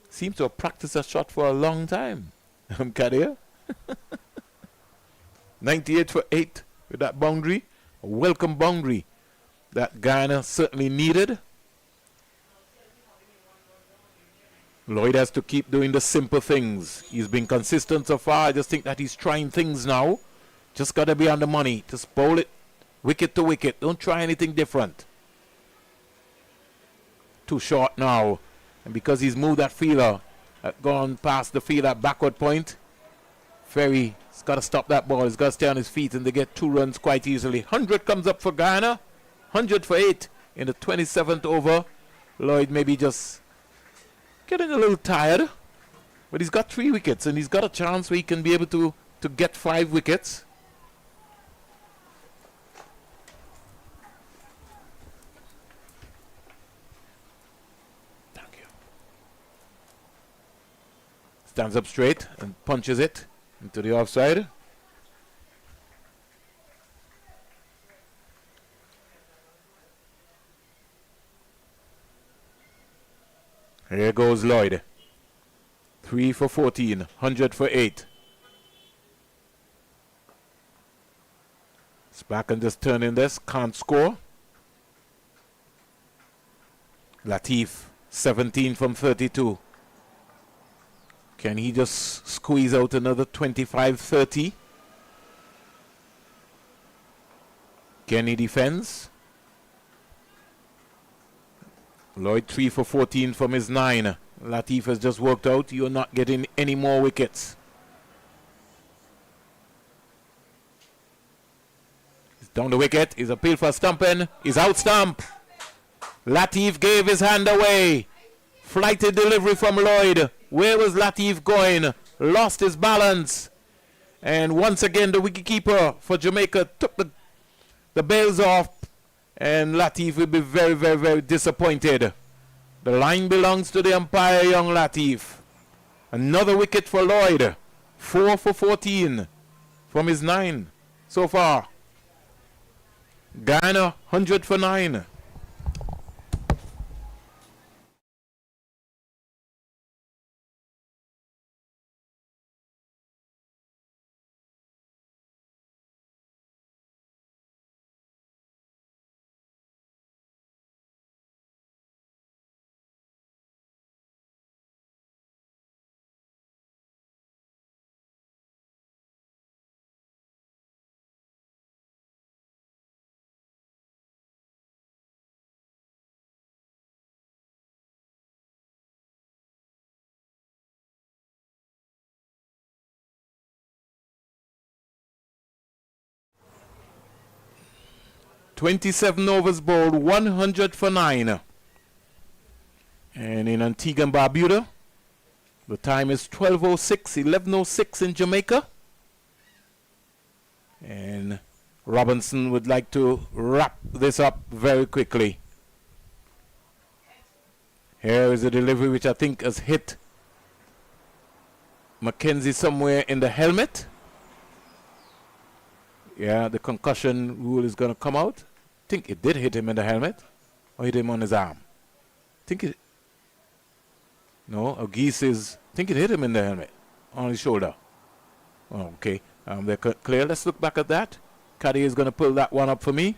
Seems to have practiced a shot for a long time. Kadir. 98 for 8 with that boundary. A welcome boundary that Guyana certainly needed. Lloyd has to keep doing the simple things. He's been consistent so far. I just think that he's trying things now. Just got to be on the money. Just bowl it wicket to wicket. Don't try anything different. Too short now. And because he's moved that fielder, gone past the fielder backward point, Ferry's got to stop that ball. He's got to stay on his feet, and they get 2 runs quite easily. 100 comes up for Guyana. 100 for 8 in the 27th over. Lloyd maybe just getting a little tired, but he's got 3 wickets, and he's got a chance where he can be able to get 5 wickets. Thank you. Stands up straight and punches it into the offside. Here goes Lloyd. 3 for 14, 100 for 8. It's back and just turning this, can't score. Latif, 17 from 32. Can he just squeeze out another 25-30? Can he defends? Lloyd 3 for 14 from his 9. Latif has just worked out. You're not getting any more wickets. He's down the wicket. He's appealed for stumping. He's out stump. Latif gave his hand away. Flighted delivery from Lloyd. Where was Latif going? Lost his balance. And once again, the wicketkeeper for Jamaica took the bails off. And Latif will be very, very, very disappointed. The line belongs to the umpire, young Latif. Another wicket for Lloyd. 4 for 14 from his 9 so far. Guyana, 100 for 9. "27 overs bowled, 100 for 9. And in Antigua and Barbuda, the time is 12:06, 11:06 in Jamaica. And Robinson would like to wrap this up very quickly. Here is a delivery which I think has hit Mackenzie somewhere in the helmet. Yeah, the concussion rule is going to come out. I think it did hit him in the helmet, or hit him on his arm. I think it... No, Geese is... I think it hit him in the helmet, on his shoulder. Oh, okay, they're clear. Let's look back at that. Caddy is going to pull that one up for me.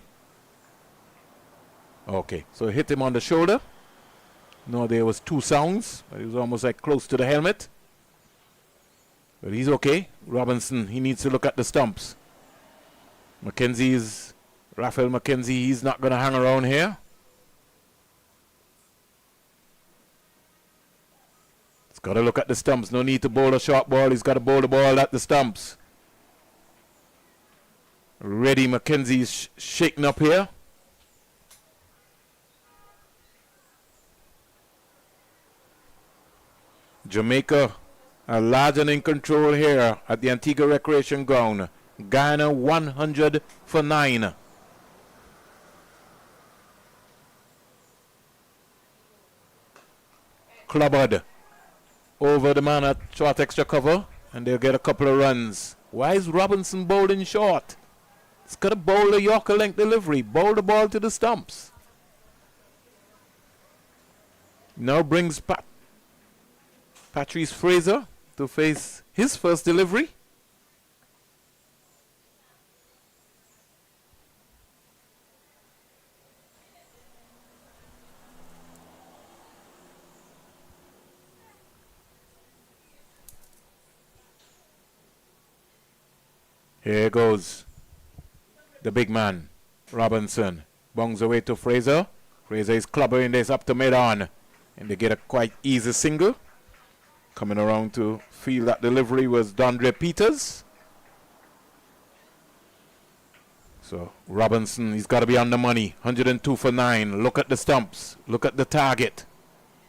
Okay, so it hit him on the shoulder. No, there was 2 sounds, but it was almost like close to the helmet. But he's okay. Robinson, he needs to look at the stumps. Raphael Mackenzie, he's not going to hang around here. He's got to look at the stumps. No need to bowl a short ball. He's got to bowl the ball at the stumps. Ready, Mackenzie's shaking up here. Jamaica are large and in control here at the Antigua Recreation Ground. Guyana 100 for 9. Clubbed over the man at short extra cover. and they'll get a couple of runs. Why is Robinson bowling short? He's got to bowl a Yorker length delivery. Bowl the ball to the stumps. Now brings Patrice Fraser to face his first delivery. Here goes the big man, Robinson. Bongs away to Fraser. Fraser is clubbering this up to mid-on. And they get a quite easy single. Coming around to feel that delivery was Dondre Peters. So Robinson, he's got to be on the money. 102 for 9. Look at the stumps. Look at the target.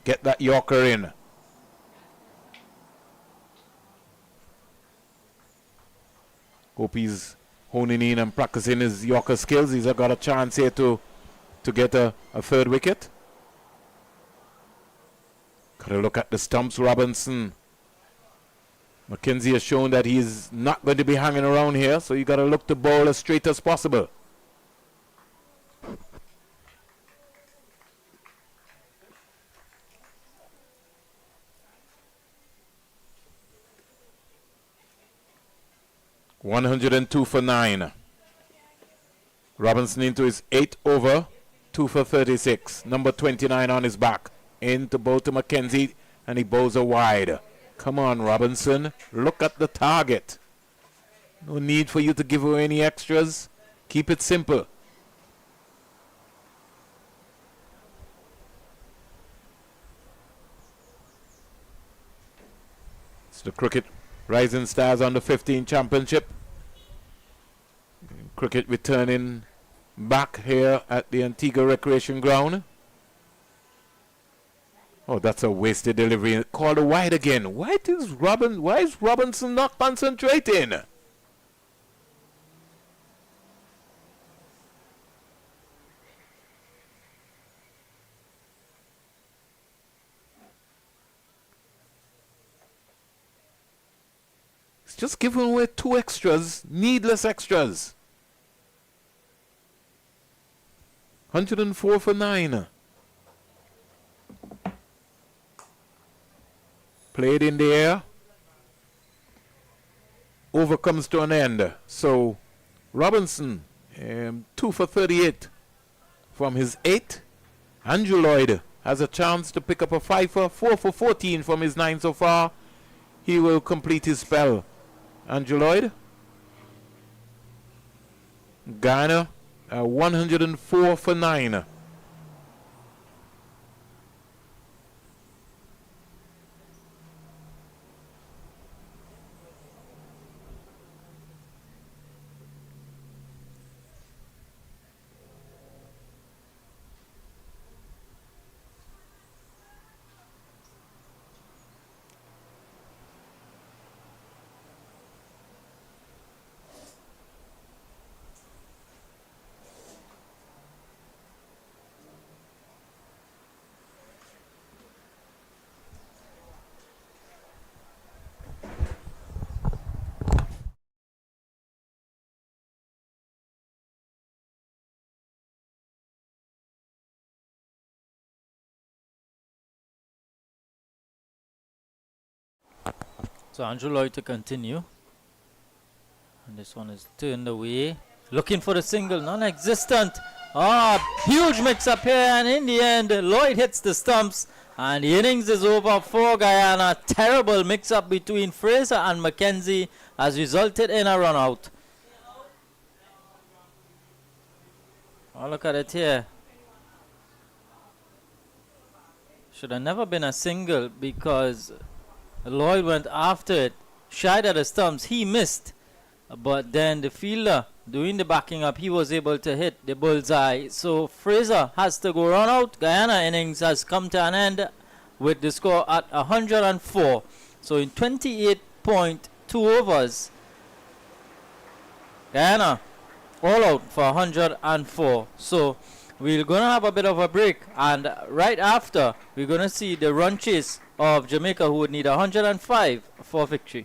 Get that Yorker in. Hope he's honing in and practicing his Yorker skills. He's got a chance here to get a third wicket. Gotta look at the stumps, Robinson. Mackenzie has shown that he's not going to be hanging around here, so you gotta look to bowl as straight as possible. $102 for 9. Robinson into his 8th over, 2 for 36. Number 29 on his back. Into bowl to Mackenzie, and he bowls a wide. Come on, Robinson. Look at the target. No need for you to give away any extras. Keep it simple. It's the Cricket Rising Stars Under 15 Championship. Cricket returning back here at the Antigua Recreation Ground. Oh, that's a wasted delivery. Called a wide again. Why is Robinson not concentrating? He's just giving away 2 extras, needless extras. 104 for 9. Played in the air. Over comes to an end. So Robinson, 2 for 38 from his 8. Andrew Lloyd has a chance to pick up a 4 for 14 from his 9 so far. He will complete his spell. Andrew Lloyd. Guyana, 104 for 9. So Andrew Lloyd to continue. And this one is turned away. Looking for the single, non-existent. Huge mix-up here, and in the end, Lloyd hits the stumps. And the innings is over for Guyana. Terrible mix-up between Fraser and Mackenzie has resulted in a run-out. Oh, look at it here. Should have never been a single because Lloyd went after it, shied at the stumps. He missed, but then the fielder doing the backing up, he was able to hit the bullseye. So Fraser has to go run out. Guyana innings has come to an end with the score at 104. So in 28.2 overs, Guyana all out for 104. So we're going to have a bit of a break, and right after we're going to see the run chase of Jamaica, who would need 105 for victory.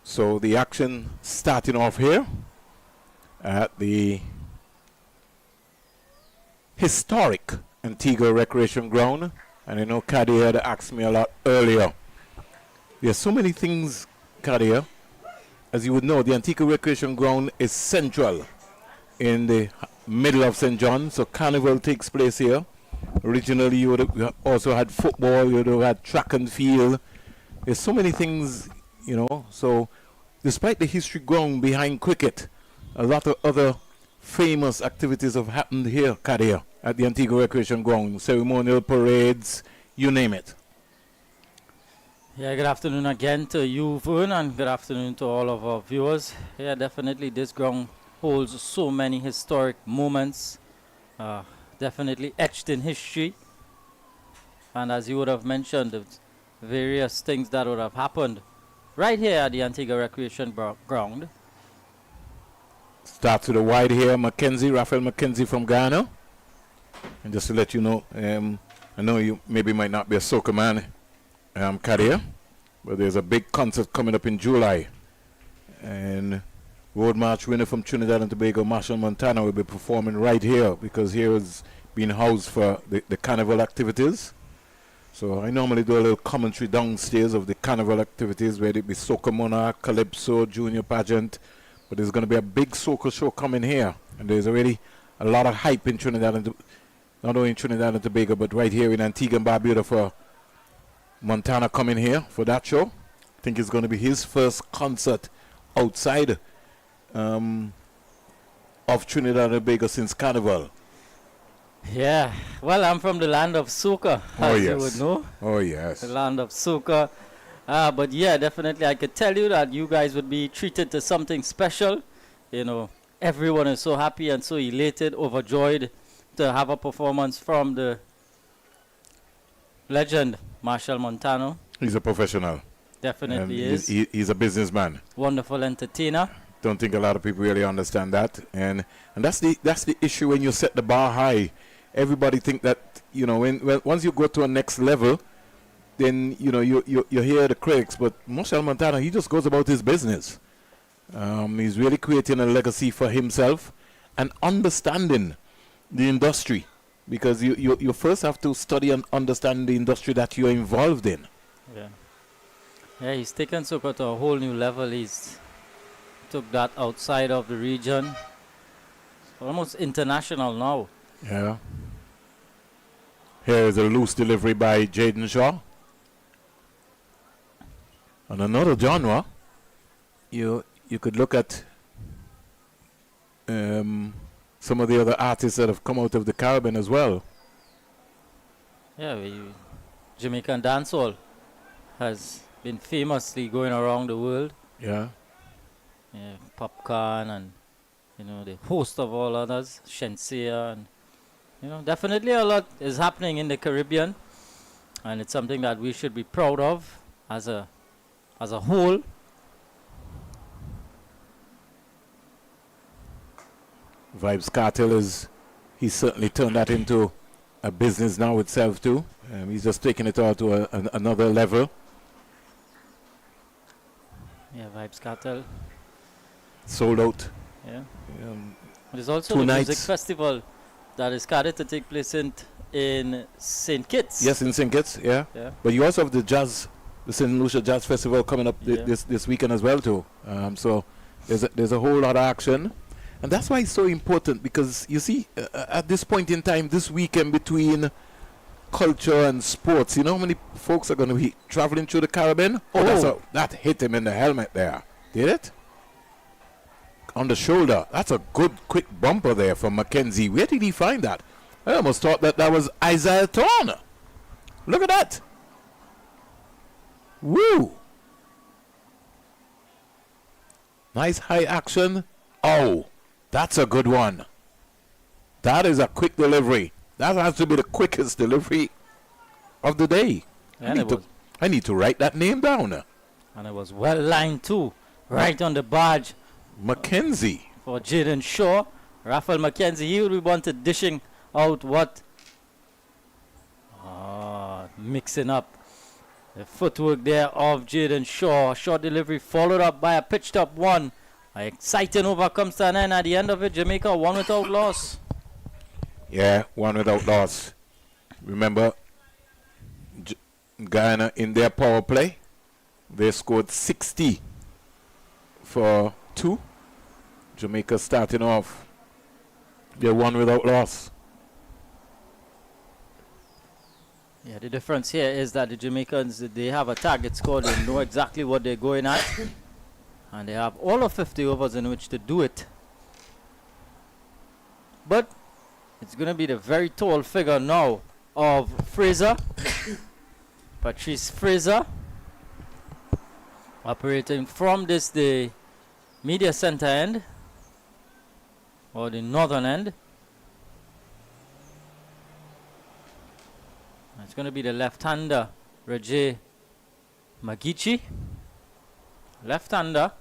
So the action starting off here at the historic Antigua Recreation Ground. And I know Kadir had asked me a lot earlier. There's so many things, Kadir. As you would know, the Antigua Recreation Ground is central in the middle of St. John. So carnival takes place here. Originally, you would have also had football, you would have had track and field. There's so many things, you know. So despite the history ground behind cricket, a lot of other famous activities have happened here, Kadir, at the Antigua Recreation Ground. Ceremonial parades, you name it. Yeah, good afternoon again to you, Vern, and good afternoon to all of our viewers. Yeah, definitely this ground holds so many historic moments, definitely etched in history. And as you would have mentioned, the various things that would have happened right here at the Antigua Recreation Ground. Start to the wide here, Raphael Mackenzie from Guyana. And just to let you know, I know you maybe might not be a soccer man, Kadir, but there's a big concert coming up in July. And Road March winner from Trinidad and Tobago, Marshall Montana, will be performing right here because here is being housed for the carnival activities. So I normally do a little commentary downstairs of the carnival activities, whether it be Soca Monarch, Calypso, Junior Pageant. But there's going to be a big soca show coming here. And there's already a lot of hype in Trinidad, and not only in Trinidad and Tobago, but right here in Antigua and Barbuda for Montana coming here for that show. I think it's going to be his first concert outside of Trinidad and Tobago since Carnival. Yeah, well, I'm from the land of soca, as you would know. Oh, yes. The land of soca. But yeah, definitely I could tell you that you guys would be treated to something special. You know, everyone is so happy and so elated, overjoyed to have a performance from the legend, Marshall Montano. He's a professional. Definitely and is. He's a businessman. Wonderful entertainer. Don't think a lot of people really understand that. And that's the issue when you set the bar high. Everybody think that, you know, when once you go to a next level, then, you know, you hear the critics. But Marshall Montana, he just goes about his business. He's really creating a legacy for himself and understanding the industry. Because you first have to study and understand the industry that you're involved in. Yeah. Yeah, he's taken soca to a whole new level. He's took that outside of the region. Almost international now. Yeah. Here is a loose delivery by Jaden Shaw. On another genre, you could look at some of the other artists that have come out of the Caribbean as well. Yeah, Jamaican dancehall has been famously going around the world. Yeah. Yeah, Popcorn and, you know, the host of all others, Shensia, and, you know, definitely a lot is happening in the Caribbean, and it's something that we should be proud of as a whole. Vibes Cartel he's certainly turned that into a business now itself too. He's just taking it all to another level. Yeah, Vibes Cartel. Sold out. Yeah. There's also 2 the nights. music festival that is scheduled to take place in St. Kitts. Yes, in St. Kitts, yeah. But you also have the St. Lucia Jazz Festival coming up this weekend as well too. So there's a whole lot of action. And that's why it's so important, because you see, at this point in time, this weekend between culture and sports, you know how many folks are going to be traveling through the Caribbean? That hit him in the helmet there. Did it? On the shoulder. That's a good, quick bumper there from Mackenzie. Where did he find that? I almost thought that was Isaiah Thorne. Look at that. Woo. Nice high action. Oh, that's a good one. That is a quick delivery. That has to be the quickest delivery of the day. I need to write that name down. And it was well lined too. Right on the barge. Mackenzie. For Jaden Shaw. Raphael Mackenzie, he will want to dishing out what? Mixing up. The footwork there of Jaden Shaw. Short delivery followed up by a pitched up one. An exciting over comes to an end. At the end of it, Jamaica won without loss. Yeah, one without loss. Remember, Guyana in their power play, they scored 60 for 2. Jamaica starting off, they won without loss. Yeah, the difference here is that the Jamaicans, they have a target score. They know exactly what they're going at. And they have all of 50 overs in which to do it. But it's going to be the very tall figure now of Fraser. Patrice Fraser. Operating from this, the media center end. Or the northern end. It's going to be the left-hander, Rajay Magichi. Left-hander.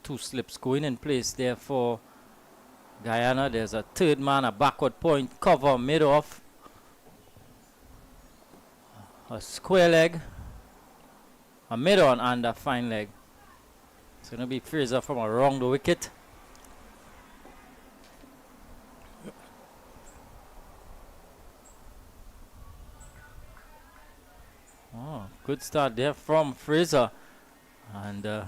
Two slips going in place there for Guyana. There's a third man, a backward point cover made off. A square leg, a mid-on and a fine leg. It's going to be Fraser from around the wicket. Oh, good start there from Fraser. And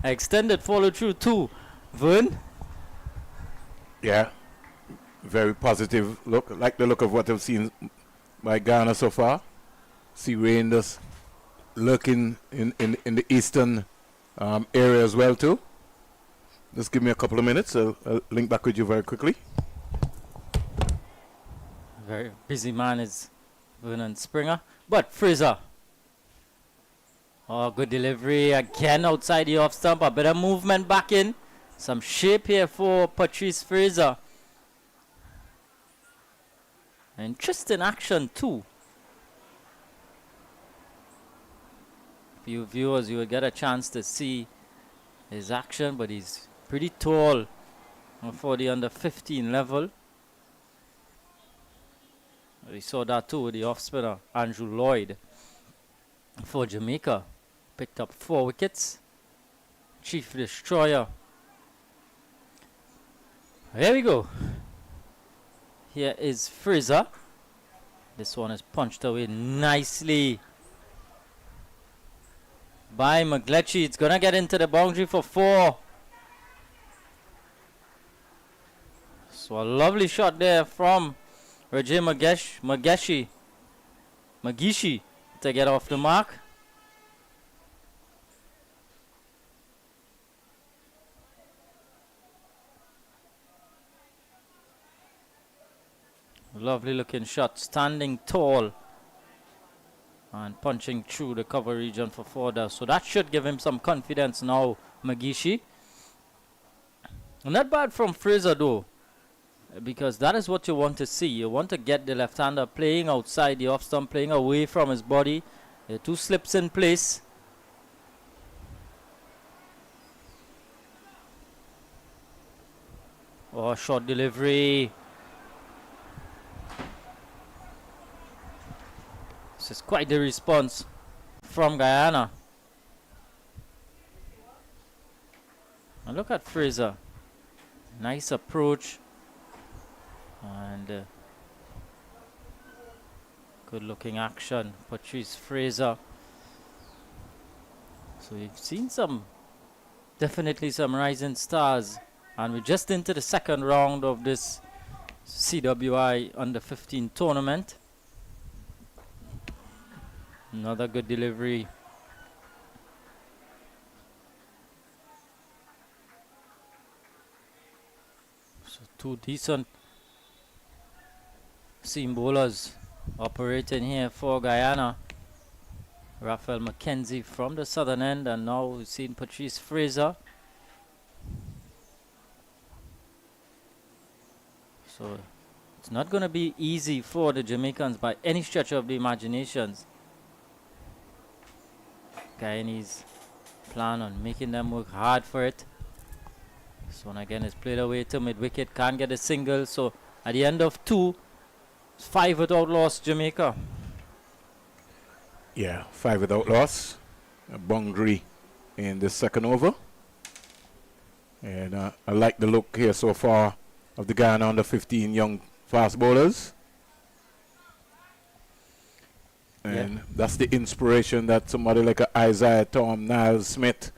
extended follow through too. Vern? Yeah, very positive look. Like the look of what I've seen by Ghana so far. See Rangers lurking in the eastern area as well too. Just give me a couple of minutes. I'll link back with you very quickly. Very busy man is Vernon Springer. But Fraser. Oh, good delivery again outside the off stump. A bit of movement back in. Some shape here for Patrice Fraser. Interesting action too. Few viewers, you will get a chance to see his action, but he's pretty tall for the under 15 level. We saw that too with the off spinner Andrew Lloyd for Jamaica. Picked up 4 wickets. Chief destroyer. Here we go. Here is Fraser. This one is punched away nicely by McGletchey. It's gonna get into the boundary for 4. So a lovely shot there from Rajay Magishi to get off the mark. Lovely looking shot, standing tall and punching through the cover region for 4 down. So that should give him some confidence now, Magishi. Not bad from Fraser though, because that is what you want to see. You want to get the left-hander playing outside the off-stump, playing away from his body. There are 2 slips in place. Oh, short delivery. This is quite the response from Guyana. And look at Fraser. Nice approach. And good looking action. Patrice Fraser. So you've seen definitely some rising stars. And we're just into the second round of this CWI under 15 tournament. Another good delivery. So 2 decent seam bowlers operating here for Guyana. Raphael McKenzie from the southern end, and now we've seen Patrice Fraser. So it's not going to be easy for the Jamaicans by any stretch of the imaginations. Guyanese plan on making them work hard for it. This one again is played away to mid-wicket, can't get a single. So at the end of 2, 5 without loss, Jamaica. Yeah, 5 without loss. A boundary in the second over. And I like the look here so far of the Guyana under 15 young fast bowlers. And that's the inspiration that somebody like a Isaiah Tom, Niles Smith,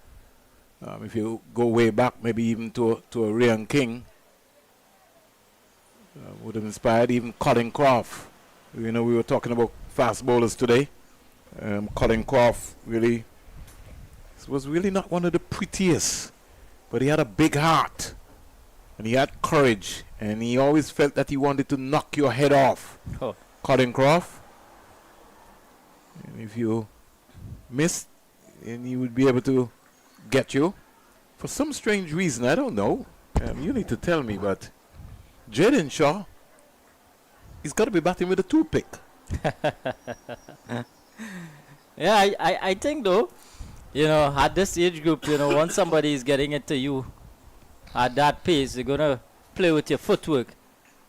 if you go way back, maybe even to a Ryan King, would have inspired even Colin Croft. You know, we were talking about fast bowlers today. Colin Croft really was really not one of the prettiest, but he had a big heart and he had courage and he always felt that he wanted to knock your head off. Oh. Colin Croft. And if you missed, then he would be able to get you. For some strange reason, I don't know. You need to tell me, but Jaden Shaw, he's got to be batting with a toothpick. Yeah, I think though, you know, at this age group, you know, once somebody is getting it to you at that pace, you're going to play with your footwork.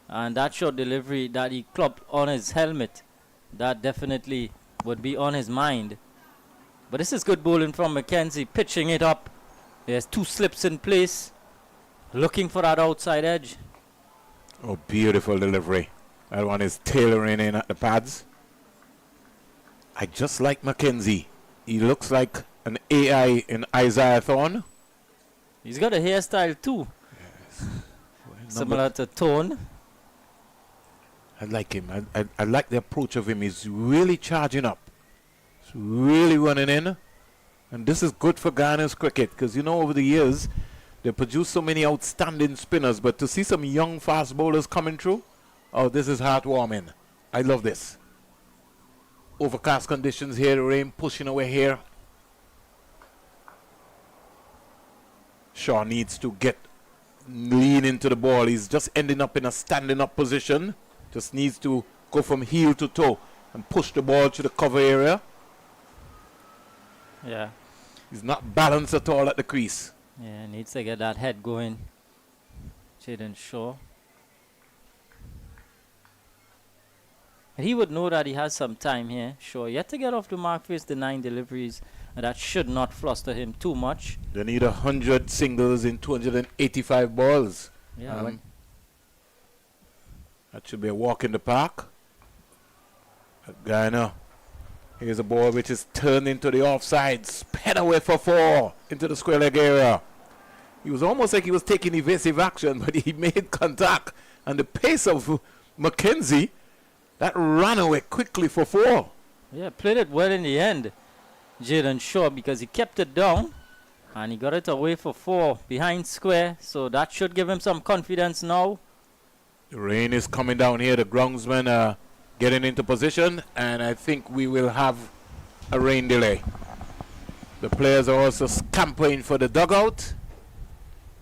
And that short delivery that he clopped on his helmet, that definitely would be on his mind. But this is good bowling from Mackenzie, pitching it up. There's 2 slips in place, looking for that outside edge. Oh, beautiful delivery. That one is tailoring in at the pads. I just like Mackenzie. He looks like an AI in Isaiah Thorne. He's got a hairstyle too. Yes. Similar to Tone. I like him. I like the approach of him. He's really charging up. He's really running in. And this is good for Guyana's cricket because, you know, over the years, they produce so many outstanding spinners. But to see some young fast bowlers coming through, oh, this is heartwarming. I love this. Overcast conditions here, the rain pushing away here. Shaw needs to lean into the ball. He's just ending up in a standing up position. Just needs to go from heel to toe and push the ball to the cover area. Yeah. He's not balanced at all at the crease. Yeah, needs to get that head going. Jaden Shaw. And he would know that he has some time here. Sure, yet to get off the mark face the 9 deliveries. And that should not fluster him too much. They need 100 singles in 285 balls. Yeah. That should be a walk in the park. Guyana. Here's a ball which is turned into the offside. Sped away for 4 into the square leg area. He was almost like he was taking evasive action, but he made contact. And the pace of Mackenzie, that ran away quickly for 4. Yeah, played it well in the end, Jaden Shaw, because he kept it down. And he got it away for 4 behind square. So that should give him some confidence now. The rain is coming down here. The groundsmen are getting into position, and I think we will have a rain delay. The players are also scampering for the dugout,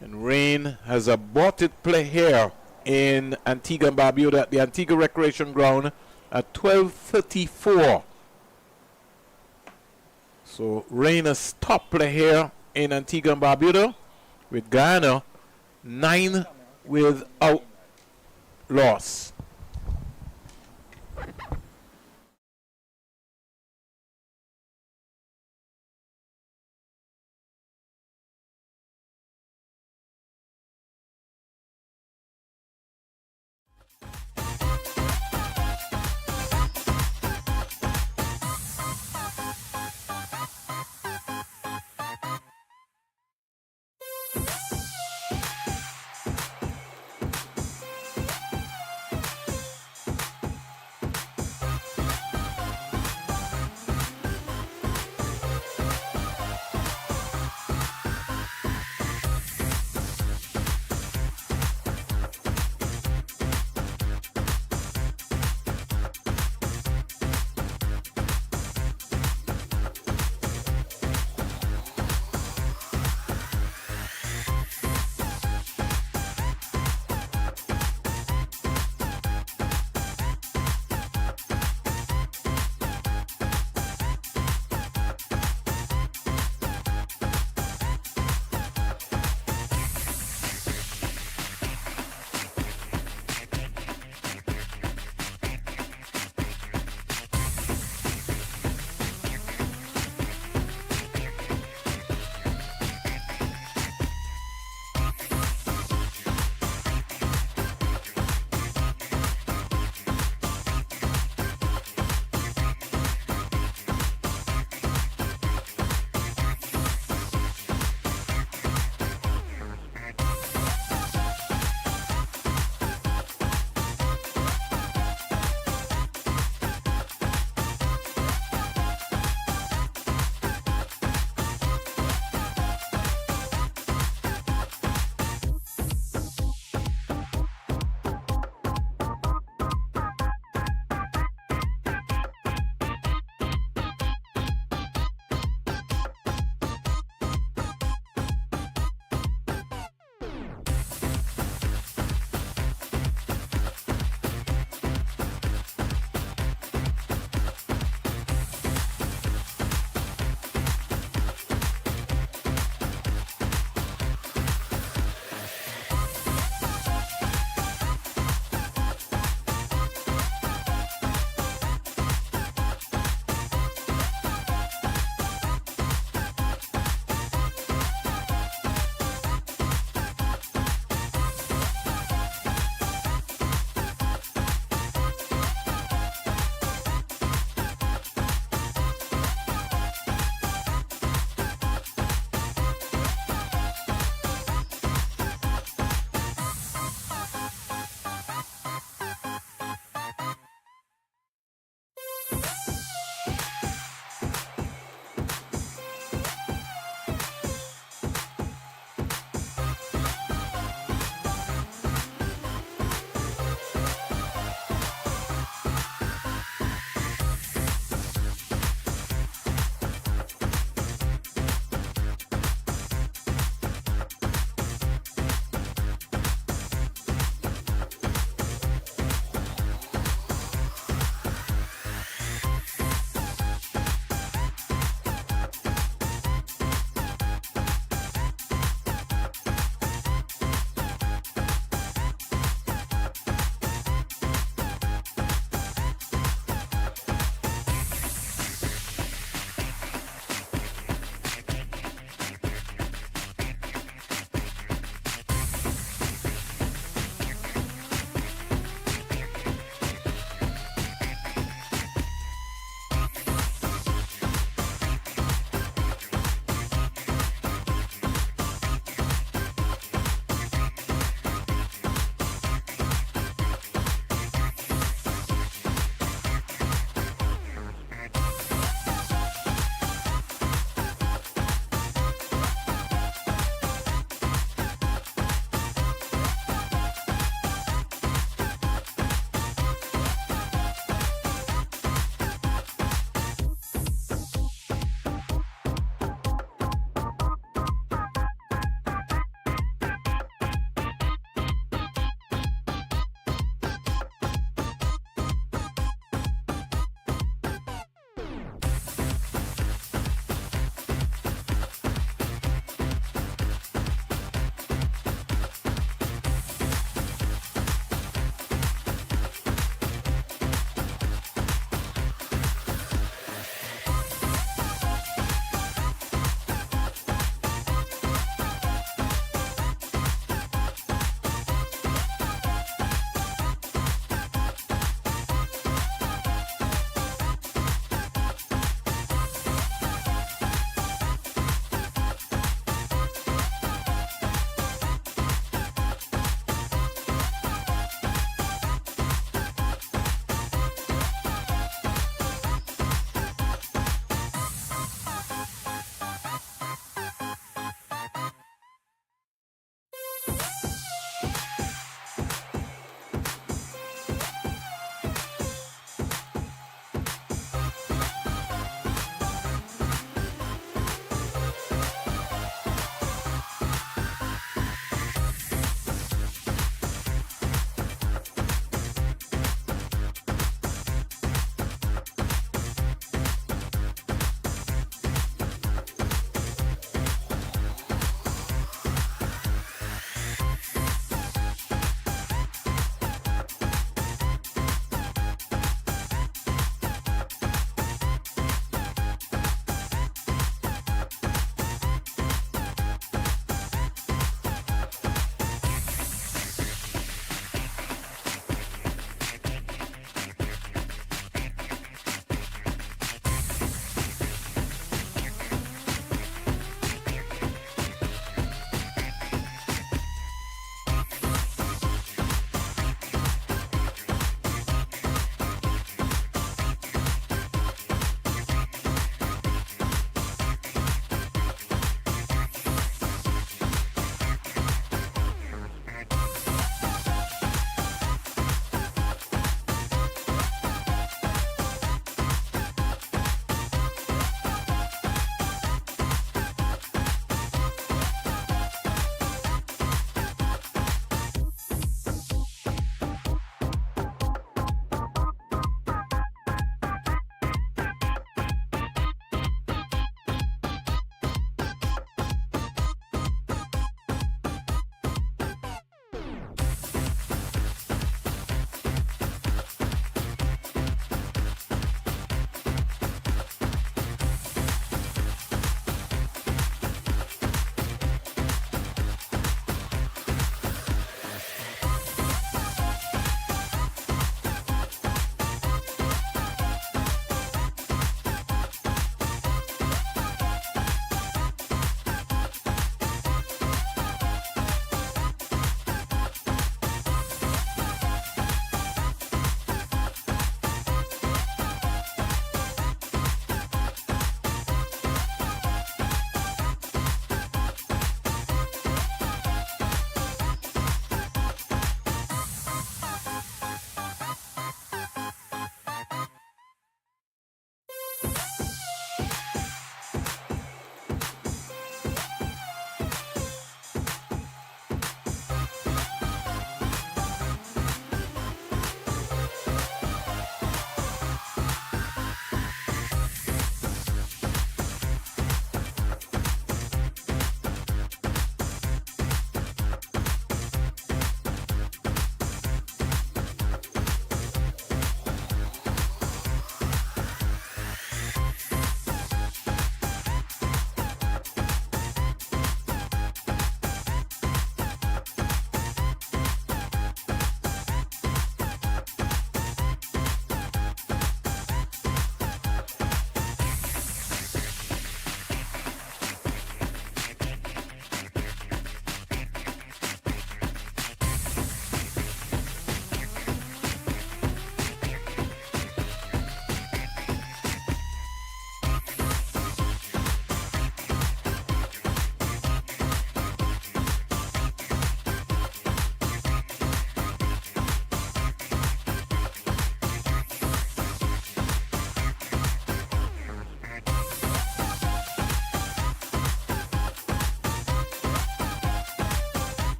and rain has aborted play here in Antigua and Barbuda at the Antigua Recreation Ground at 12:34. So rain has stopped play here in Antigua and Barbuda with Guyana 9 without loss.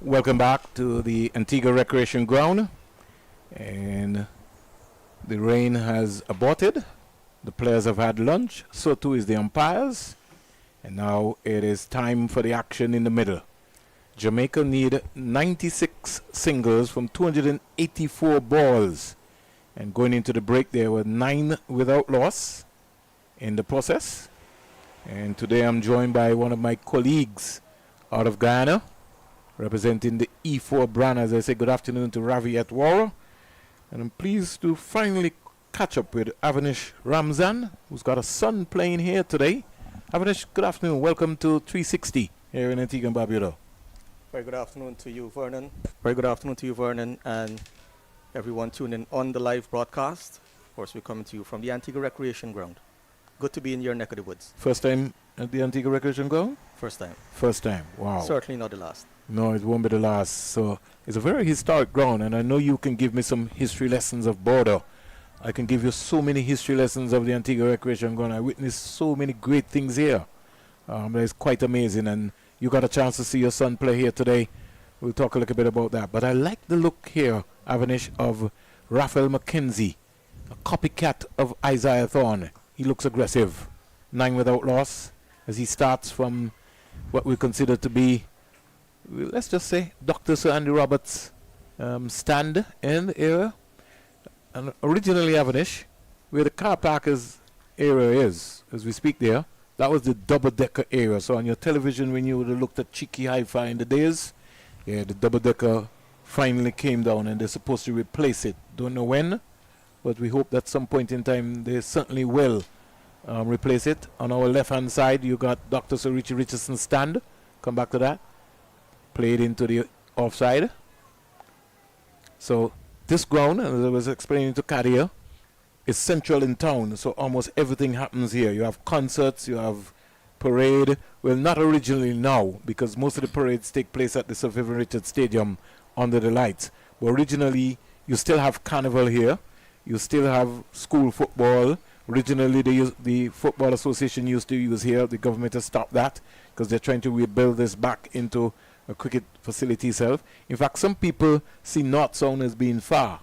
Welcome back to the Antigua Recreation Ground. And the rain has abated. The players have had lunch. So too is the umpires. And now it is time for the action in the middle. Jamaica need 96 singles from 284 balls. And going into the break, there were 9 without loss in the process. And today I'm joined by one of my colleagues out of Guyana, representing the E4 brand. As I say, good afternoon to Ravi Atwara. And I'm pleased to finally catch up with Avanish Ramzan, who's got a son playing here today. Avanish, good afternoon. Welcome to 360 here in Antigua and Barbuda. Very good afternoon to you, Vernon. Very good afternoon to you, Vernon, and everyone tuning in on the live broadcast. Of course, we're coming to you from the Antigua Recreation Ground. Good to be in your neck of the woods. First time at the Antigua Recreation Ground? First time. First time. Wow. Certainly not the last. No, it won't be the last. So it's a very historic ground, and I know you can give me some history lessons of border. I can give you so many history lessons of the Antigua Recreation Ground. I witnessed so many great things here. It's quite amazing, and you got a chance to see your son play here today. We'll talk a little bit about that. But I like the look here, Avanish, of Raphael McKenzie, a copycat of Isaiah Thorne. He looks aggressive. 9 without loss as he starts from what we consider to be, let's just say, Dr. Sir Andy Roberts' stand in the area. And originally, Avanish, where the car parkers area is, as we speak there, that was the double-decker area. So on your television, when you would have looked at Cheeky Hi-Fi in the days, yeah, the double-decker finally came down and they're supposed to replace it. Don't know when, but we hope that some point in time they certainly will replace it. On our left-hand side, you got Dr. Sir Richie Richardson's stand. Come back to that. Played into the offside. So this ground, as I was explaining to Kadia, is central in town. So almost everything happens here. You have concerts, you have parade. Well, not originally now, because most of the parades take place at the Sir Vivian Richards Stadium under the lights. But originally, you still have carnival here. You still have school football. Originally, the Football Association used to use here. The government has stopped that because they're trying to rebuild this back into a cricket facility itself. In fact, some people see North Sound as being far.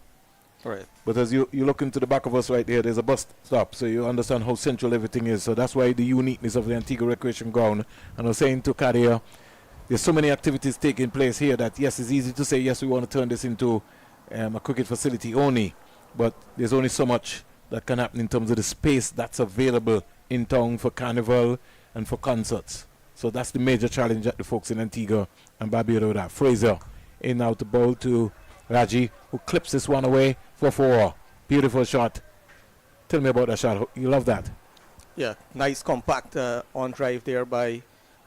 Right. But as you look into the back of us right there, there's a bus stop. So you understand how central everything is. So that's why the uniqueness of the Antigua Recreation Ground. And I was saying to Kadia, there's so many activities taking place here that, yes, it's easy to say, yes, we want to turn this into a cricket facility only. But there's only so much that can happen in terms of the space that's available in town for carnival and for concerts. So that's the major challenge that the folks in Antigua and Barbuda with that. Fraser in now to bowl to Raji, who clips this one away for 4. Beautiful shot. Tell me about that shot. You love that? Yeah, nice compact on drive there by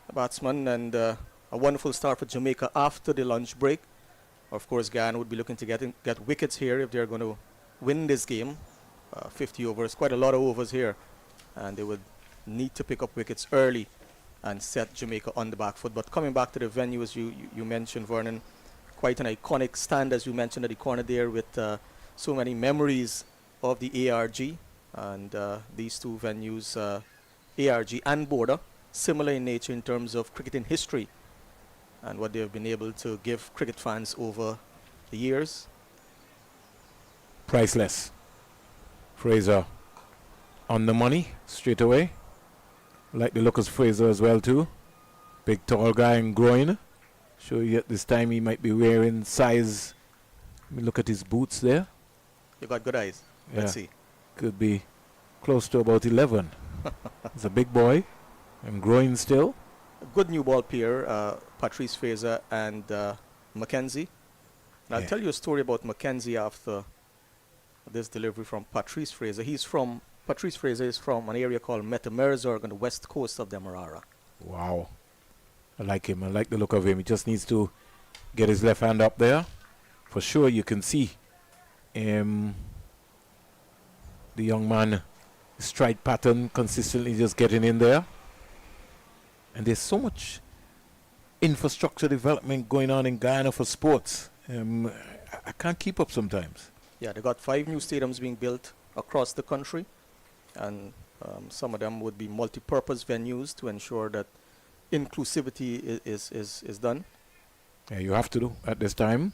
the batsman, and a wonderful start for Jamaica after the lunch break. Of course, Guyana would be looking to get wickets here if they're going to win this game. 50 overs, quite a lot of overs here, and they would need to pick up wickets early and set Jamaica on the back foot. But coming back to the venue, as you mentioned, Vernon, quite an iconic stand, as you mentioned, at the corner there, with so many memories of the ARG, and these two venues, ARG and Border, similar in nature in terms of cricketing history and what they have been able to give cricket fans over the years. Priceless. Fraser on the money straight away. Like the look of Fraser as well too. Big tall guy and groin. Sure yet this time he might be wearing size. Let me look at his boots there. You got good eyes. Let's see. Could be close to about 11. He's a big boy and growing still. A good new ball pair, Patrice Fraser and Mackenzie. And I'll tell you a story about Mackenzie after this delivery from Patrice Fraser. Patrice Fraser is from an area called Metamerzorg on the west coast of Demerara. Wow. I like him. I like the look of him. He just needs to get his left hand up there. For sure you can see the young man, stride pattern consistently just getting in there. And there's so much infrastructure development going on in Guyana for sports. I can't keep up sometimes. Yeah, they got 5 new stadiums being built across the country, and some of them would be multi-purpose venues to ensure that inclusivity is done. Yeah, you have to do at this time.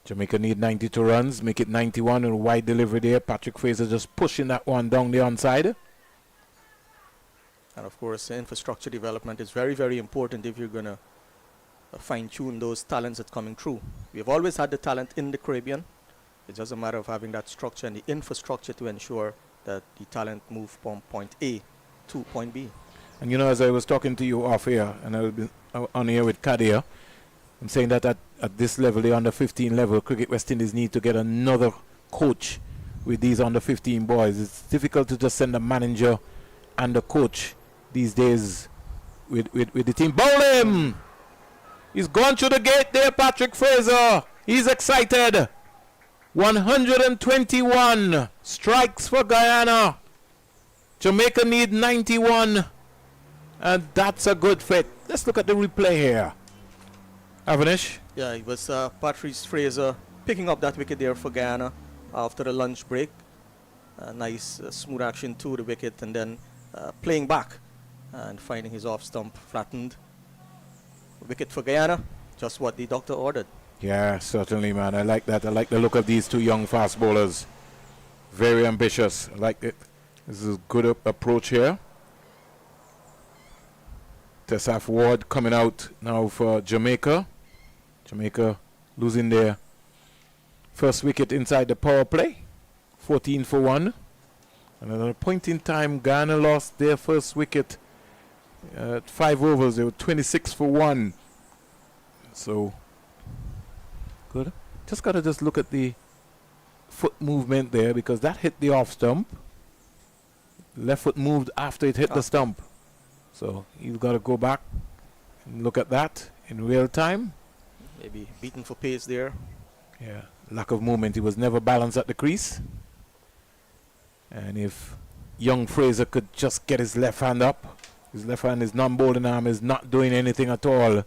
Jamaica need 92 runs, make it 91 and a wide delivery there. Patrick Fraser just pushing that one down the onside. And of course, infrastructure development is very, very important if you're going to fine-tune those talents that's coming through. We have always had the talent in the Caribbean. It's just a matter of having that structure and the infrastructure to ensure that the talent move from point A to point B. And you know, as I was talking to you off air, and I was on here with Kadir, I'm saying that at this level, the under 15 level, Cricket West Indies need to get another coach with these under 15 boys. It's difficult to just send a manager and a coach these days with the team. Bowl him! He's gone through the gate there, Patrick Fraser. He's excited. 121 strikes for Guyana. Jamaica need 91. And that's a good fit. Let's look at the replay here. Avanish? Yeah, it was Patrice Fraser picking up that wicket there for Guyana after the lunch break. Nice smooth action to the wicket and then playing back and finding his off stump flattened. Wicket for Guyana, just what the doctor ordered. Yeah, certainly, man. I like that. I like the look of these two young fast bowlers. Very ambitious. I like it. This is a good approach here. Tessaf Ward coming out now for Jamaica. Jamaica losing their first wicket inside the power play. 14 for 1. And at a point in time, Guyana lost their first wicket at 5 overs. They were 26 for 1. So, good. Just got to just look at the foot movement there because that hit the off stump. Left foot moved after it hit the stump. So, you've got to go back and look at that in real time. Maybe beaten for pace there. Yeah, lack of movement. He was never balanced at the crease. And if young Fraser could just get his left hand up, his left hand, his non-bowling arm is not doing anything at all,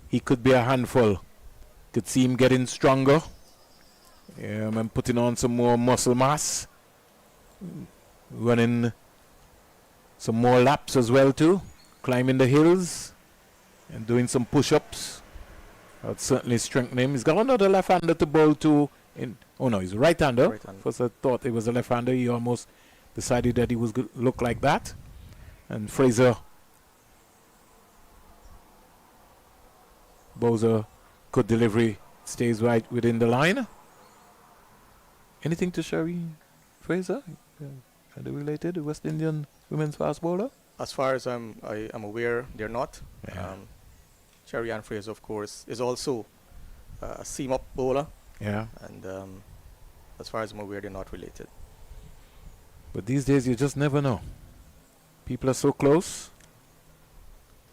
he could be a handful. Could see him getting stronger. And putting on some more muscle mass. Running some more laps as well too. Climbing the hills and doing some push-ups. That would certainly strengthen him. He's got another left-hander to bowl to. Oh no, he's a right-hander. First I thought it was a left-hander. He almost decided that he was going to look like that. And Fraser bowls a good delivery. Stays right within the line. Anything to Sherry Fraser? Are they related? The West Indian women's fast bowler? As far as I'm aware, they're not. Yeah. Sherry Ann Fraser, of course, is also a seam-up bowler. Yeah. And as far as I'm aware, they're not related. But these days, you just never know. People are so close.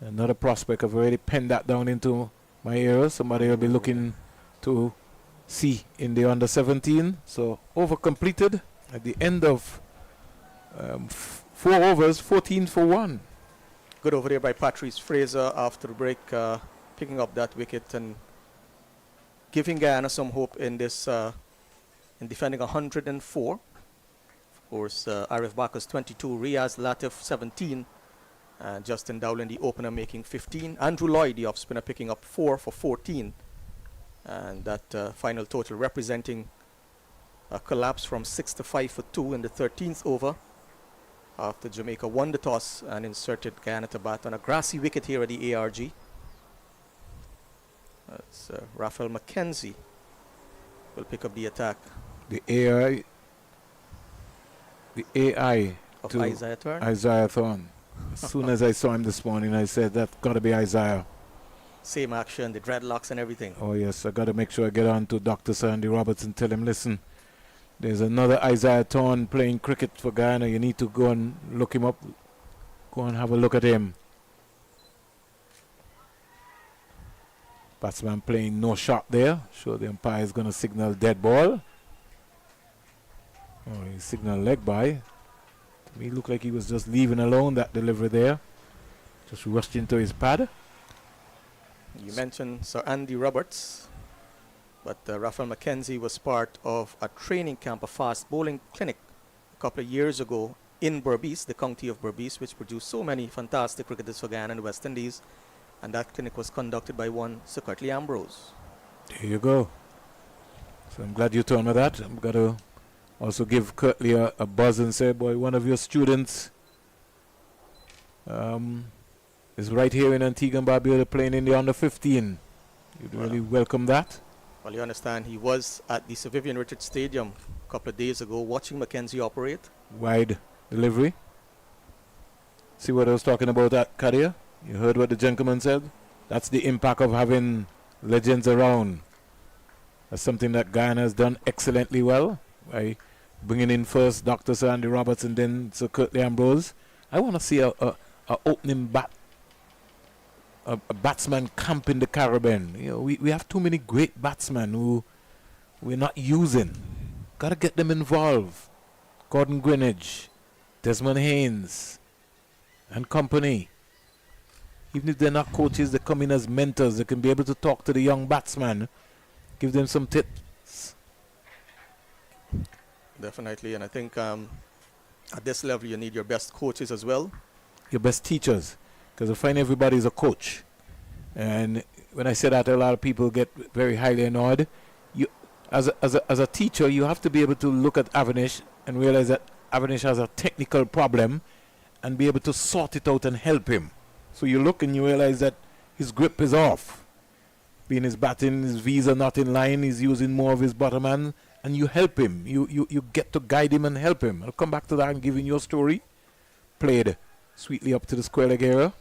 Another prospect, I've already penned that down into my ear. Somebody will be looking to see in the under 17. So, over completed at the end of 4 overs, 14 for 1. Good over there by Patrice Fraser after the break, picking up that wicket and giving Guyana some hope in this, in defending 104. Of course, Arif Bacchus 22, Riaz Latif 17, and Justin Dowling, the opener, making 15. Andrew Lloyd, the off-spinner, picking up 4 for 14. And that final total representing a collapse from 6 to 5 for 2 in the 13th over, after Jamaica won the toss and inserted Guyana to bat on a grassy wicket here at the ARG. That's Raphael McKenzie will pick up the attack. The AI Of to Isaiah Thorne. Isaiah Thorne. As soon as I saw him this morning, I said, that's got to be Isaiah. Same action, the dreadlocks and everything. Oh, yes. I got to make sure I get on to Dr. Sandy Roberts and tell him, listen, there's another Isaiah Thorne playing cricket for Guyana. You need to go and look him up. Go and have a look at him. Batsman playing no shot there. Sure, the umpire is going to signal dead ball. Oh, he signaled leg by. To me, it looked like he was just leaving alone that delivery there. Just rushed into his pad. You mentioned Sir Andy Roberts, but Raphael McKenzie was part of a training camp, a fast bowling clinic a couple of years ago in Berbice, the county of Berbice, which produced so many fantastic cricketers for Guyana and the West Indies. And that clinic was conducted by one Sir Curtly Ambrose. There you go. So I'm glad you told me that. I'm going to also give Curtly a buzz and say, boy, one of your students is right here in Antigua and Barbuda playing in the under 15. You'd really welcome that. Well, you understand, he was at the Sir Vivian Richards Stadium a couple of days ago watching Mackenzie operate. Wide delivery. See what I was talking about at Kadia? You heard what the gentleman said? That's the impact of having legends around. That's something that Guyana has done excellently well by bringing in first Dr. Sir Andy Roberts and then Sir Curtly Ambrose. I want to see a opening a batsman camp in the Caribbean. You know, we have too many great batsmen who we're not using. Got to get them involved. Gordon Greenidge, Desmond Haynes, and company. Even if they're not coaches, they come in as mentors. They can be able to talk to the young batsman, give them some tips. Definitely, and I think at this level you need your best coaches as well. Your best teachers, because I find everybody is a coach. And when I say that, a lot of people get very highly annoyed. You, as a teacher, you have to be able to look at Avanish and realize that Avanish has a technical problem and be able to sort it out and help him. So you look and you realize that his grip is off. Being his batting, his V's are not in line, he's using more of his bottom hand, and you help him. You get to guide him and help him. I'll come back to that and give you your story. Played sweetly up to the square leg area.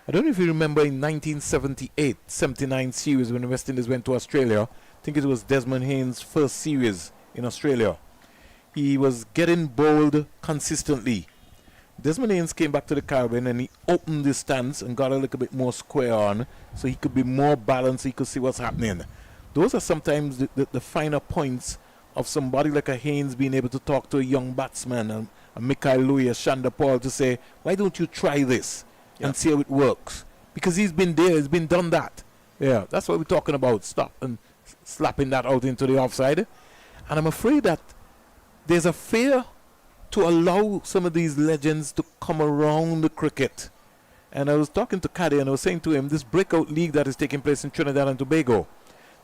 I don't know if you remember in 1978-79 series when the West Indies went to Australia. I think it was Desmond Haynes' first series in Australia. He was getting bowled consistently. Desmond Haynes came back to the Caribbean and he opened his stance and got a little bit more square on so he could be more balanced, he could see what's happening. Those are sometimes the finer points of somebody like a Haynes being able to talk to a young batsman, a Mikhail Louis, a Shanda Paul, to say, why don't you try this and see how it works? Because he's been there, he's been done that. Yeah, that's what we're talking about. Stop and slapping that out into the offside. And I'm afraid that there's a fear to allow some of these legends to come around the cricket. And I was talking to Caddy and I was saying to him, this breakout league that is taking place in Trinidad and Tobago,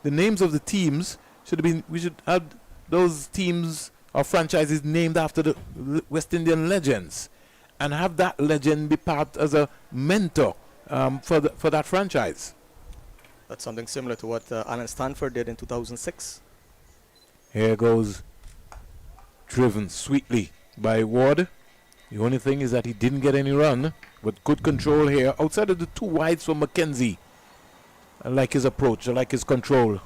the names of the teams should have been, we should have those teams or franchises named after the West Indian legends and have that legend be part as a mentor for that franchise. That's something similar to what Alan Stanford did in 2006. Here goes, driven sweetly by Ward. The only thing is that he didn't get any run, but good control here. Outside of the two wides from Mackenzie. I like his approach, I like his control.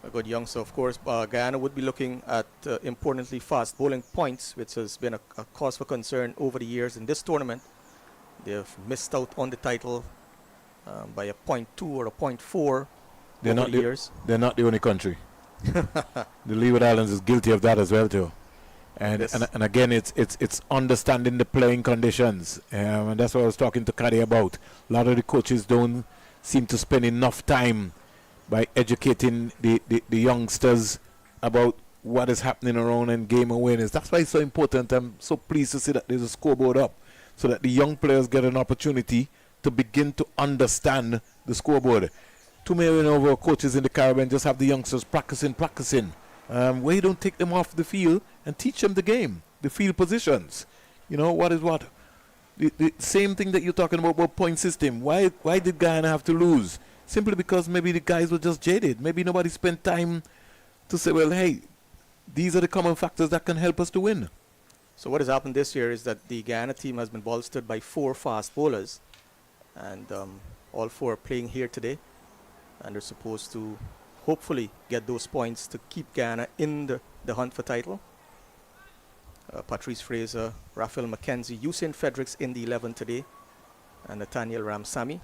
A good youngster, of course. Guyana would be looking at importantly fast bowling points, which has been a cause for concern over the years in this tournament. They have missed out on the title by a 0.2 or a 0.4 over the years. They're not the only country. The Leeward Islands is guilty of that as well too. And Yes. and again, it's understanding the playing conditions, and that's what I was talking to Caddy about. A lot of the coaches don't seem to spend enough time by educating the youngsters about what is happening around and game awareness. That's why it's so important. I'm so pleased to see that there's a scoreboard up so that the young players get an opportunity to begin to understand the scoreboard. Too many of our coaches in the Caribbean just have the youngsters practicing. Why you don't take them off the field and teach them the game, the field positions? You know, what is what? The same thing that you're talking about point system. Why did Guyana have to lose? Simply because maybe the guys were just jaded. Maybe nobody spent time to say, well, hey, these are the common factors that can help us to win. So what has happened this year is that the Guyana team has been bolstered by 4 fast bowlers. And all 4 are playing here today. And they're supposed to hopefully get those points to keep Guyana in the hunt for title. Patrice Fraser, Raphael McKenzie, Usain Fredericks in the 11 today, and Nathaniel Ramsamy.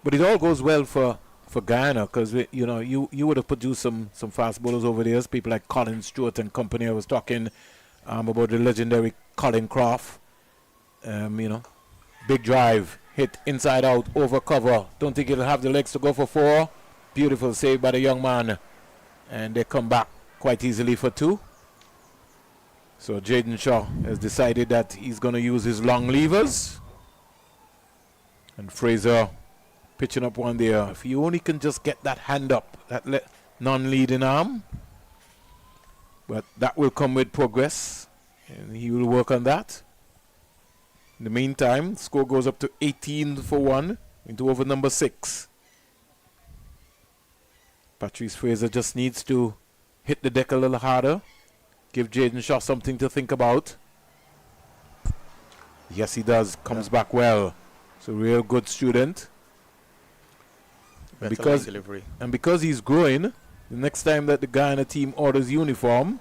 But it all goes well for Guyana because you would have produced some fast bowlers over there, people like Colin Stewart and company. I was talking about the legendary Colin Croft. Big drive, hit inside out, over cover. Don't think it'll have the legs to go for 4. Beautiful save by the young man. And they come back quite easily for 2. So Jaden Shaw has decided that he's going to use his long levers. And Fraser pitching up one there. If he only can just get that hand up, that non-leading arm. But that will come with progress. And he will work on that. In the meantime, score goes up to 18-1 into over number 6. Patrice Fraser just needs to hit the deck a little harder. Give Jaden Shaw something to think about. Yes, he does. Comes back well. It's a real good student. Better delivery. And because he's growing, the next time that the Guyana team orders uniform,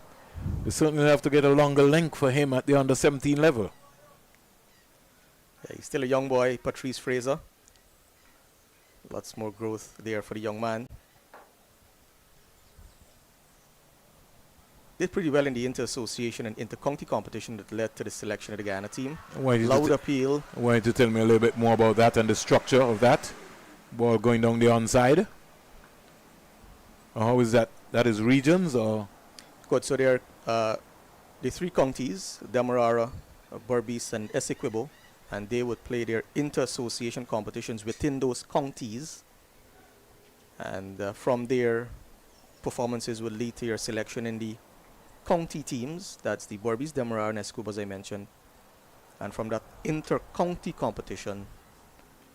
they certainly have to get a longer length for him at the under 17 level. Yeah, he's still a young boy, Patrice Fraser. Lots more growth there for the young man. Did pretty well in the inter-association and inter-county competition that led to the selection of the Guyana team. Loud appeal. I want you to tell me a little bit more about that and the structure of that. Ball going down the onside. How is that? That is regions or? Good. So there are the 3 counties, Demerara, Berbice and Essequibo, and they would play their inter-association competitions within those counties. And from there, performances will lead to your selection in the county teams. That's the Berbice, Demerara and Essequibo, as I mentioned. And from that inter-county competition,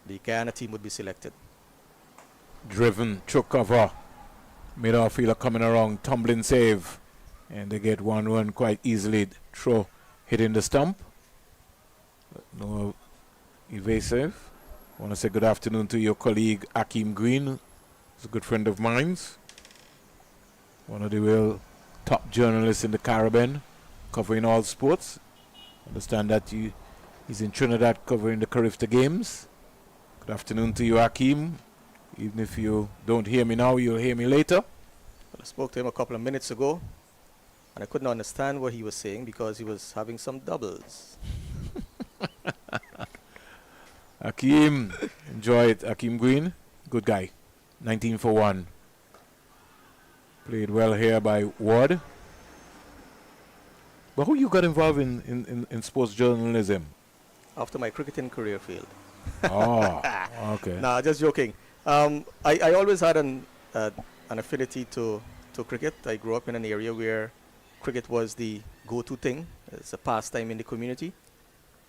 the Guyana team would be selected. Driven, choke cover. Mid outfielder coming around, tumbling save. And they get 1 run quite easily. Throw hitting the stump. No evasive. I want to say good afternoon to your colleague Akeem Green. He's a good friend of mine. One of the real top journalists in the Caribbean, covering all sports. Understand that he's in Trinidad covering the Carifta Games. Good afternoon to you, Akeem. Even if you don't hear me now, you'll hear me later. Well, I spoke to him a couple of minutes ago, and I couldn't understand what he was saying because he was having some doubles. Akeem, enjoy it. Akeem Green, good guy. 19-1. Played well here by Ward. But who you got involved in sports journalism? After my cricketing career failed. Oh, okay. Nah, just joking. I always had an affinity to cricket. I grew up in an area where cricket was the go-to thing. It's a pastime in the community,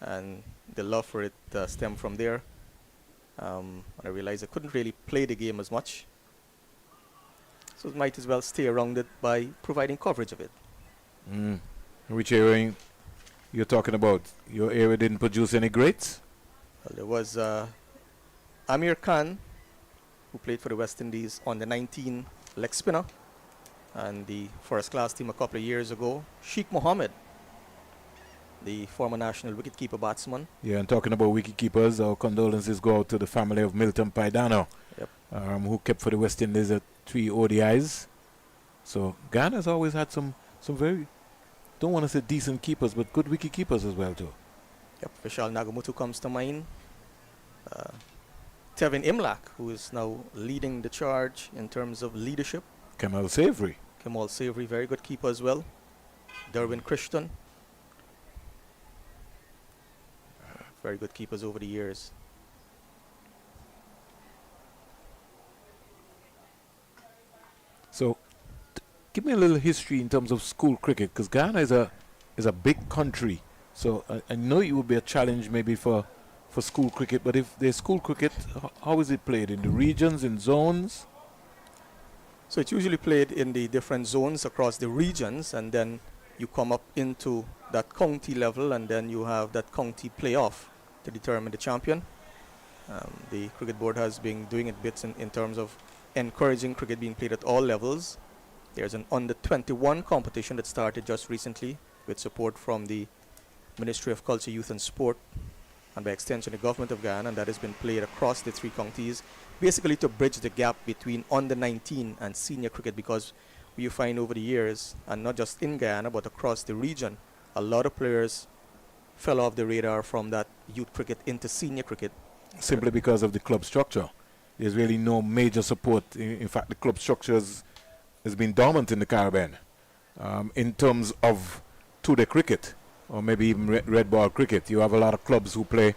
and the love for it stemmed from there. I realized I couldn't really play the game as much, so might as well stay around it by providing coverage of it. Which area you're talking about? Your area didn't produce any greats? Well, there was Amir Khan, who played for the West Indies on the 19 leg spinner, and the first class team a couple of years ago, Sheikh Mohammed, the former national wicketkeeper batsman. Yeah, and talking about wicketkeepers, our condolences go out to the family of Milton Paidano, Yep. Who kept for the West Indies at 3 ODIs. So Ghana's always had some very, don't want to say decent keepers, but good wicketkeepers as well too. Yep, Vishal Nagamutu comes to mind. Tevin Imlak, who is now leading the charge in terms of leadership. Kamal Savory. Kamal Savory, very good keeper as well. Derwin Christian. Very good keepers over the years. So, give me a little history in terms of school cricket, because Ghana is a big country. So I know it would be a challenge maybe for school cricket, but if there's school cricket, how is it played? In the regions, in zones? So it's usually played in the different zones across the regions, and then you come up into that county level, and then you have that county playoff to determine the champion. The cricket board has been doing it bits in terms of encouraging cricket being played at all levels. There's an under 21 competition that started just recently with support from the Ministry of Culture, Youth and Sport, and by extension the government of Guyana, and that has been played across the 3 counties, basically to bridge the gap between under 19 and senior cricket, because you find over the years, and not just in Guyana but across the region, a lot of players fell off the radar from that youth cricket into senior cricket. Simply because of the club structure. There's really no major support. In fact, the club structure has been dormant in the Caribbean in terms of two-day cricket, or maybe even red ball cricket. You have a lot of clubs who play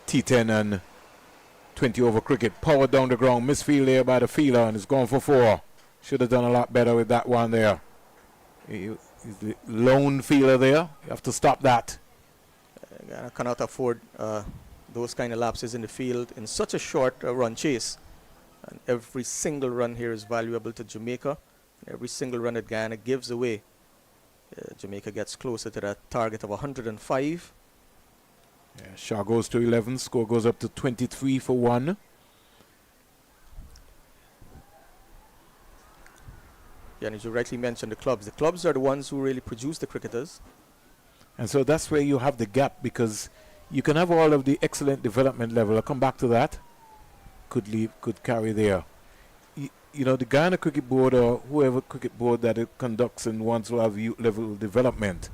T10 and 20 over cricket. Power down the ground, misfield there by the fielder, and it's gone for 4. Should have done a lot better with that one there. He's the lone fielder there. You have to stop that. Ghana cannot afford those kind of lapses in the field in such a short run chase. And every single run here is valuable to Jamaica. Every single run that Guyana gives away, Jamaica gets closer to that target of 105. Yeah, Shaw goes to 11. Score goes up to 23 for 1. Yeah, and as you rightly mentioned, the clubs are the ones who really produce the cricketers. And so that's where you have the gap, because you can have all of the excellent development level. I'll come back to that. Could carry there. You know, the Guyana Cricket Board, or whoever cricket board that it conducts and wants to have youth level development,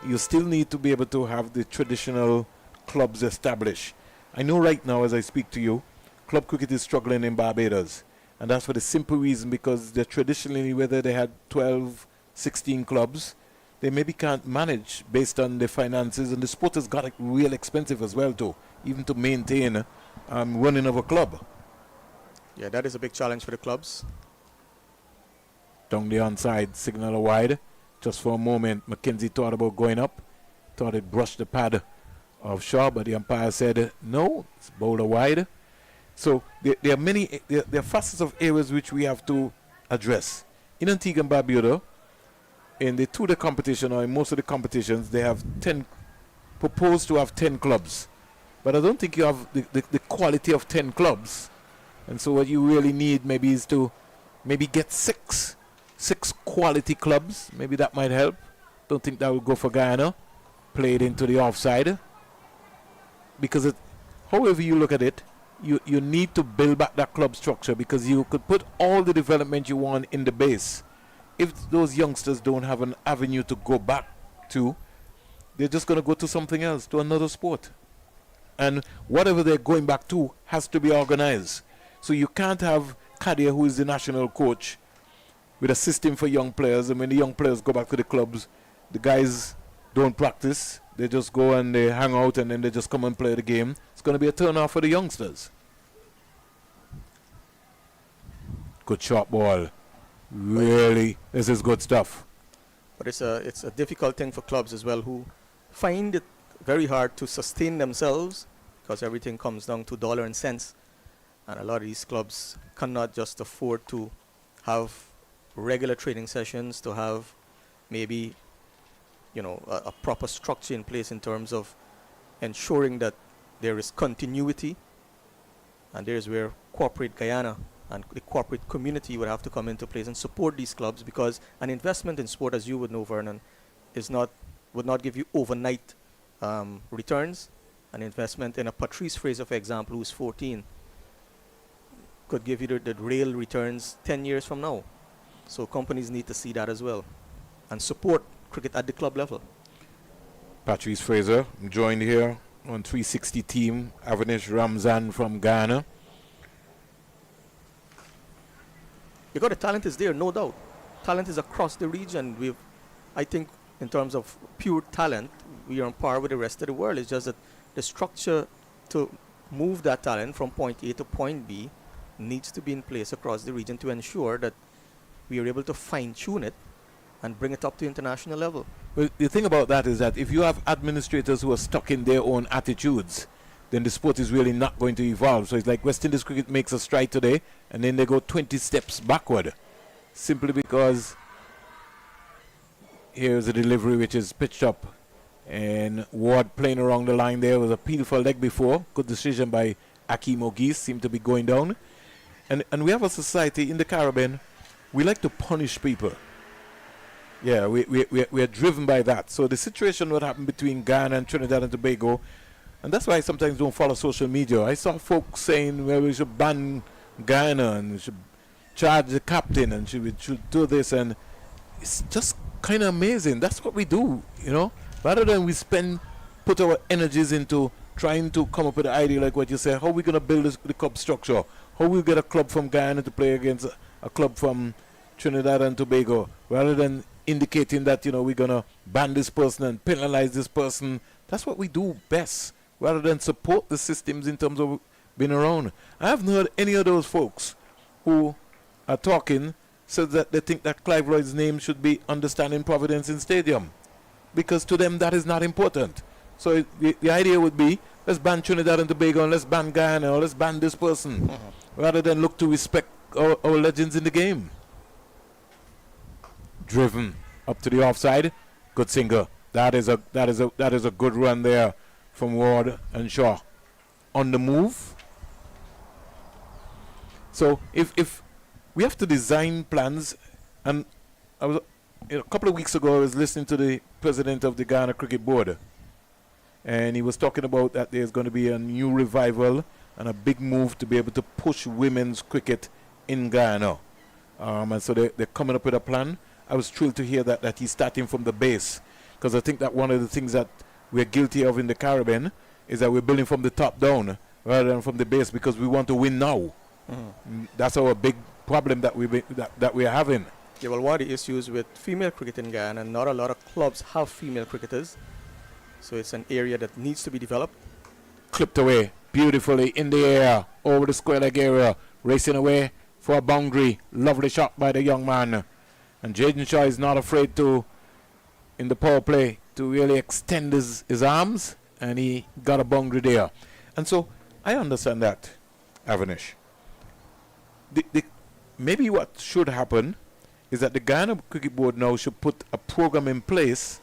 you still need to be able to have the traditional clubs established. I know right now, as I speak to you, club cricket is struggling in Barbados. And that's for the simple reason, because they're traditionally, whether they had 12, 16 clubs, they maybe can't manage based on the finances, and the sport has got real expensive as well too, even to maintain running of a club. Yeah, that is a big challenge for the clubs. Down the onside, signal wide. Just for a moment, Mackenzie thought about going up, thought it brushed the pad of Shaw, but the umpire said no, it's bowler wide. So there are many, there are facets of areas which we have to address. In Antigua and Barbuda, in the two-day competition, or in most of the competitions, they have proposed to have 10 clubs. But I don't think you have the quality of 10 clubs. And so what you really need maybe is to maybe get six quality clubs. Maybe that might help. Don't think that will go for Guyana. Play it into the offside. Because however you look at it, you need to build back that club structure, because you could put all the development you want in the base. If those youngsters don't have an avenue to go back to, they're just going to go to something else, to another sport. And whatever they're going back to has to be organized. So you can't have Kadir, who is the national coach, with a system for young players. And when the young players go back to the clubs, the guys don't practice. They just go and they hang out, and then they just come and play the game. It's going to be a turn-off for the youngsters. Good short ball. Really, this is good stuff. But it's a difficult thing for clubs as well, who find it very hard to sustain themselves, because everything comes down to dollar and cents. And a lot of these clubs cannot just afford to have regular training sessions, to have maybe, you know, a proper structure in place in terms of ensuring that there is continuity. And there's where corporate Guyana and the corporate community would have to come into place and support these clubs, because an investment in sport, as you would know, Vernon, would not give you overnight returns. An investment in a Patrice Fraser, for example, who's 14, could give you the real returns 10 years from now. So companies need to see that as well and support cricket at the club level. Patrice Fraser joined here on 360 team. Avanish Ramzan from Ghana. Because the talent is there, no doubt. Talent is across the region. I think in terms of pure talent, we are on par with the rest of the world. It's just that the structure to move that talent from point A to point B needs to be in place across the region to ensure that we are able to fine-tune it and bring it up to international level. Well, the thing about that is that if you have administrators who are stuck in their own attitudes, then the sport is really not going to evolve. So it's like West Indies cricket makes a stride today, and then they go 20 steps backward, simply because here's a delivery which is pitched up, and Ward playing around the line there was a appeal for leg before. Good decision by Akeem Ogis, seemed to be going down. And we have a society in the Caribbean, we like to punish people. Yeah, we are driven by that. So the situation what happened between Ghana and Trinidad and Tobago, and that's why I sometimes don't follow social media. I saw folks saying, well, we should ban Ghana and we should charge the captain and we should do this, and it's just kind of amazing. That's what we do, you know. Rather than put our energies into trying to come up with an idea like what you said, how are we going to build the club structure? How we get a club from Guyana to play against a club from Trinidad and Tobago, rather than indicating that, we're going to ban this person and penalize this person. That's what we do best, rather than support the systems in terms of being around. I haven't heard any of those folks who are talking so that they think that Clive Lloyd's name should be understanding Providence in Stadium, because to them that is not important. So the idea would be, let's ban Trinidad and Tobago, and let's ban Guyana, or let's ban this person, rather than look to respect our legends in the game. Driven up to the offside, good singer. That is a good run there from Ward and Shaw. On the move. So if we have to design plans, and I was a couple of weeks ago I was listening to the president of the Guyana Cricket Board, and he was talking about that there's going to be a new revival and a big move to be able to push women's cricket in Guyana, and so they're coming up with a plan. I was thrilled to hear that he's starting from the base, because I think that one of the things that we're guilty of in the Caribbean is that we're building from the top down rather than from the base, because we want to win now. That's our big problem that we're having. Yeah, well, one of the issues with female cricket in Guyana, not a lot of clubs have female cricketers, so it's an area that needs to be developed. Clipped away beautifully in the air over the square leg area, racing away for a boundary. Lovely shot by the young man. And Jaden Shaw is not afraid to, in the power play, to really extend his arms, and he got a boundary there. And so I understand that, Avanish. Maybe what should happen is that the Guyana Cricket Board now should put a program in place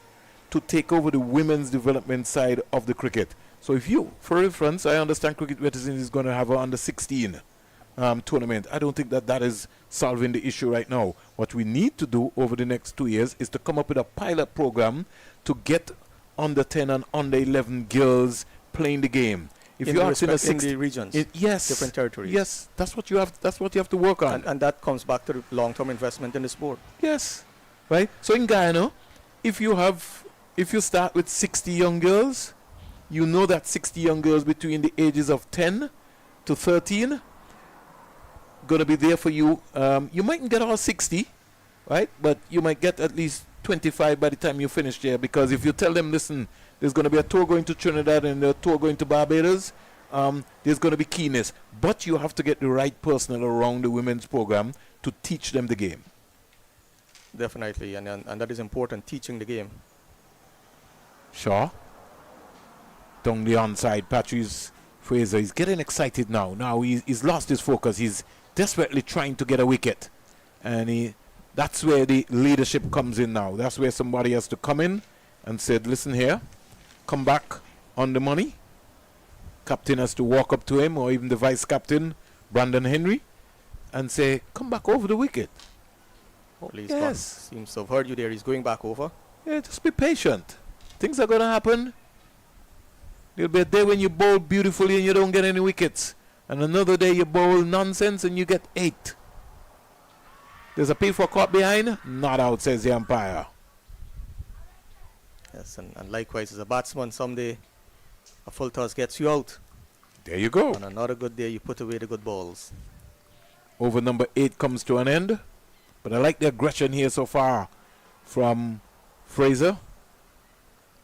to take over the women's development side of the cricket. So if you, for reference, I understand Cricket West Indies is going to have an under-16 tournament. I don't think that is solving the issue right now. What we need to do over the next 2 years is to come up with a pilot program to get under 10 and under 11 girls playing the game. If in you the are in the regions, yes, different territories. Yes, that's what you have to work on. And that comes back to the long-term investment in the sport. Yes, right. So in Guyana, if you start with 60 young girls, you know that 60 young girls between the ages of 10 to 13 going to be there for you. You mightn't get all 60, right? But you might get at least 25 by the time you finish there, because if you tell them, listen, there's going to be a tour going to Trinidad and a tour going to Barbados, there's going to be keenness. But you have to get the right personnel around the women's program to teach them the game. Definitely, and that is important, teaching the game. Shaw. Down the onside, Patrice Fraser. He's getting excited now. Now he's lost his focus. He's desperately trying to get a wicket. And that's where the leadership comes in now. That's where somebody has to come in and said, listen here, come back on the money. Captain has to walk up to him, or even the vice captain, Brandon Henry, and say, come back over the wicket. Yes. Seems to have heard you there. He's going back over. Yeah, just be patient. Things are going to happen. There'll be a day when you bowl beautifully and you don't get any wickets. And another day you bowl nonsense and you get 8. There's a P for caught behind. Not out, says the umpire. Yes, and likewise, as a batsman, someday a full toss gets you out. There you go. On another good day, you put away the good balls. Over number 8 comes to an end. But I like the aggression here so far from Fraser.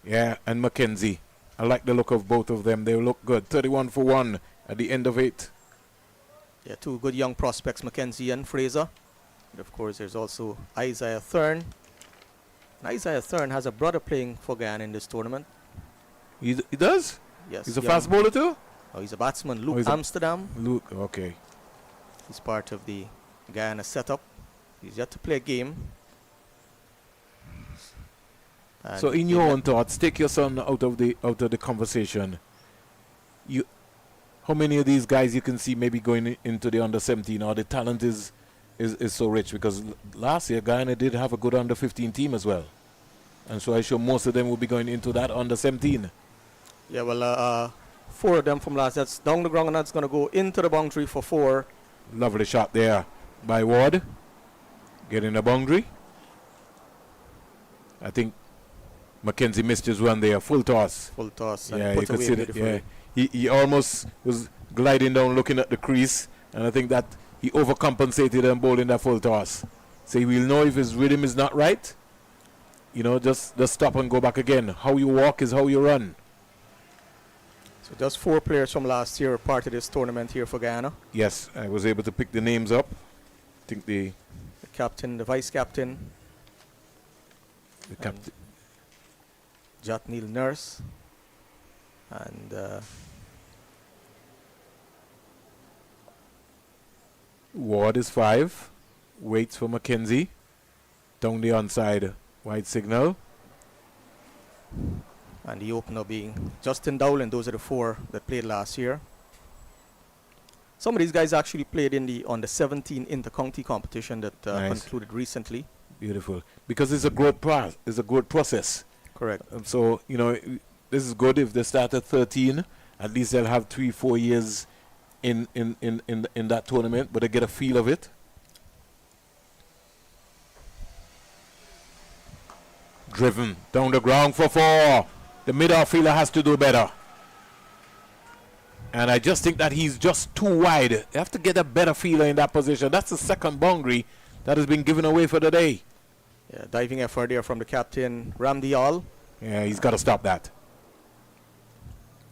Yeah, and Mackenzie. I like the look of both of them. They look good. 31 for 1 at the end of 8. Yeah, two good young prospects, Mackenzie and Fraser. And of course, there's also Isaiah Thurn. And Isaiah Thurn has a brother playing for Guyana in this tournament. He does? Yes. He's a fast bowler too? Oh, he's a batsman. Luke Amsterdam. Luke, okay. He's part of the Guyana setup. He's yet to play a game. And so in your own thoughts, take your son out of the conversation. How many of these guys you can see maybe going into the under 17, or the talent is so rich? Because last year Guyana did have a good under 15 team as well, and so I'm sure most of them will be going into that under 17. Yeah, well, 4 of them from last. That's down the ground, and that's going to go into the boundary for 4. Lovely shot there by Ward, getting the boundary. I think Mackenzie missed his run there. Full toss. Full toss. Yeah, and you could see that. Yeah, he almost was gliding down, looking at the crease, and I think that he overcompensated and bowling that full toss. So he will know if his rhythm is not right, You know, just stop and go back again. How you walk is how you run. So just 4 players from last year are part of this tournament here for Guyana. Yes, I was able to pick the names up. I think the Captain, the vice captain, captain. Jatnil Nurse, and Ward is 5. Waits for Mackenzie. Down the onside. Wide signal. and the opener being Justin Dowland. Those are the 4 that played last year. Some of these guys actually played in the under 17 inter-county competition that Nice. concluded recently. Beautiful. Because it's a growth process. Correct. And so, you know, this is good if they start at 13. At least they'll have 3-4 years in that tournament, but they get a feel of it. Driven down the ground for 4. The midfielder has to do better. And I just think that he's just too wide. You have to get a better feeler in that position. That's the second boundary that has been given away for the day. Yeah, diving effort there from the captain, Ramdial. Yeah, he's got to stop that.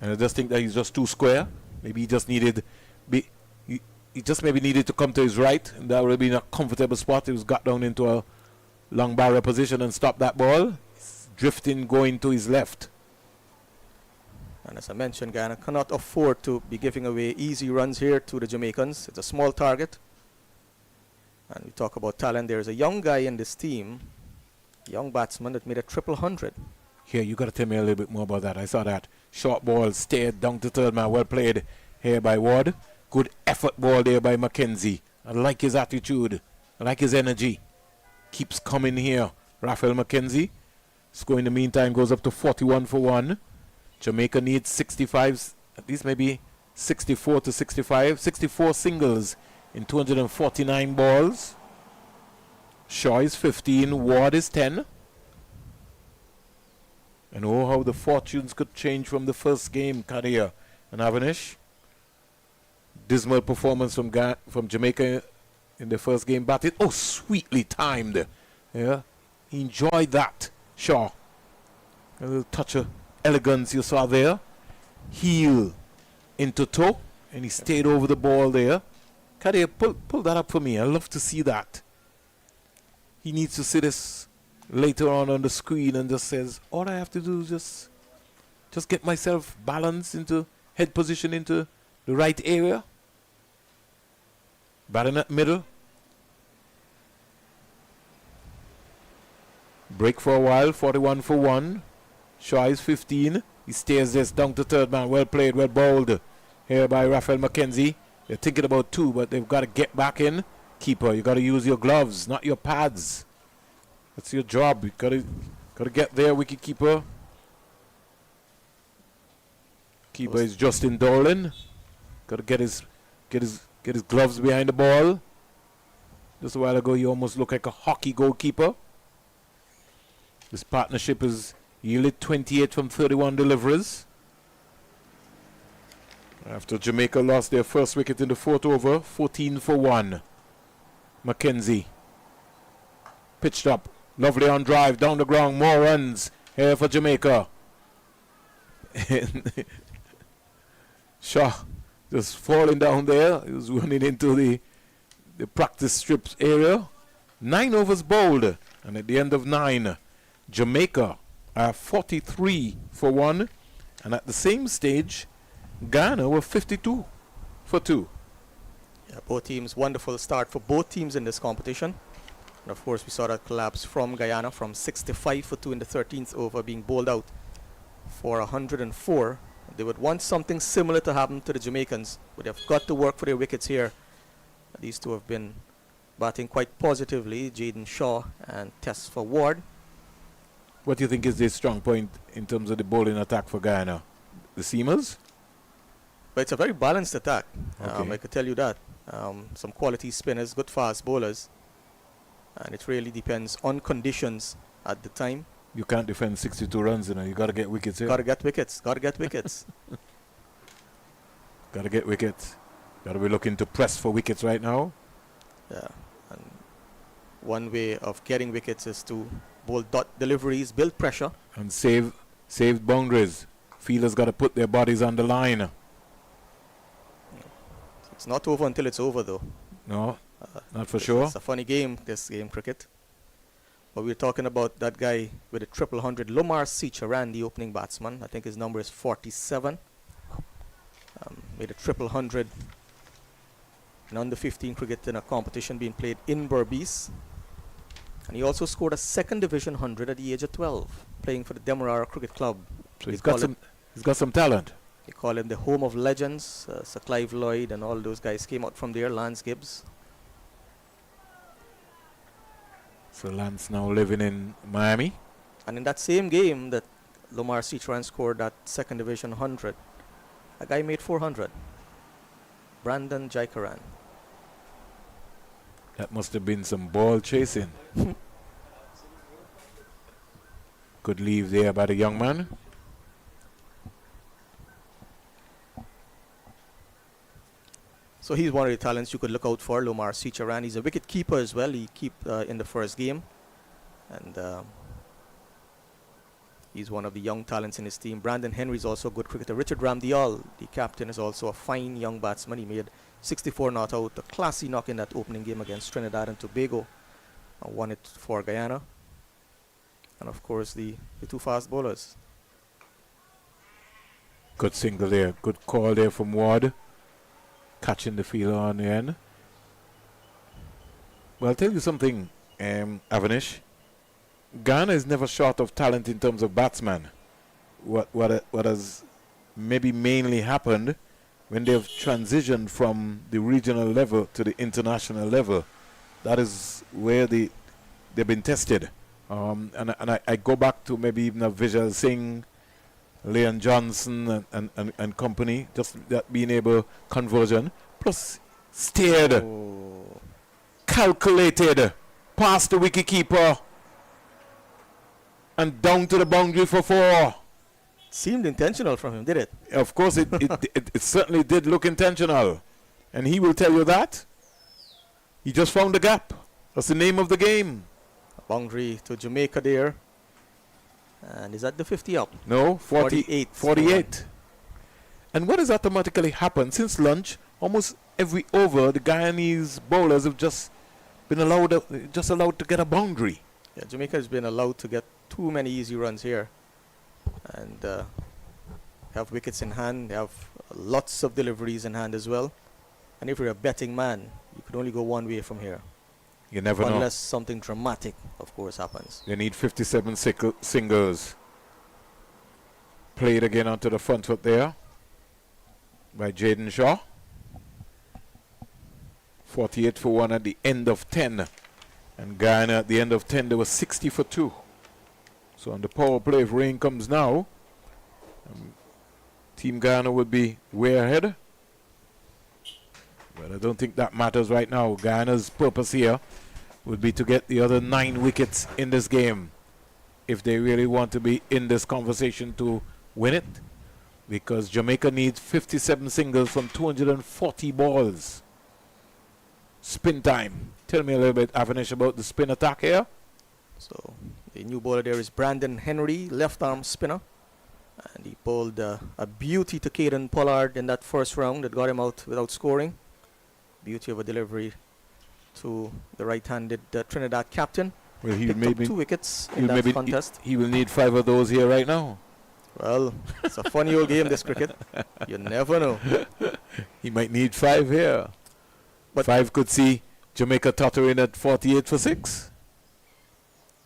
And I just think that he's just too square. Maybe he just needed, he just maybe needed to come to his right, and that would have been a comfortable spot. He was got down into a long barrier position and stopped that ball. It's drifting, going to his left. And as I mentioned, Guyana cannot afford to be giving away easy runs here to the Jamaicans. It's a small target. And we talk about talent. There's a young guy in this team, young batsman that made a 100. Here, you got to tell me a little bit more about that. I saw that. Short ball, stayed down to third man. Well played here by Ward. Good effort ball there by Mackenzie. I like his attitude. I like his energy. Keeps coming here. Raphael Mackenzie. Score in the meantime goes up to 41 for 1. Jamaica needs 65, at least maybe 64 to 65. 64 singles in 249 balls. Shaw is 15. Ward is 10. And oh, how the fortunes could change from the first game, Kadir and Avanish. Dismal performance from Jamaica in the first game. Batted, oh, sweetly timed. Yeah, he enjoyed that. Shaw. A little touch of elegance you saw there. Heel into toe, and he stayed over the ball there. Kadir, pull that up for me. I love to see that. He needs to see this later on the screen and just says, all I have to do is just get myself balanced into head position into the right area. Batting at middle. Break for a while, 41 for 1. Shaw is 15. He stays this down to third man. Well played, well bowled here by Raphael Mackenzie. They're thinking about 2, but they've got to get back in. Keeper, you got to use your gloves, not your pads. That's your job. You got to get there, wicket keeper. Keeper is Justin Dolan. Got to get his gloves behind the ball. Just a while ago, you almost looked like a hockey goalkeeper. This partnership has yielded 28 from 31 deliveries. After Jamaica lost their first wicket in the 4th over, 14 for 1. Mackenzie. Pitched up. Lovely on drive. Down the ground. More runs here for Jamaica. Shaw just falling down there. He was running into the practice strips area. 9 overs bowled. And at the end of 9, Jamaica are 43 for 1. And at the same stage, Guyana were 52 for 2. Yeah, both teams, wonderful start for both teams in this competition. And of course, we saw that collapse from Guyana from 65 for 2 in the 13th over, being bowled out for 104. They would want something similar to happen to the Jamaicans, but they've got to work for their wickets here. These two have been batting quite positively, Jaden Shaw and Tess for Ward. What do you think is the strong point in terms of the bowling attack for Guyana? The seamers? But it's a very balanced attack. Okay. I could tell you that. Some quality spinners, good fast bowlers. And it really depends on conditions at the time. You can't defend 62 runs, you know. You got to get wickets here. Got to get wickets. Got to get wickets. Got to get wickets. Got to be looking to press for wickets right now. Yeah. And one way of getting wickets is to bowl dot deliveries, build pressure. And save boundaries. Fielders got to put their bodies on the line. It's not over until it's over, though. No, not for sure. It's a funny game, this game, cricket. But we're talking about that guy with a triple hundred, Lomar Sicharan, the opening batsman. I think his number is 47. Made a triple hundred in under 15 cricket in a competition being played in Berbice. And he also scored a second division 100 at the age of 12, playing for the Demerara Cricket Club. So he's got some talent. They call him the home of legends. Sir Clive Lloyd and all those guys came out from there, Lance Gibbs. So Lance now living in Miami. And in that same game that Lomar Sicharan scored that second division 100, a guy made 400. Brandon Jaikaran. That must have been some ball chasing. Good leave there by the young man. So he's one of the talents you could look out for, Lomar Sicharan. He's a wicket keeper as well. He kept in the first game. And he's one of the young talents in his team. Brandon Henry is also a good cricketer. Richard Ramdial, the captain, is also a fine young batsman. He made 64 not out, a classy knock in that opening game against Trinidad and Tobago. Won it for Guyana. And of course the two fast bowlers. Good single there. Good call there from Ward. Catching the fielder on the end. Well, I'll tell you something, Avanish. Ghana is never short of talent in terms of batsmen. What has maybe mainly happened when they have transitioned from the regional level to the international level, that is where they've been tested. And I go back to maybe even a Vijay Singh, Leon Johnson and company, just that being able conversion, plus steered, calculated, past the wicketkeeper, and down to the boundary for 4. Seemed intentional from him, did it? Of course, it certainly did look intentional. And he will tell you that. He just found the gap. That's the name of the game. A boundary to Jamaica there. And is that the 50 up? No, 48. 48. And what has automatically happened since lunch? Almost every over, the Guyanese bowlers have just been allowed to get a boundary. Yeah, Jamaica has been allowed to get too many easy runs here. And have wickets in hand. They have lots of deliveries in hand as well. And if you're a betting man, you could only go one way from here. You never know. Unless something dramatic, of course, happens. They need 57 singles. Played again onto the front foot there by Jaden Shaw. 48 for 1 at the end of 10. And Guyana at the end of 10, they were 60 for 2. So on the power play, if rain comes now, Team Guyana would be way ahead. But I don't think that matters right now. Guyana's purpose here would be to get the other 9 wickets in this game if they really want to be in this conversation to win it. Because Jamaica needs 57 singles from 240 balls. Spin time. Tell me a little bit, Avanish, about the spin attack here. So the new bowler there is Brandon Henry, left arm spinner. And he bowled a beauty to Caden Pollard in that first round that got him out without scoring. Beauty of a delivery to the right-handed Trinidad captain. Well, he Picked up 2 wickets in that contest. He will need 5 of those here right now. Well, it's a funny old game, this cricket. You never know. He might need 5 here. But 5 could see Jamaica tottering at 48 for 6.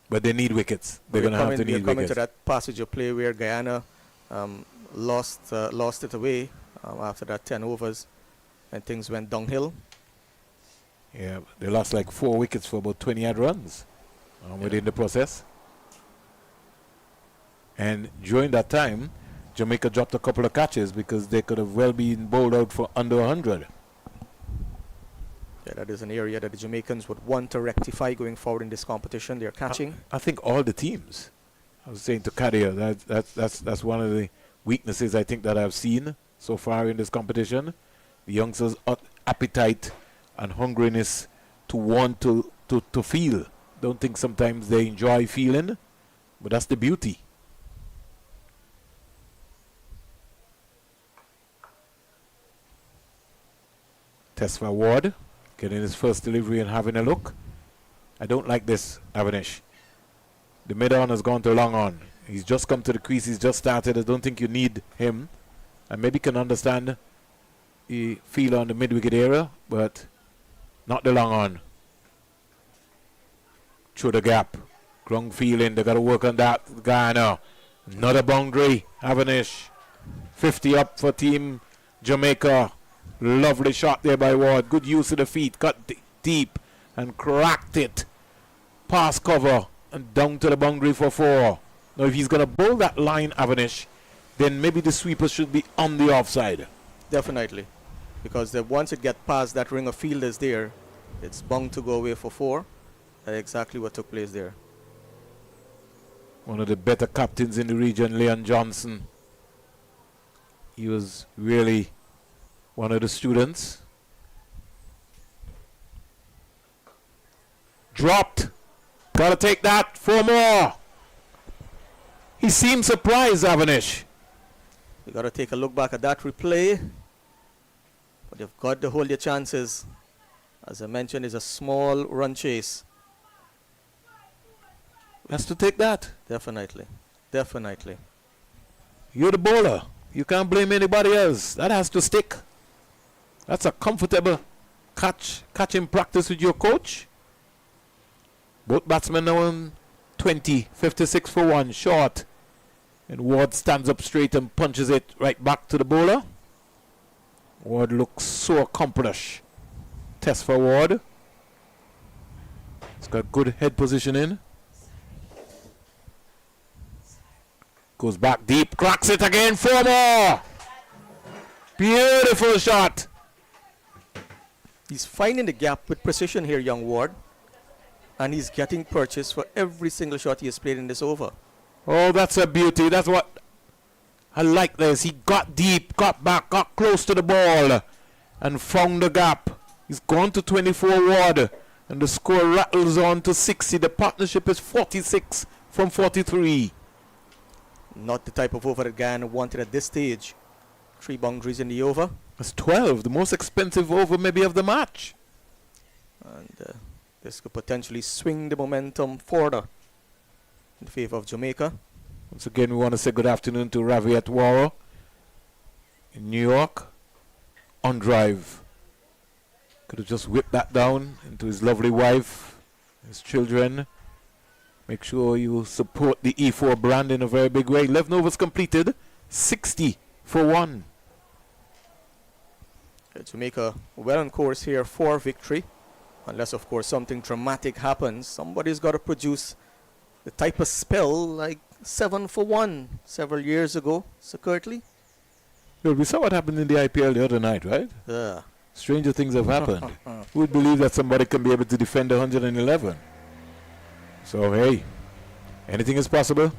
But they need wickets. They're going to have to need coming wickets. to that passage of play where Guyana lost it away after that 10 overs and things went downhill. Yeah, they lost like 4 wickets for about 20 odd runs within the process. And during that time, Jamaica dropped a couple of catches because they could have well been bowled out for under 100. Yeah, that is an area that the Jamaicans would want to rectify going forward in this competition. They're catching. I think all the teams. I was saying to Kadia, that's one of the weaknesses I think that I've seen so far in this competition. The youngsters' appetite and hungriness to want to feel don't think sometimes they enjoy feeling, but that's the beauty. Tesfa Ward getting his first delivery and having a look. I don't like this, Avanish. The mid-on has gone to long on. He's just come to the crease. He's just started. I don't think you need him. I maybe can understand the feel on the mid-wicket area, but not the long on. Through the gap. Ground feeling. They got to work on that. Guyana. Another boundary. Avanish. 50 up for Team Jamaica. Lovely shot there by Ward. Good use of the feet. Cut deep and cracked it. Pass cover and down to the boundary for 4. Now if he's going to bowl that line, Avanish, then maybe the sweeper should be on the offside. Definitely. Because once it gets past that ring of fielders there, it's bound to go away for 4. That's exactly what took place there. One of the better captains in the region, Leon Johnson. He was really one of the students. Dropped. Gotta take that. 4 more. He seemed surprised, Avanish. You got to take a look back at that replay. But you've got to hold your chances. As I mentioned, it's a small run chase. Has to take that. Definitely. Definitely. You're the bowler. You can't blame anybody else. That has to stick. That's a comfortable catching practice with your coach. Both batsmen now on 20, 56 for 1, short. And Ward stands up straight and punches it right back to the bowler. Ward looks so accomplished. Test for Ward. He's got good head positioning. Goes back deep, cracks it again, 4 more. Beautiful shot. He's finding the gap with precision here, young Ward. And he's getting purchase for every single shot he has played in this over. Oh, that's a beauty. That's what I like this. He got deep, got back, got close to the ball and found the gap. He's gone to 24 Ward and the score rattles on to 60. The partnership is 46 from 43. Not the type of over that Guyana wanted at this stage. 3 boundaries in the over. That's 12, the most expensive over maybe of the match. And this could potentially swing the momentum further in favor of Jamaica. Once again, we want to say good afternoon to Ravi Atwara in New York on drive. Could have just whipped that down into his lovely wife, his children. Make sure you support the E4 brand in a very big way. 11 overs completed, 60 for 1. Jamaica well on course here for victory. Unless, of course, something dramatic happens. Somebody's got to produce the type of spell like 7 for 1 several years ago, Sir Kirtley. Well, we saw what happened in the IPL the other night, right? Yeah. Stranger things have happened. Who would believe that somebody can be able to defend 111? So, hey, anything is possible.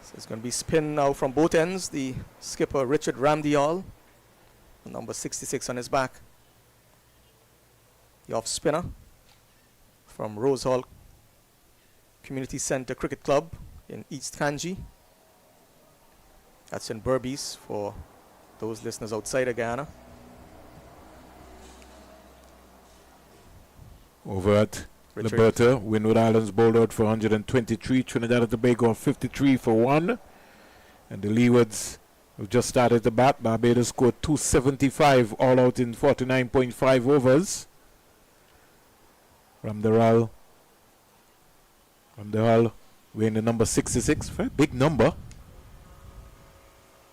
So it's going to be spin now from both ends. The skipper, Richard Ramdial, number 66 on his back. The off spinner from Rose Hall Community Centre Cricket Club in East Kanji. That's in Berbice for those listeners outside of Guyana. Over at Richard. Liberta, Windward Islands bowled out for 123. Trinidad and Tobago 53 for 1. And the Leewards have just started the bat. Barbados scored 275 all out in 49.5 overs. Ramdaral wearing the number 66. Very big number.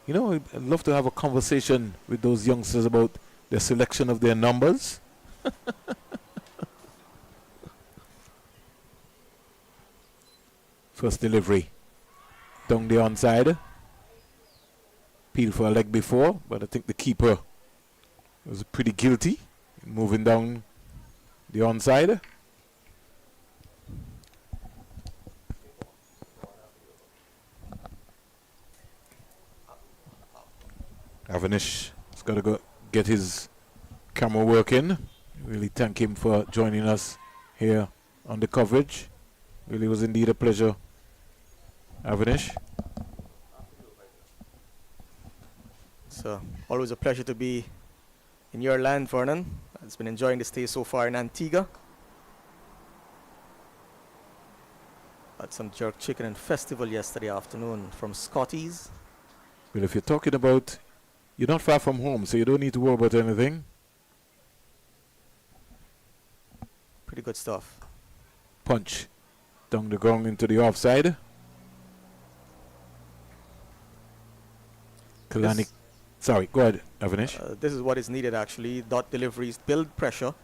You know, I'd love to have a conversation with those youngsters about the selection of their numbers. First delivery. Down the onside. Peel for a leg before, but I think the keeper was pretty guilty in moving down the onside. Avanish has got to go get his camera working. Really thank him for joining us here on the coverage. Really was indeed a pleasure, Avanish. It's always a pleasure to be in your land, Vernon. I've been enjoying the stay so far in Antigua. Had some jerk chicken and festival yesterday afternoon from Scotty's. Well, if you're talking about, you're not far from home, so you don't need to worry about anything. Pretty good stuff. Punch down the ground into the offside. Kalani. Sorry, go ahead, Avanish. This is what is needed actually. Dot deliveries, build pressure,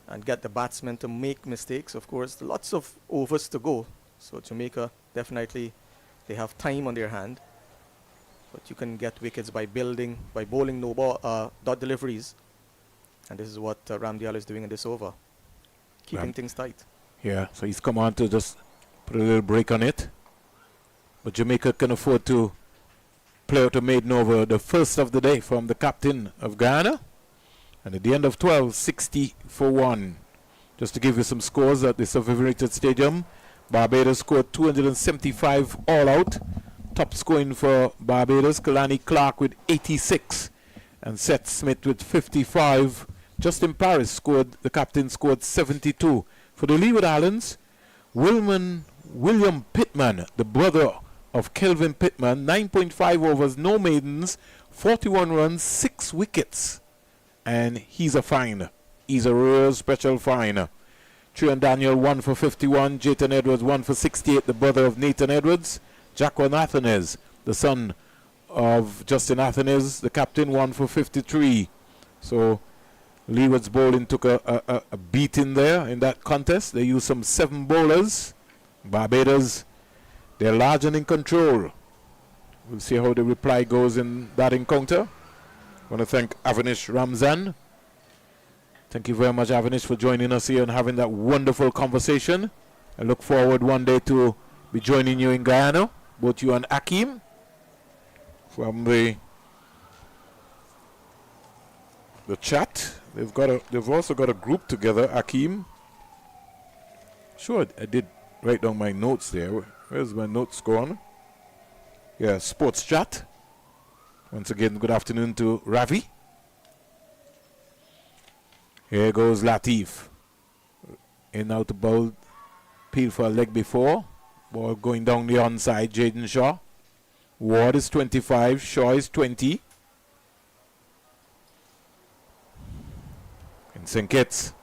and get the batsmen to make mistakes. Of course, lots of overs to go. So Jamaica, definitely, they have time on their hand. But you can get wickets by bowling no ball, dot deliveries. And this is what Ramdial is doing in this over. Keeping things tight. Yeah, so he's come on to just put a little break on it. But Jamaica can afford to play out a maiden over, the first of the day from the captain of Guyana. And at the end of 12, 60 for 1. Just to give you some scores at the Survivor Stadium, Barbados scored 275 all out. Top scoring for Barbados, Kalani Clark with 86 and Seth Smith with 55. Justin Paris the captain scored 72. For the Leeward Islands, William Pittman, the brother of Kelvin Pittman, 9.5 overs, no maidens, 41 runs, 6 wickets. And he's a fine. He's a real special fine. Trian Daniel 1 for 51, Jayton Edwards 1 for 68, the brother of Nathan Edwards. Jacqueline Athenes, the son of Justin Athenes, the captain, 1 for 53. So Leeward's bowling took a beating there in that contest. They used some 7 bowlers. Barbados, they're large and in control. We'll see how the reply goes in that encounter. I want to thank Avanish Ramzan. Thank you very much, Avanish, for joining us here and having that wonderful conversation. I look forward one day to be joining you in Guyana, both you and Akeem, from the chat. They've also got a group together, Akeem. Sure, I did write down my notes there. Where's my notes gone? Yeah, sports chat. Once again, good afternoon to Ravi. Here goes Latif. In out the bowl. Peel for a leg before. Ball going down the onside. Jaden Shaw. Ward is 25. Shaw is 20. In St. Kitts,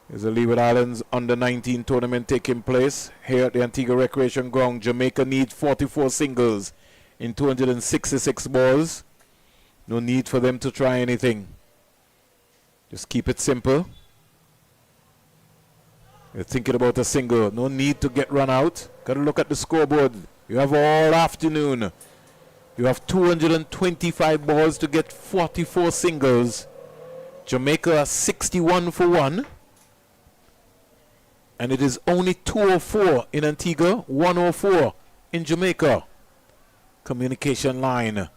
there's the Leeward Islands under-19 tournament taking place here at the Antigua Recreation Ground. Jamaica needs 44 singles in 266 balls. No need for them to try anything. Just keep it simple. You're thinking about a single. No need to get run out. Got to look at the scoreboard. You have all afternoon. You have 225 balls to get 44 singles. Jamaica are 61 for 1. And it is only 204 in Antigua, 104 in Jamaica. Communication line.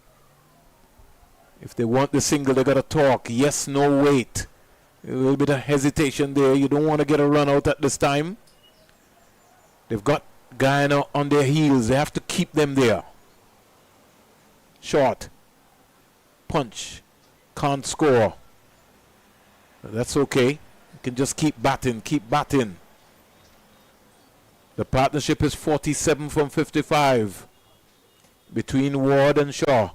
If they want the single, they got to talk. Yes, no, wait. A little bit of hesitation there. You don't want to get a run out at this time. They've got Guyana on their heels. They have to keep them there. Short. Punch. Can't score. That's okay. You can just keep batting. Keep batting. The partnership is 47 from 55 between Ward and Shaw.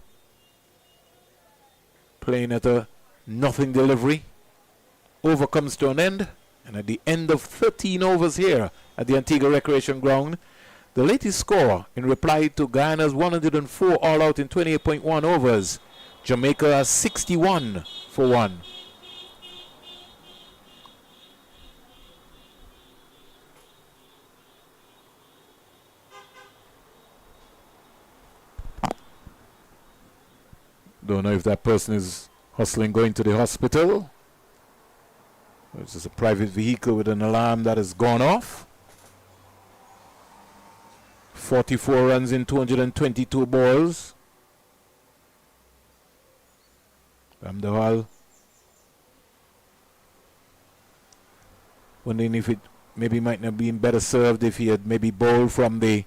Playing at a nothing delivery. Over comes to an end. And at the end of 13 overs here at the Antigua Recreation Ground, the latest score in reply to Guyana's 104 all out in 28.1 overs, Jamaica are 61 for 1. Don't know if that person is hustling going to the hospital. It's just a private vehicle with an alarm that has gone off. 44 runs in 222 balls. Ramdawal wondering if it maybe might not been better served if he had maybe bowled from the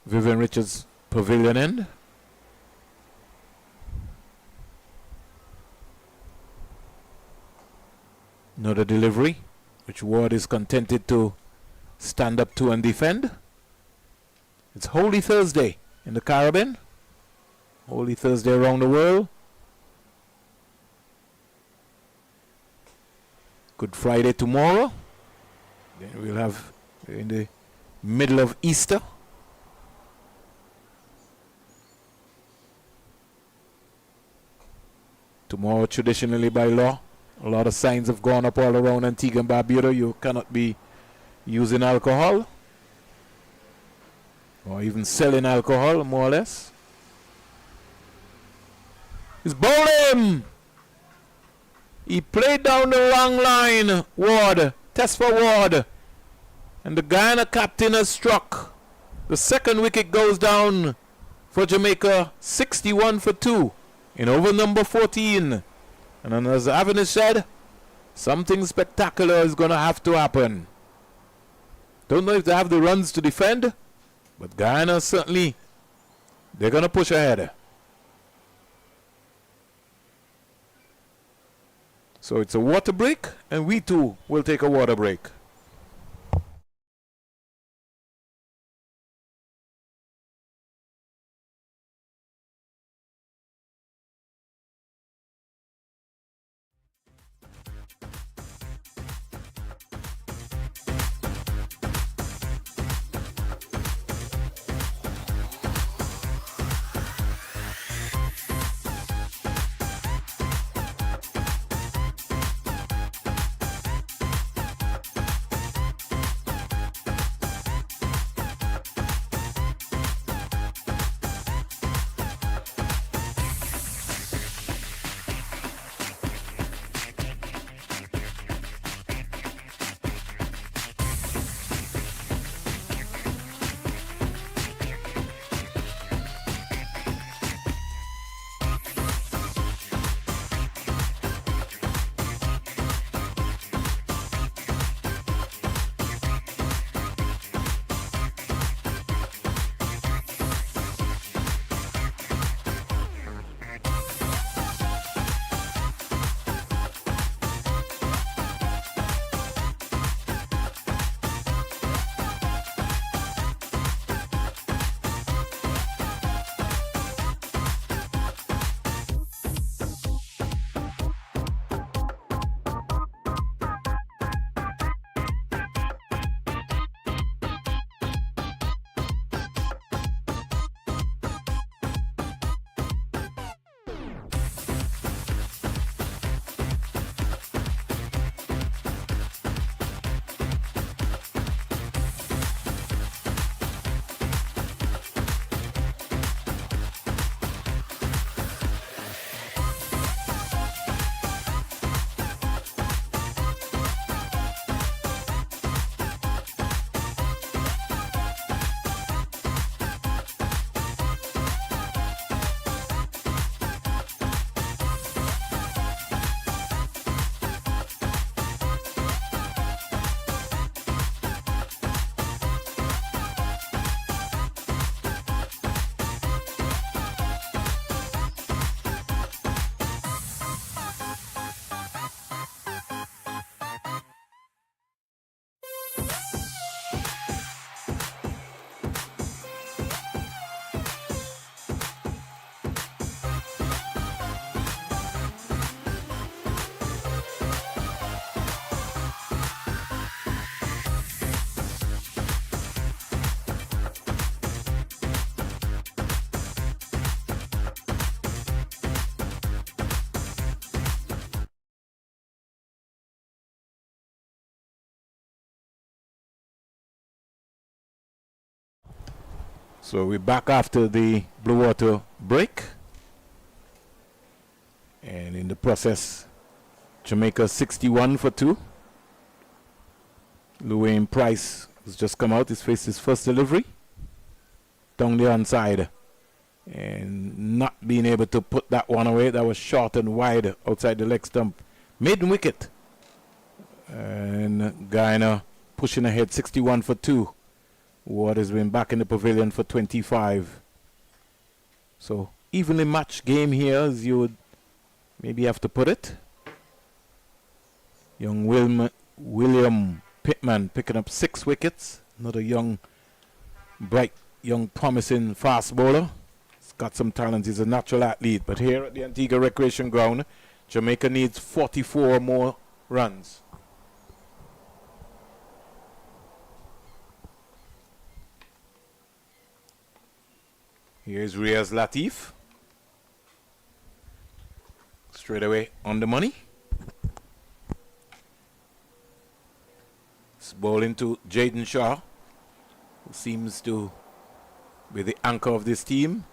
Vivian Richards pavilion end. Another delivery, which Ward is contented to stand up to and defend. It's Holy Thursday in the Caribbean. Holy Thursday around the world. Good Friday tomorrow. Then we'll have in the middle of Easter. Tomorrow, traditionally by law, a lot of signs have gone up all around Antigua and Barbuda. You cannot be using alcohol or even selling alcohol, more or less. He's bowling! He played down the wrong line. Ward, test for Ward. And the Guyana captain has struck. The second wicket goes down for Jamaica, 61 for 2 in over number 14. And then, as Avanish said, something spectacular is going to have to happen. Don't know if they have the runs to defend, but Guyana certainly, they're going to push ahead. So it's a water break, and we too will take a water break. So we're back after the blue water break. And in the process, Jamaica 61 for 2. Llewellyn Price has just come out. He's faced his first delivery down the onside. And not being able to put that one away. That was short and wide outside the leg stump. Maiden wicket. And Guyana pushing ahead 61 for 2. Ward has been back in the pavilion for 25. So evenly matched game here, as you would maybe have to put it. Young William Pittman picking up 6 wickets. Another young, bright, young, promising fast bowler. He's got some talent. He's a natural athlete. But here at the Antigua Recreation Ground, Jamaica needs 44 more runs. Here's Riaz Latif. Straight away on the money. It's bowling to Jaden Shaw, who seems to be the anchor of this team.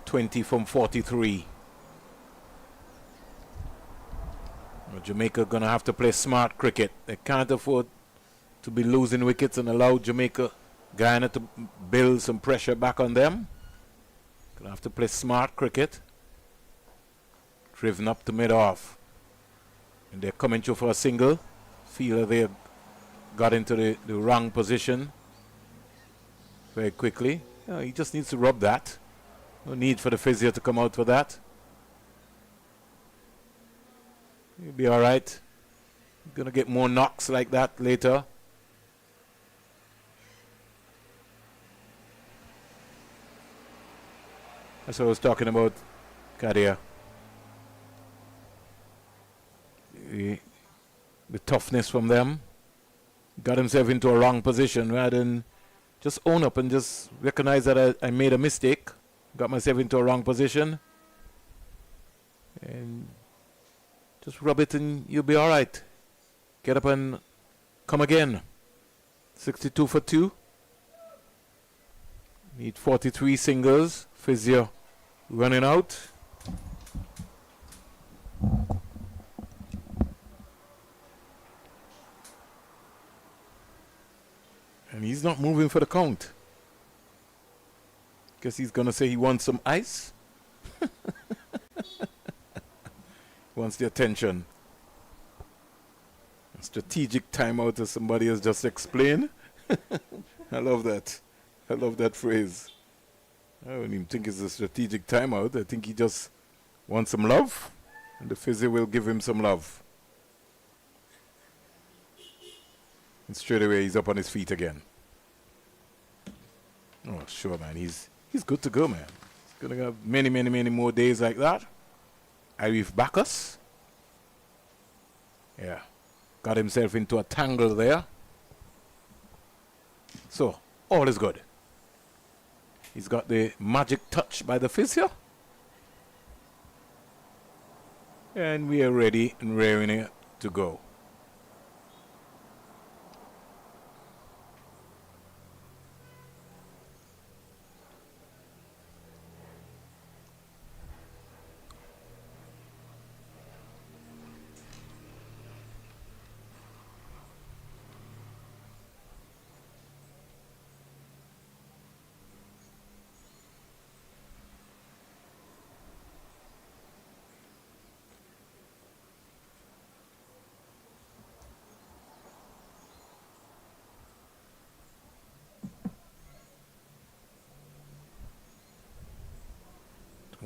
20 from 43. Well, Jamaica gonna have to play smart cricket. They can't afford to be losing wickets and allow Guyana to build some pressure back on them. Gonna have to play smart cricket. Driven up to mid-off. And they're coming through for a single. Feel they got into the wrong position very quickly. He just needs to rub that. No need for the physio to come out for that. He'll be all right. Gonna get more knocks like that later. That's what I was talking about, Kadia. The toughness from them. Got himself into a wrong position rather than just own up and just recognize that I made a mistake. Got myself into a wrong position. And just rub it and you'll be all right. Get up and come again. 62 for 2. Need 43 singles. Physio running out. And he's not moving for the count. Guess he's going to say he wants some ice. Wants the attention. A strategic timeout, as somebody has just explained. I love that. I love that phrase. I don't even think it's a strategic timeout. I think he just wants some love, and the physio will give him some love. And straight away, he's up on his feet again. Oh, sure, man. He's good to go, man. He's going to have many, many, many more days like that. Arif Bacchus. Yeah. Got himself into a tangle there. So, all is good. He's got the magic touch by the physio. And we are ready and raring to go.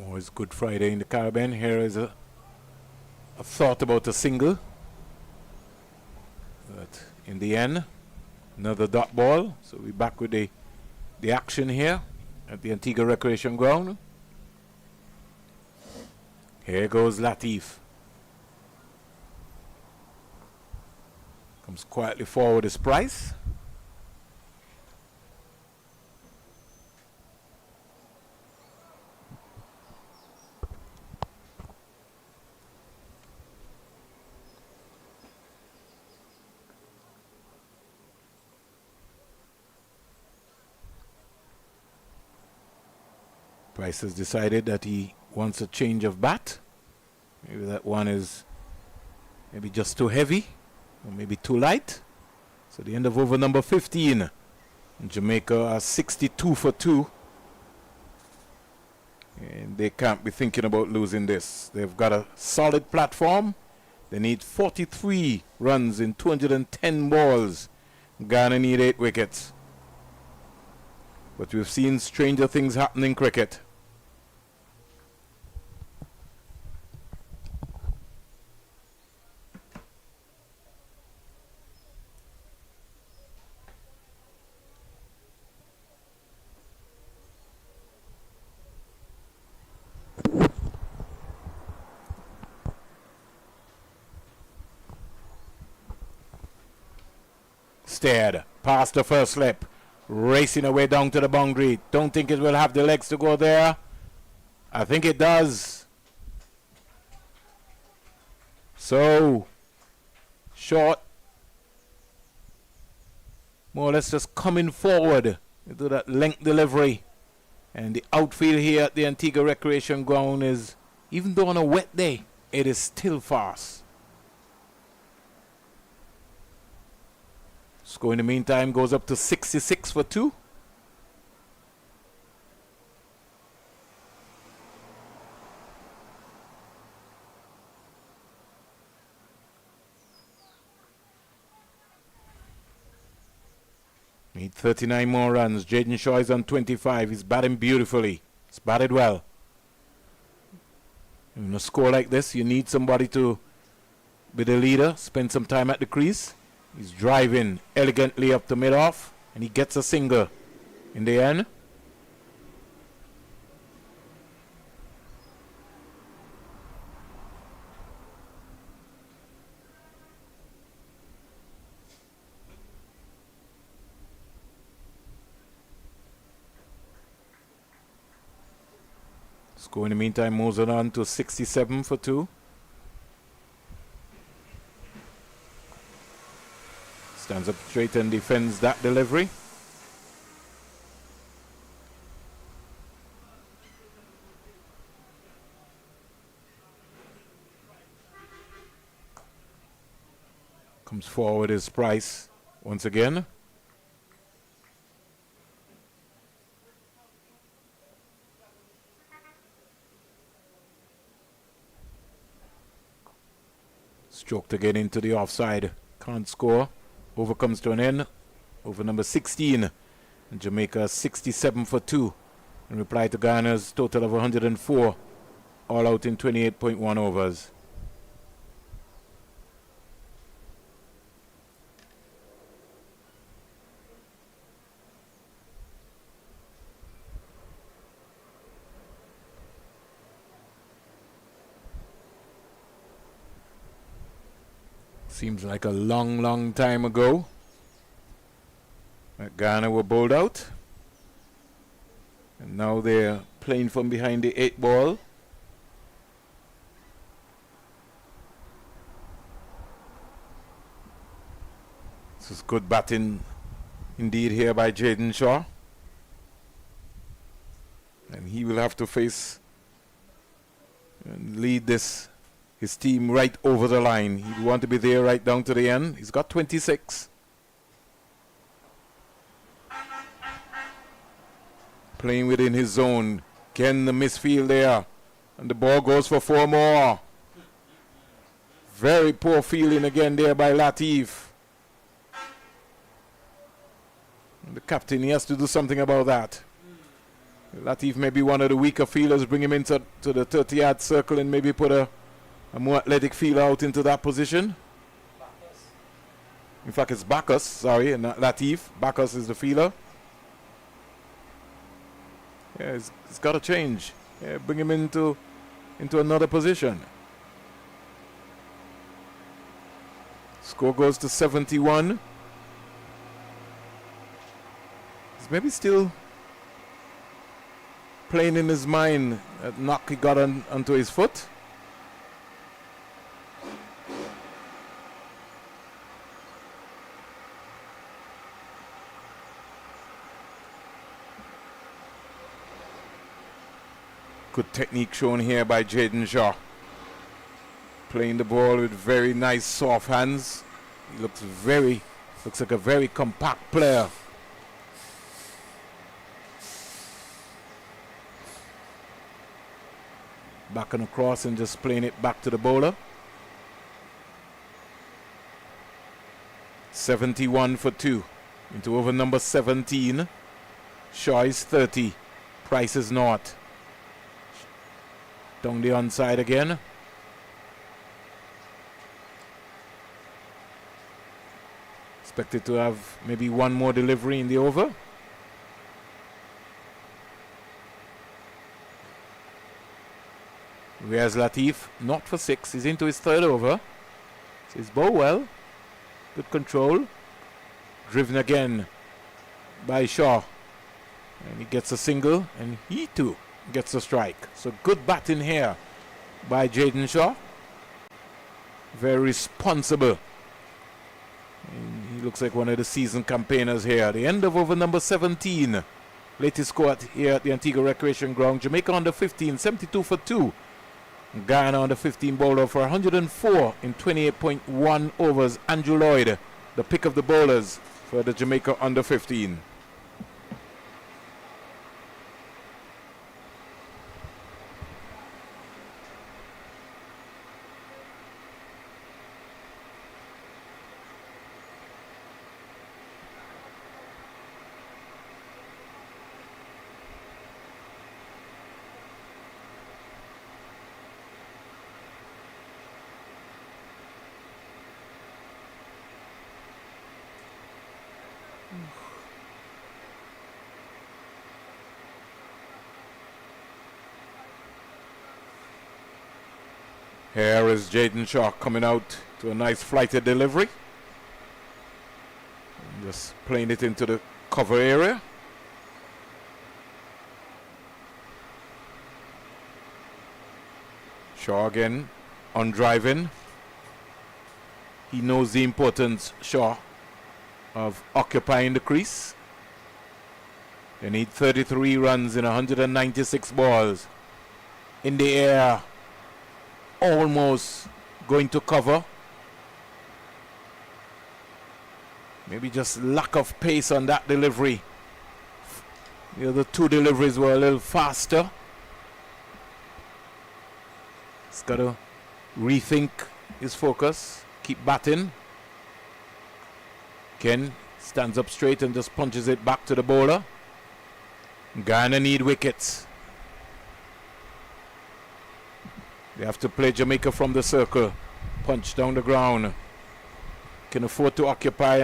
Always Good Friday in the Caribbean. Here is a thought about a single. But in the end, another dot ball. So we're back with the action here at the Antigua Recreation Ground. Here goes Latif. Comes quietly forward as Price. Price has decided that he wants a change of bat. Maybe that one is maybe just too heavy or maybe too light. So the end of over number 15. And Jamaica are 62 for 2. And they can't be thinking about losing this. They've got a solid platform. They need 43 runs in 210 balls. Ghana need 8 wickets. But we've seen stranger things happen in cricket. Stared past the first slip, racing away down to the boundary. Don't think it will have the legs to go there. I think it does. So short, more or less just coming forward into that length delivery. And the outfield here at the Antigua Recreation Ground is, even though on a wet day, it is still fast. Score in the meantime goes up to 66 for 2. Need 39 more runs. Jaden Shaw is on 25. He's batting beautifully. He's batted well. In a score like this, you need somebody to be the leader, spend some time at the crease. He's driving elegantly up the mid-off, and he gets a single in the end. Score in the meantime moves on to 67 for 2. Stands up straight and defends that delivery. Comes forward is Price once again. Stroked again into the offside. Can't score. Over comes to an end. Over number 16. And Jamaica 67 for 2. In reply to Ghana's total of 104. All out in 28.1 overs. Seems like a long, long time ago that Ghana were bowled out. And now they're playing from behind the 8 ball. This is good batting indeed here by Jaden Shaw. And he will have to face and lead his team right over the line. He'd want to be there right down to the end. He's got 26. Playing within his zone. Again, the misfield there. And the ball goes for 4 more. Very poor fielding again there by Latif. And the captain, he has to do something about that. Latif may be one of the weaker fielders. Bring him into the 30-yard circle and maybe put a more athletic fielder out into that position. In fact, it's Bacchus, sorry, and not Latif. Bacchus is the fielder. Yeah, it's got to change. Yeah, bring him into another position. Score goes to 71. He's maybe still playing in his mind that knock he got onto his foot. Good technique shown here by Jaden Shaw. Playing the ball with very nice soft hands. He looks like a very compact player. Back and across and just playing it back to the bowler. 71 for 2. Into over number 17. Shaw is 30. Price is not. Down the onside again. Expected to have maybe one more delivery in the over. Where's Latif? Not for 6. He's into his third over. Says bow well. Good control. Driven again by Shaw. And he gets a single. And he too gets a strike. So good batting here by Jaden Shaw. Very responsible. And he looks like one of the seasoned campaigners here. The end of over number 17. Latest score here at the Antigua Recreation Ground. Jamaica under 15, 72 for 2. Guyana under 15 bowler for 104 in 28.1 overs. Andrew Lloyd, the pick of the bowlers for the Jamaica under 15. Here is Jaden Shaw coming out to a nice flighted delivery. And just playing it into the cover area. Shaw again on driving. He knows the importance, Shaw, of occupying the crease. They need 33 runs in 196 balls. In the air. Almost going to cover. Maybe just lack of pace on that delivery. The other two deliveries were a little faster. He's got to rethink his focus. Keep batting. Ken stands up straight and just punches it back to the bowler. Guyana need wickets. They have to play Jamaica from the circle. Punch down the ground. Can afford to occupy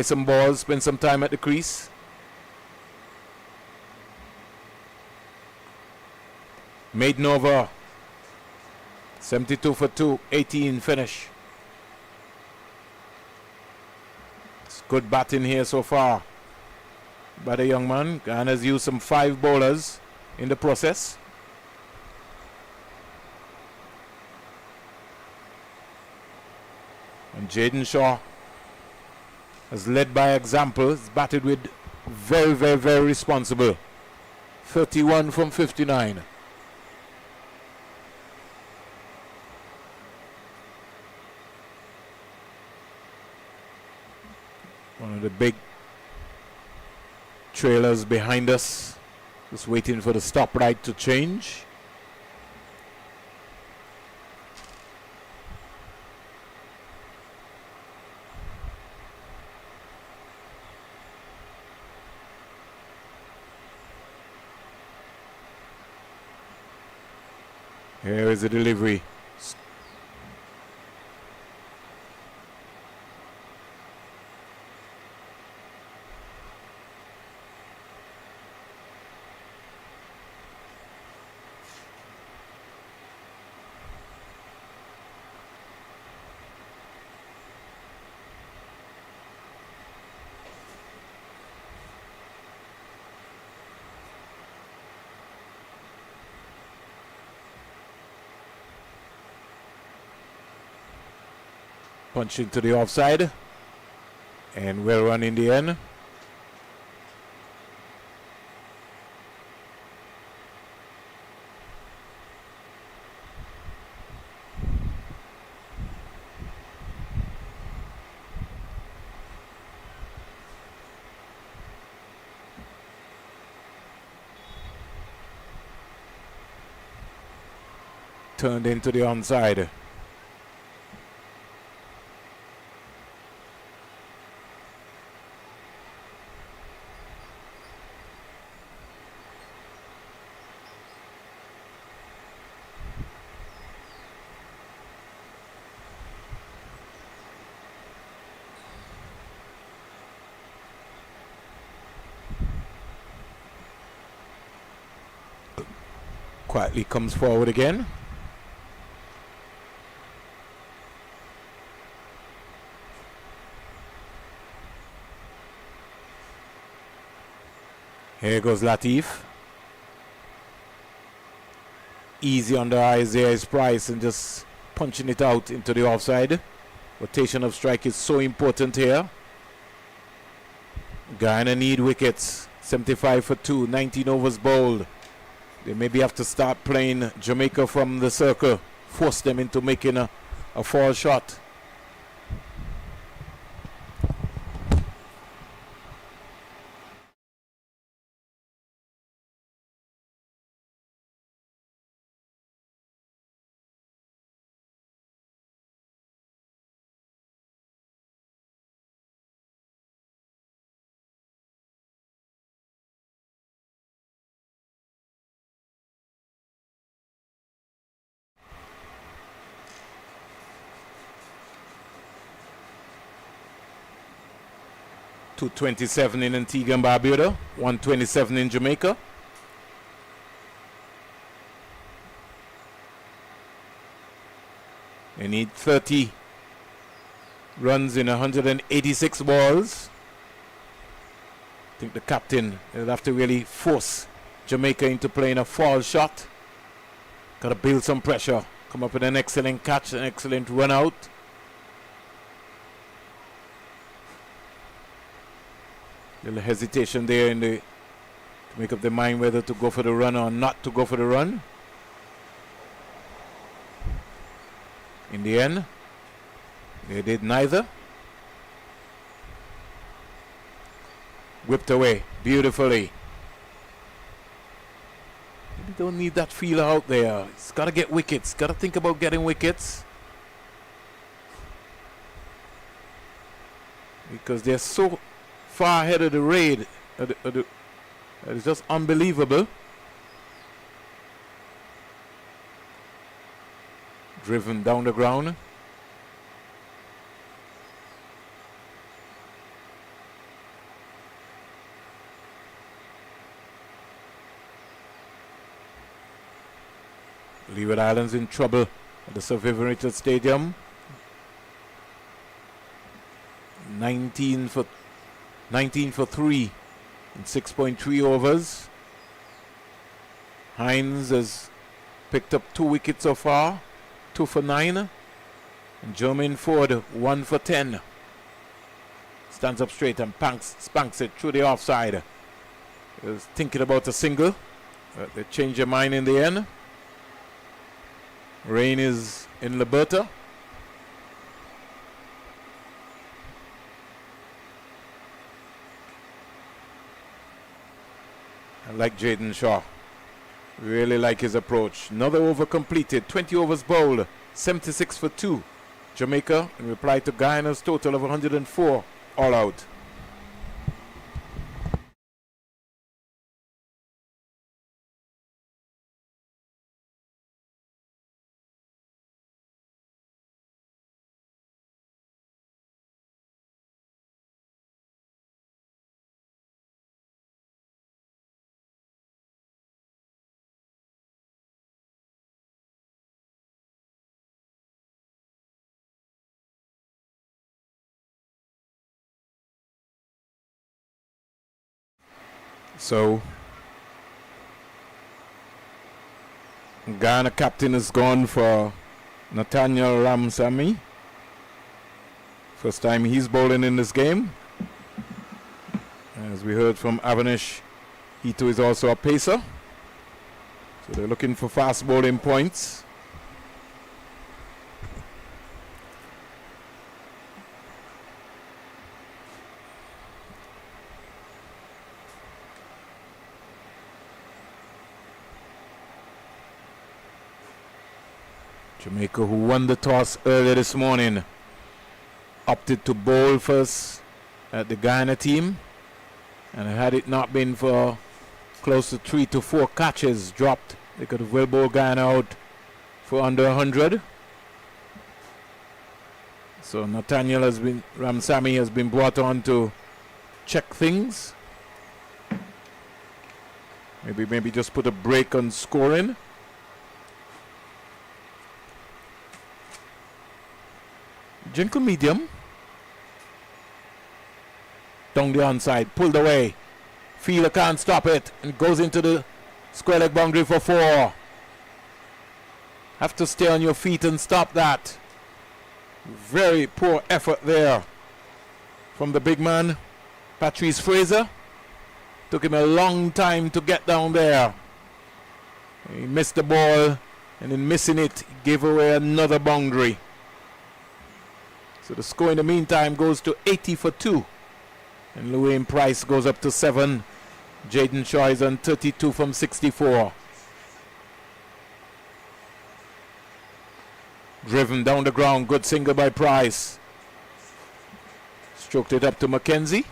some balls, spend some time at the crease. Maiden over. 72 for 2, 18 finish. It's good batting here so far by the young man. Guyana's used some 5 bowlers in the process. And Jaden Shaw has led by example. He's batted with very, very, very responsible. 31 from 59. One of the big trailers behind us. Just waiting for the stoplight to change. Here is the delivery. Punch into the offside. And we'll run in the end. Turned into the onside. Quietly comes forward again. Here goes Latif. Easy on the eyes there is Price and just punching it out into the offside. Rotation of strike is so important here. Guyana need wickets. 75 for 2, 19 overs bowled. They maybe have to start playing Jamaica from the circle. Force them into making a fall shot. .227 in Antigua and Barbuda, 127 in Jamaica. They need 30 runs in 186 balls. I think the captain will have to really force Jamaica into playing a fall shot. Got to build some pressure. Come up with an excellent catch, an excellent run out. Little hesitation there to make up their mind whether to go for the run or not to go for the run. In the end, they did neither. Whipped away beautifully. Maybe don't need that feeler out there. It's got to get wickets. Got to think about getting wickets. Because they're so far ahead of the raid. It's just unbelievable. Driven down the ground. Leeward Islands in trouble at the Sir Vivian Richards Stadium. 19 for 3 in 6.3 overs. Hines has picked up 2 wickets so far, 2 for 9. And Jermaine Ford, 1 for 10. Stands up straight and spanks it through the offside. He was thinking about a single, but they changed their mind in the end. Rain is in Liberta. I like Jaden Shaw. Really like his approach. Another over completed. 20 overs bowled. 76 for 2. Jamaica in reply to Guyana's total of 104 all out. So, Ghana captain is gone for Nathaniel Ramsamy. First time he's bowling in this game. As we heard from Avanish, he too is also a pacer. So they're looking for fast bowling points. Jamaica, who won the toss earlier this morning, opted to bowl first at the Guyana team. And had it not been for close to 3 to 4 catches dropped, they could have well bowled Guyana out for under 100. So Ramsamy has been brought on to check things. Maybe just put a break on scoring. Gentle medium. Down the onside, pulled away. Fielder can't stop it and goes into the square leg boundary for 4. Have to stay on your feet and stop that. Very poor effort there from the big man, Patrice Fraser. Took him a long time to get down there. He missed the ball, and in missing it, he gave away another boundary. So the score in the meantime goes to 80 for 2. And Llewellyn Price goes up to 7. Jaden Shaw is on 32 from 64. Driven down the ground, good single by Price. Stroked it up to Mackenzie.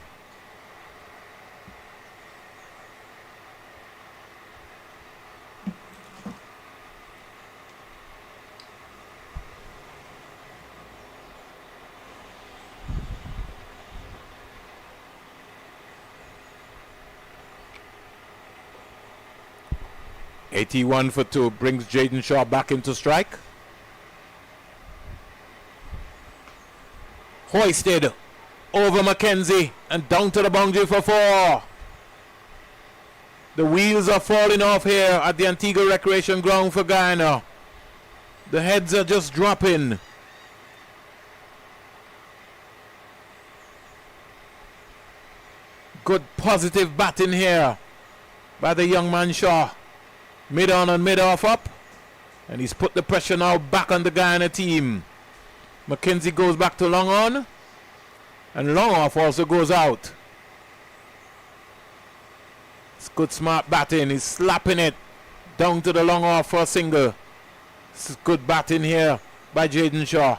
.81 for 2 brings Jaden Shaw back into strike. Hoisted over Mackenzie and down to the boundary for 4. The wheels are falling off here at the Antigua Recreation Ground for Guyana. The heads are just dropping. Good positive batting here by the young man Shaw. Mid on and mid off up. And he's put the pressure now back on the Guyana team. Mackenzie goes back to long on. And long off also goes out. It's good smart batting. He's slapping it down to the long off for a single. This is good batting here by Jaden Shaw.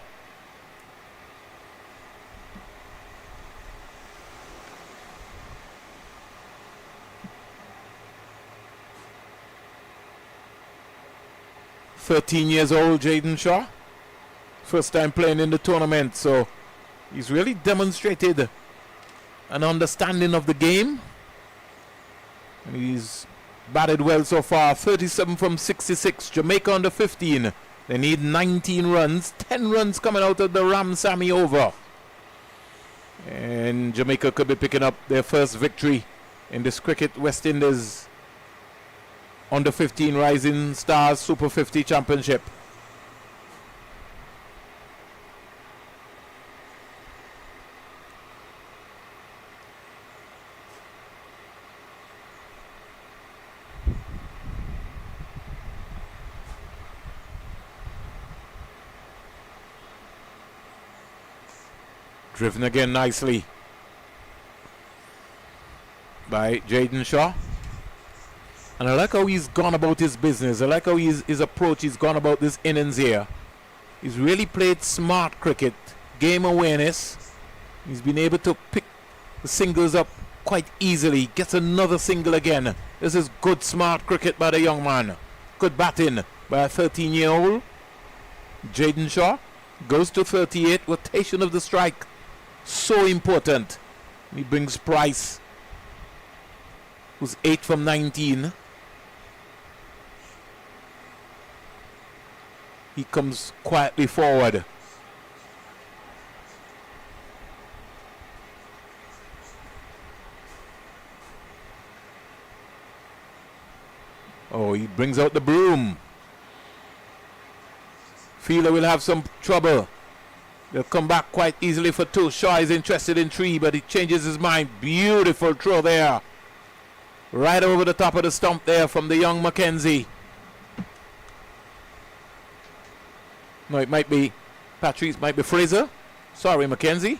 .13 years old, Jaden Shaw. First time playing in the tournament, so he's really demonstrated an understanding of the game. And he's batted well so far. 37 from 66. Jamaica under 15. They need 19 runs. 10 runs coming out of the Ramsamy over. And Jamaica could be picking up their first victory in this Cricket West Indies under 15 Rising Stars Super 50 Championship. Driven again nicely by Jaden Shaw. And I like how he's gone about his business. I like how his approach, he's gone about this innings here. He's really played smart cricket, game awareness. He's been able to pick the singles up quite easily. Gets another single again. This is good smart cricket by the young man. Good batting by a 13-year-old. Jaden Shaw goes to 38. Rotation of the strike. So important. He brings Price, who's 8 from 19. He comes quietly forward. Oh, he brings out the broom. Fielder will have some trouble. They'll come back quite easily for 2. Shaw is interested in 3, but he changes his mind. Beautiful throw there. Right over the top of the stump there from the young Mackenzie. No, it might be Patrice, might be Fraser. Sorry, Mackenzie.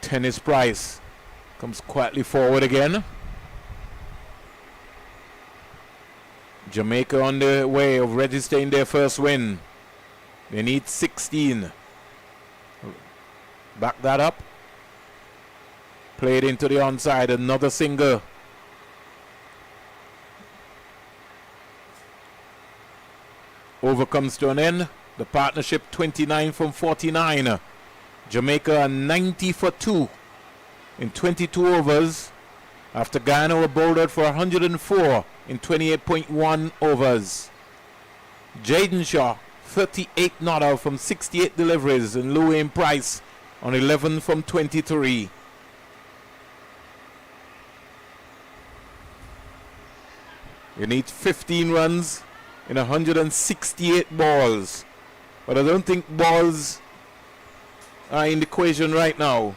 Tennis Price comes quietly forward again. Jamaica on the way of registering their first win. They need 16. Back that up. Played into the onside. Another single. Over comes to an end. The partnership 29 from 49. Jamaica are 90 for 2 in 22 overs after Guyana were bowled out for 104 in 28.1 overs. Jaden Shaw, 38 not out from 68 deliveries, and Llewellyn Price on 11 from 23. You need 15 runs in 168 balls. But I don't think balls are in the equation right now.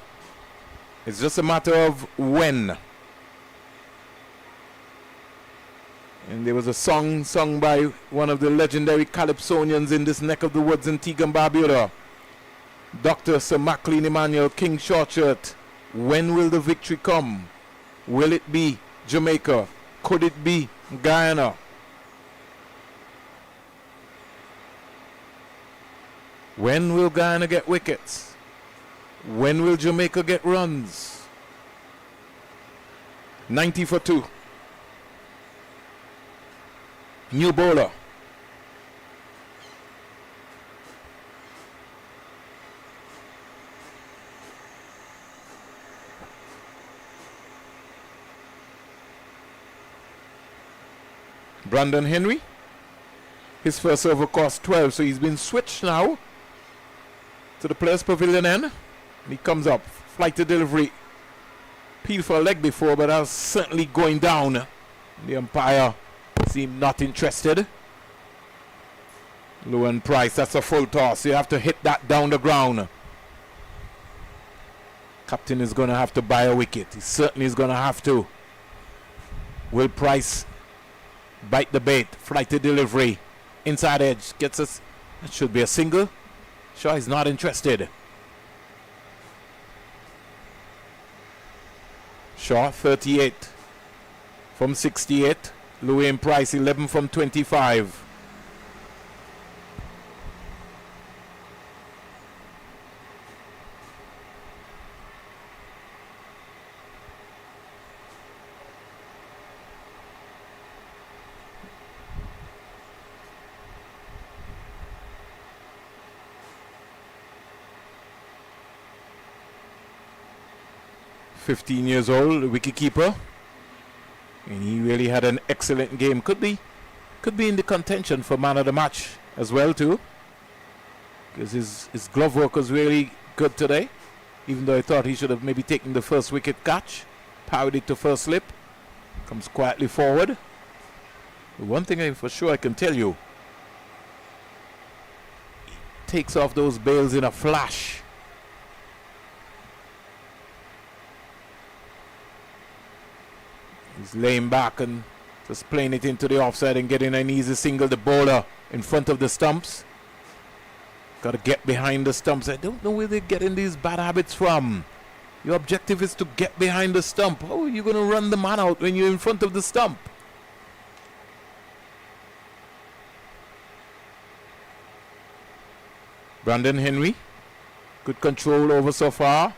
It's just a matter of when. And there was a song sung by one of the legendary Calypsonians in this neck of the woods, Antigua and Barbuda, Dr. Sir Maclean Emmanuel King Shortshirt. When will the victory come? Will it be Jamaica? Could it be Guyana? When will Guyana get wickets? When will Jamaica get runs? 90 for 2. New bowler. Brandon Henry. His first over cost 12, so he's been switched now to the players' pavilion end. And he comes up. Flight to delivery. Peeled for a leg before, but that's certainly going down. The umpire seemed not interested. Llewellyn Price, that's a full toss. You have to hit that down the ground. Captain is going to have to buy a wicket. He certainly is going to have to. Will Price bite the bait? Flight to delivery. Inside edge. Gets us. That should be a single. Shaw is not interested. Shaw 38 from 68. Llewellyn Price 11 from 25. .15 years old, the wicketkeeper. And he really had an excellent game. Could be in the contention for man of the match as well too. Because his glove work was really good today. Even though I thought he should have maybe taken the first wicket catch. Powered it to first slip. Comes quietly forward. The one thing for sure I can tell you. He takes off those bails in a flash. He's laying back and just playing it into the offside and getting an easy single. The bowler in front of the stumps. Got to get behind the stumps. I don't know where they're getting these bad habits from. Your objective is to get behind the stump. How are you going to run the man out when you're in front of the stump? Brandon Henry. Good control over so far.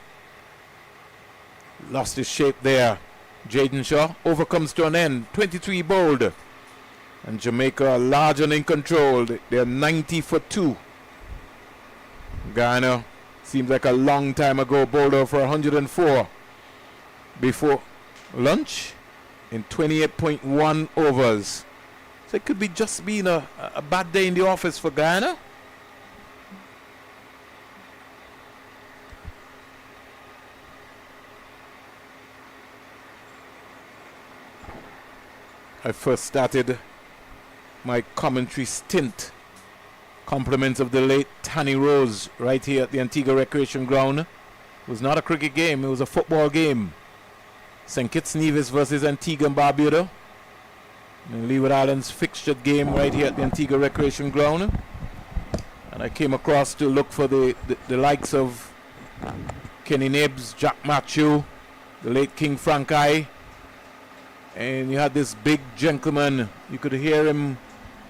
Lost his shape there. Jaden Shaw overcomes to an end. 23 bowled. And Jamaica are large and in control. They're 90 for 2. Guyana seems like a long time ago bowled over 104 before lunch in 28.1 overs. So it could be just being a bad day in the office for Guyana. I first started my commentary stint. Compliments of the late Tanny Rose right here at the Antigua Recreation Ground. It was not a cricket game, it was a football game. St. Kitts Nevis versus Antigua and Barbuda. And Leeward Islands fixtured game right here at the Antigua Recreation Ground. And I came across to look for the likes of Kenny Nibbs, Jack Matthew, the late King Frankai. And you had this big gentleman, you could hear him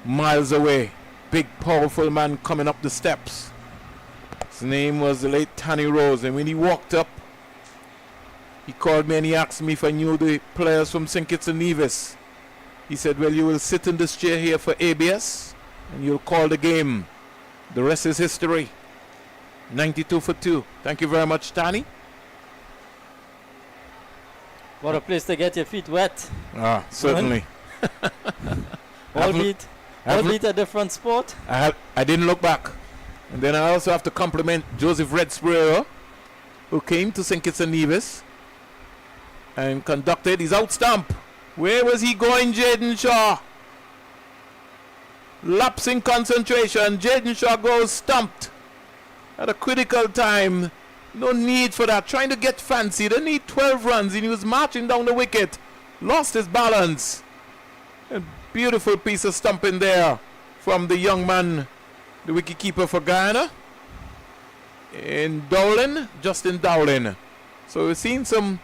miles away. Big, powerful man coming up the steps. His name was the late Tanny Rose. And when he walked up, he called me and he asked me if I knew the players from St. Kitts and Nevis. He said, well, you will sit in this chair here for ABS and you'll call the game. The rest is history. 92 for 2. Thank you very much, Tanny. What a place to get your feet wet. Ah, certainly. Albeit, Albeit a different sport. I didn't look back. And then I also have to compliment Joseph Red Sprayer, who came to St. Kitts and Nevis and conducted his out stump. Where was he going, Jaden Shaw? Lapsing concentration. Jaden Shaw goes stumped at a critical time. No need for that. Trying to get fancy. They need 12 runs, and he was marching down the wicket. Lost his balance. A beautiful piece of stumping there from the young man, the wicketkeeper for Guyana. In Dowling, Justin Dowling. So we've seen some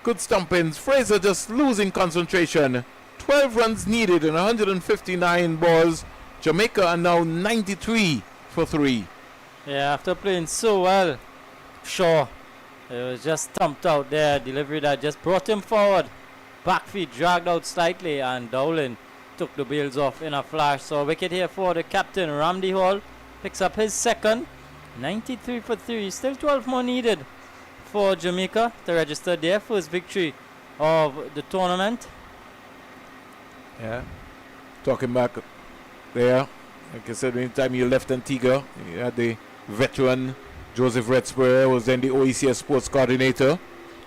good stumpings. Fraser just losing concentration. 12 runs needed in 159 balls. Jamaica are now 93 for 3. Yeah, after playing so well, Shaw, it was just stumped out there. Delivery that just brought him forward. Back feet dragged out slightly, and Dowling took the bails off in a flash. So a wicket here for the captain. Ramdi Hall picks up his second. 93 for 3. Still 12 more needed for Jamaica to register their first victory of the tournament. Yeah. Talking back there, like I said, anytime you left Antigua, you had the veteran Joseph Red Sprayer, was then the OECS sports coordinator.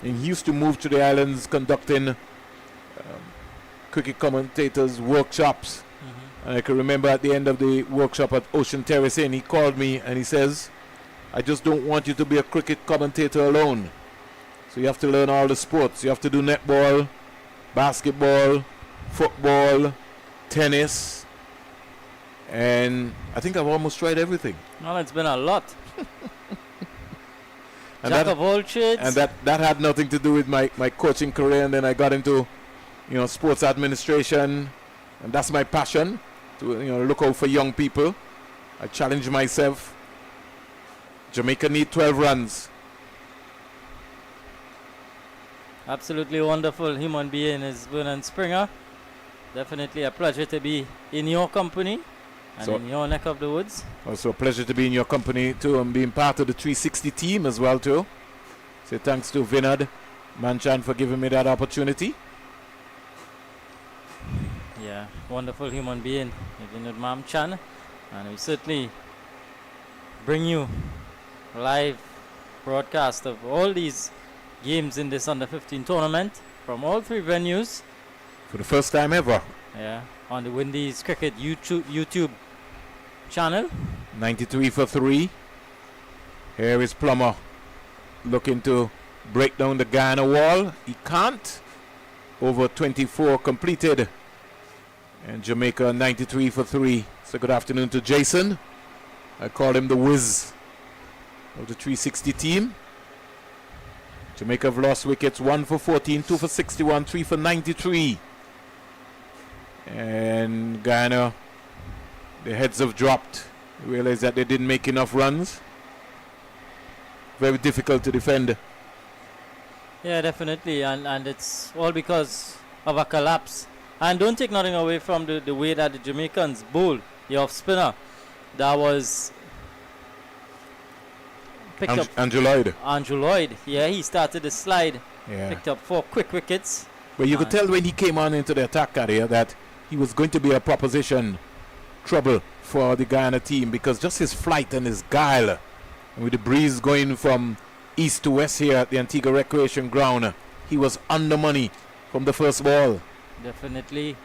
And he used to move to the islands conducting cricket commentators workshops. And I can remember at the end of the workshop at Ocean Terrace Inn, he called me and he says, I just don't want you to be a cricket commentator alone. So you have to learn all the sports. You have to do netball, basketball, football, tennis, and I think I've almost tried everything. Well, it's been a lot. And Jack of all trades. And that had nothing to do with my coaching career, and then I got into sports administration, and that's my passion, to look out for young people. I challenge myself. Jamaica need 12 runs. Absolutely wonderful human being is Vernon Springer. Definitely a pleasure to be in your company and in your neck of the woods. Also a pleasure to be in your company too, and being part of the 360 team as well too. So thanks to Vinod Manchan for giving me that opportunity. Yeah, wonderful human being, Vinod Manchan, and we certainly bring you a live broadcast of all these games in this under-15 tournament from all 3 venues. For the first time ever. Yeah, on the Windies Cricket YouTube channel. 93 for 3. Here is Plummer looking to break down the Guyana wall. He can't. Over 24 completed. And Jamaica 93 for 3. So good afternoon to Jason. I call him the whiz of the 360 team. Jamaica have lost wickets. 1 for 14, 2 for 61, 3 for 93. And Guyana, the heads have dropped. They realize that they didn't make enough runs. Very difficult to defend. Yeah, definitely, and it's all because of a collapse. And don't take nothing away from the way that the Jamaicans bowl the off spinner. That was picked up. Andrew Lloyd. Andrew Lloyd, yeah, he started the slide. Yeah. Picked up 4 quick wickets. But you could tell when he came on into the attack career that he was going to be a proposition trouble for the Guyana team, because just his flight and his guile, and with the breeze going from east to west here at the Antigua Recreation Ground, he was on the money from the first ball. Definitely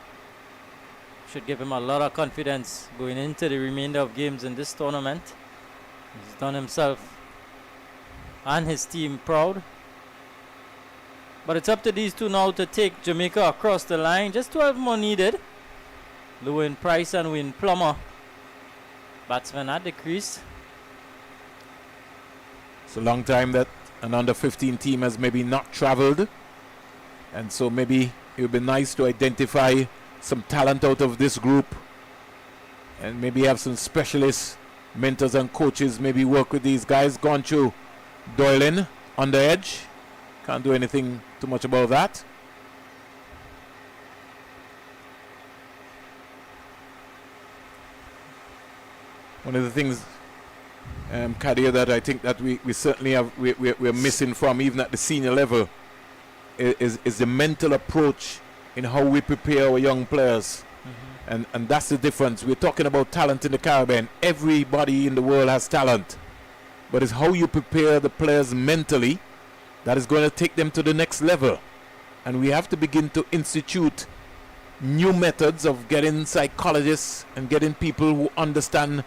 should give him a lot of confidence going into the remainder of games in this tournament. He's done himself and his team proud. But it's up to these two now to take Jamaica across the line. Just 12 more needed. Lewin Price and Win Plummer, batsmen at the crease. It's a long time that an under-15 team has maybe not traveled, and so maybe it would be nice to identify some talent out of this group and maybe have some specialists, mentors and coaches maybe work with these guys. Gone through Doylen on the edge. Can't do anything too much about that. One of the things, Kadir, that I think that we certainly have, we're missing from even at the senior level is the mental approach in how we prepare our young players. And that's the difference. We're talking about talent in the Caribbean. Everybody in the world has talent. But it's how you prepare the players mentally that is going to take them to the next level. And we have to begin to institute new methods of getting psychologists and getting people who understand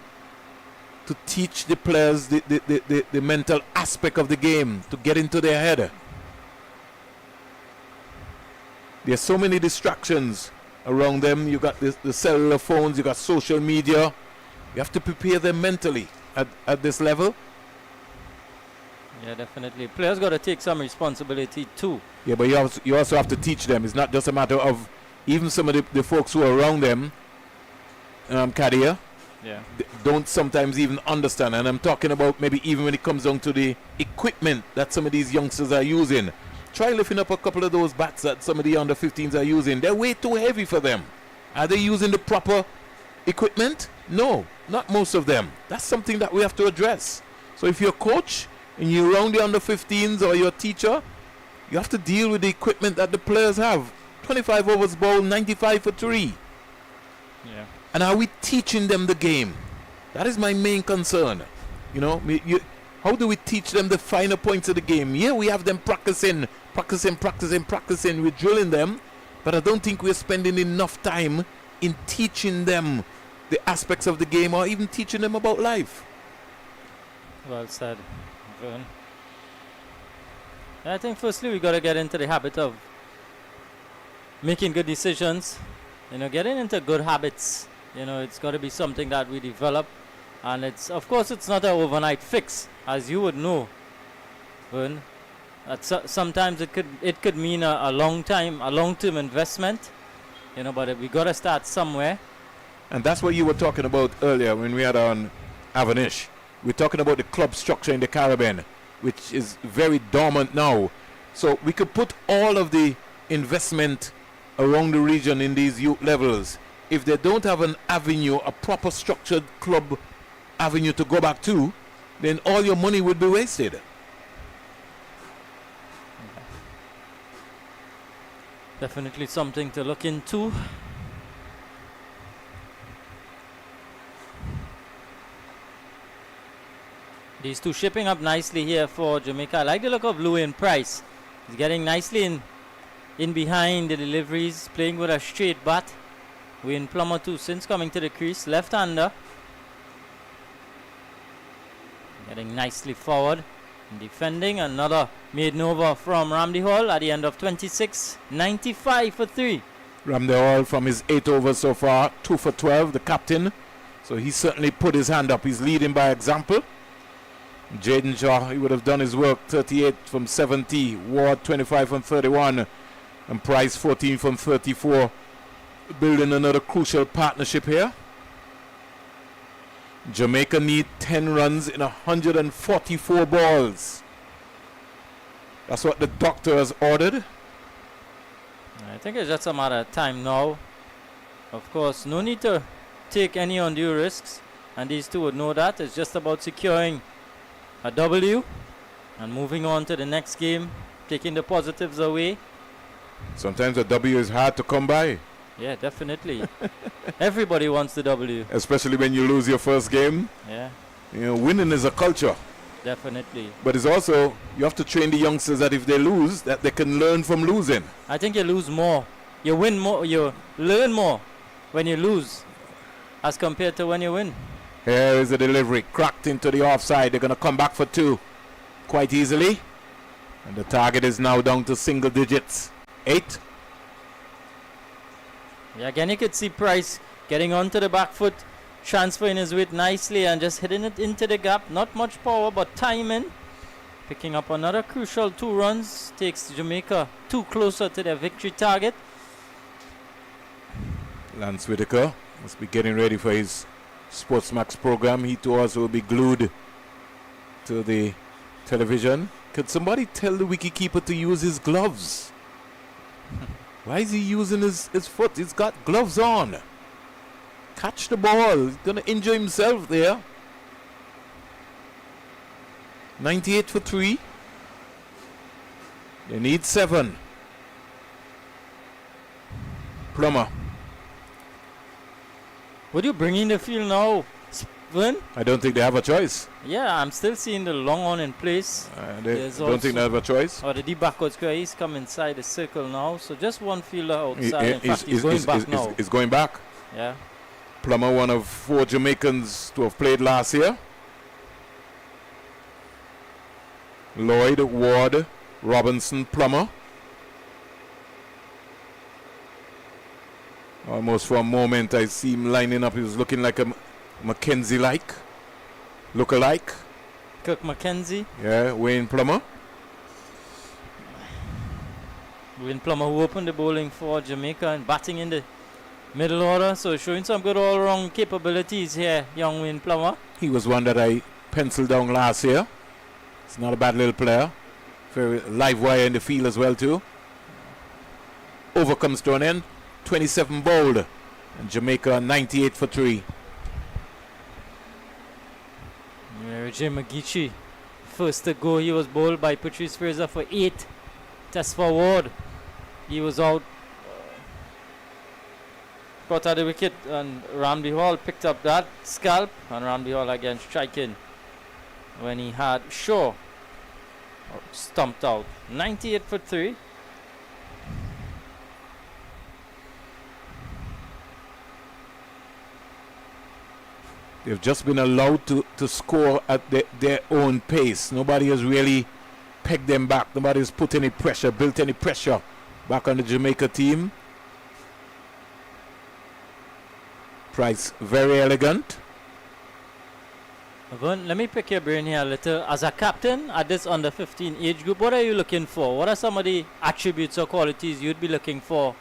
to teach the players the mental aspect of the game, to get into their head. There's so many distractions around them. You got the cellular phones, you got social media. You have to prepare them mentally at this level. Yeah, definitely. Players got to take some responsibility too. Yeah, but you also have to teach them. It's not just a matter of even some of the folks who are around them, Kadia, Yeah. don't sometimes even understand. And I'm talking about maybe even when it comes down to the equipment that some of these youngsters are using. Try lifting up a couple of those bats that some of the under 15s are using. They're way too heavy for them. Are they using the proper equipment? No, not most of them. That's something that we have to address. So if you're a coach and you're around the under 15s or you're a teacher, you have to deal with the equipment that the players have. 25 overs ball, 95 for 3. Yeah. And are we teaching them the game? That is my main concern. You know, how do we teach them the finer points of the game? Yeah, we have them practicing. We're drilling them. But I don't think we're spending enough time in teaching them the aspects of the game or even teaching them about life. Well said, Vern. I think firstly we got to get into the habit of making good decisions. You know, getting into good habits. You know, it's got to be something that we develop. And it's, of course, it's not an overnight fix, as you would know, Vern. Sometimes it could mean a long-term investment. You know, but we got to start somewhere. And that's what you were talking about earlier when we had on Avanish. We're talking about the club structure in the Caribbean, which is very dormant now. So we could put all of the investment around the region in these youth levels. If they don't have an avenue, a proper structured club avenue to go back to, then all your money would be wasted. Definitely something to look into. These two shipping up nicely here for Jamaica. I like the look of Lewin Price. He's getting nicely in behind the deliveries, playing with a straight bat. Wayne Plummer too, since coming to the crease, left-hander. Getting nicely forward. Defending, another maiden over from Ramdi Hall at the end of 26. 95 for 3. Ramdi Hall from his 8 overs so far, 2 for 12, the captain. So he certainly put his hand up. He's leading by example. Jaden Shaw, he would have done his work. 38 from 70. Ward 25 from 31. And Price 14 from 34. Building another crucial partnership here. Jamaica need 10 runs in 144 balls. That's what the doctor has ordered. I think it's just a matter of time now. Of course, no need to take any undue risks. And these two would know that. It's just about securing a W and moving on to the next game, taking the positives away. Sometimes a W is hard to come by. Yeah, definitely. Everybody wants the W. Especially when you lose your first game. Yeah. You know, winning is a culture. Definitely. But it's also, you have to train the youngsters that if they lose, that they can learn from losing. I think you lose more. You win more. You learn more when you lose as compared to when you win. Here is the delivery. Cracked into the offside. They're going to come back for 2 quite easily. And the target is now down to single digits. 8. Yeah, again, you could see Price getting onto the back foot, transferring his weight nicely and just hitting it into the gap. Not much power, but timing. Picking up another crucial 2 runs. Takes Jamaica 2 closer to their victory target. Lance Whitaker must be getting ready for his Sportsmax program. He too also will be glued to the television. Could somebody tell the wicketkeeper to use his gloves? Why is he using his foot? He's got gloves on. Catch the ball. He's going to injure himself there. 98 for 3. They need 7. Plummer. Would you bring in the field now, Vern? I don't think they have a choice. Yeah, I'm still seeing the long on in place. They There's don't think they have a choice. Or the deep backward square, he's come inside the circle now. So just one fielder outside. In fact, he's going back now. He's going back. Yeah. Plummer, one of 4 Jamaicans to have played last year. Lloyd, Ward, Robinson, Plummer. Almost for a moment I see him lining up. He was looking like a Mackenzie-like. Look-alike. Kirk McKenzie. Yeah, Wayne Plummer. Wayne Plummer, who opened the bowling for Jamaica and batting in the middle order. So showing some good all-round capabilities here, young Wayne Plummer. He was one that I penciled down last year. He's not a bad little player. Very live wire in the field as well too. Over comes to an end. 27 bowled. And Jamaica 98 for 3. Jim McGeechee, first to go, he was bowled by Patrice Fraser for 8. Test for Ward. He was out. Got at the wicket and Ramsey Hall picked up that scalp, and Ramsey Hall again striking when he had Shaw stumped out. 98 for 3. They've just been allowed to score at their own pace. Nobody has really pegged them back. Nobody has put any pressure, built any pressure back on the Jamaica team. Price, very elegant. Vern, let me pick your brain here a little. As a captain at this under 15 age group, what are you looking for? What are some of the attributes or qualities you'd be looking for,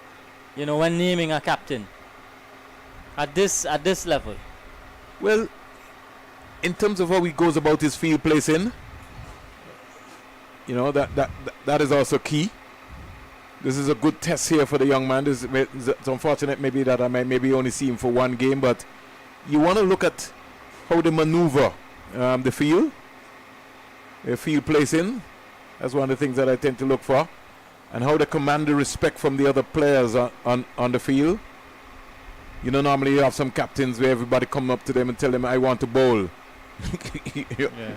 you know, when naming a captain at this level? Well, in terms of how he goes about his field placing, you know, that is also key. This is a good test here for the young man. It's unfortunate maybe that I might maybe only see him for one game, but you want to look at how they maneuver the field, their field placing. That's one of the things that I tend to look for, and how they command the respect from the other players on the field. You know, normally you have some captains where everybody come up to them and tell them, "I want to bowl."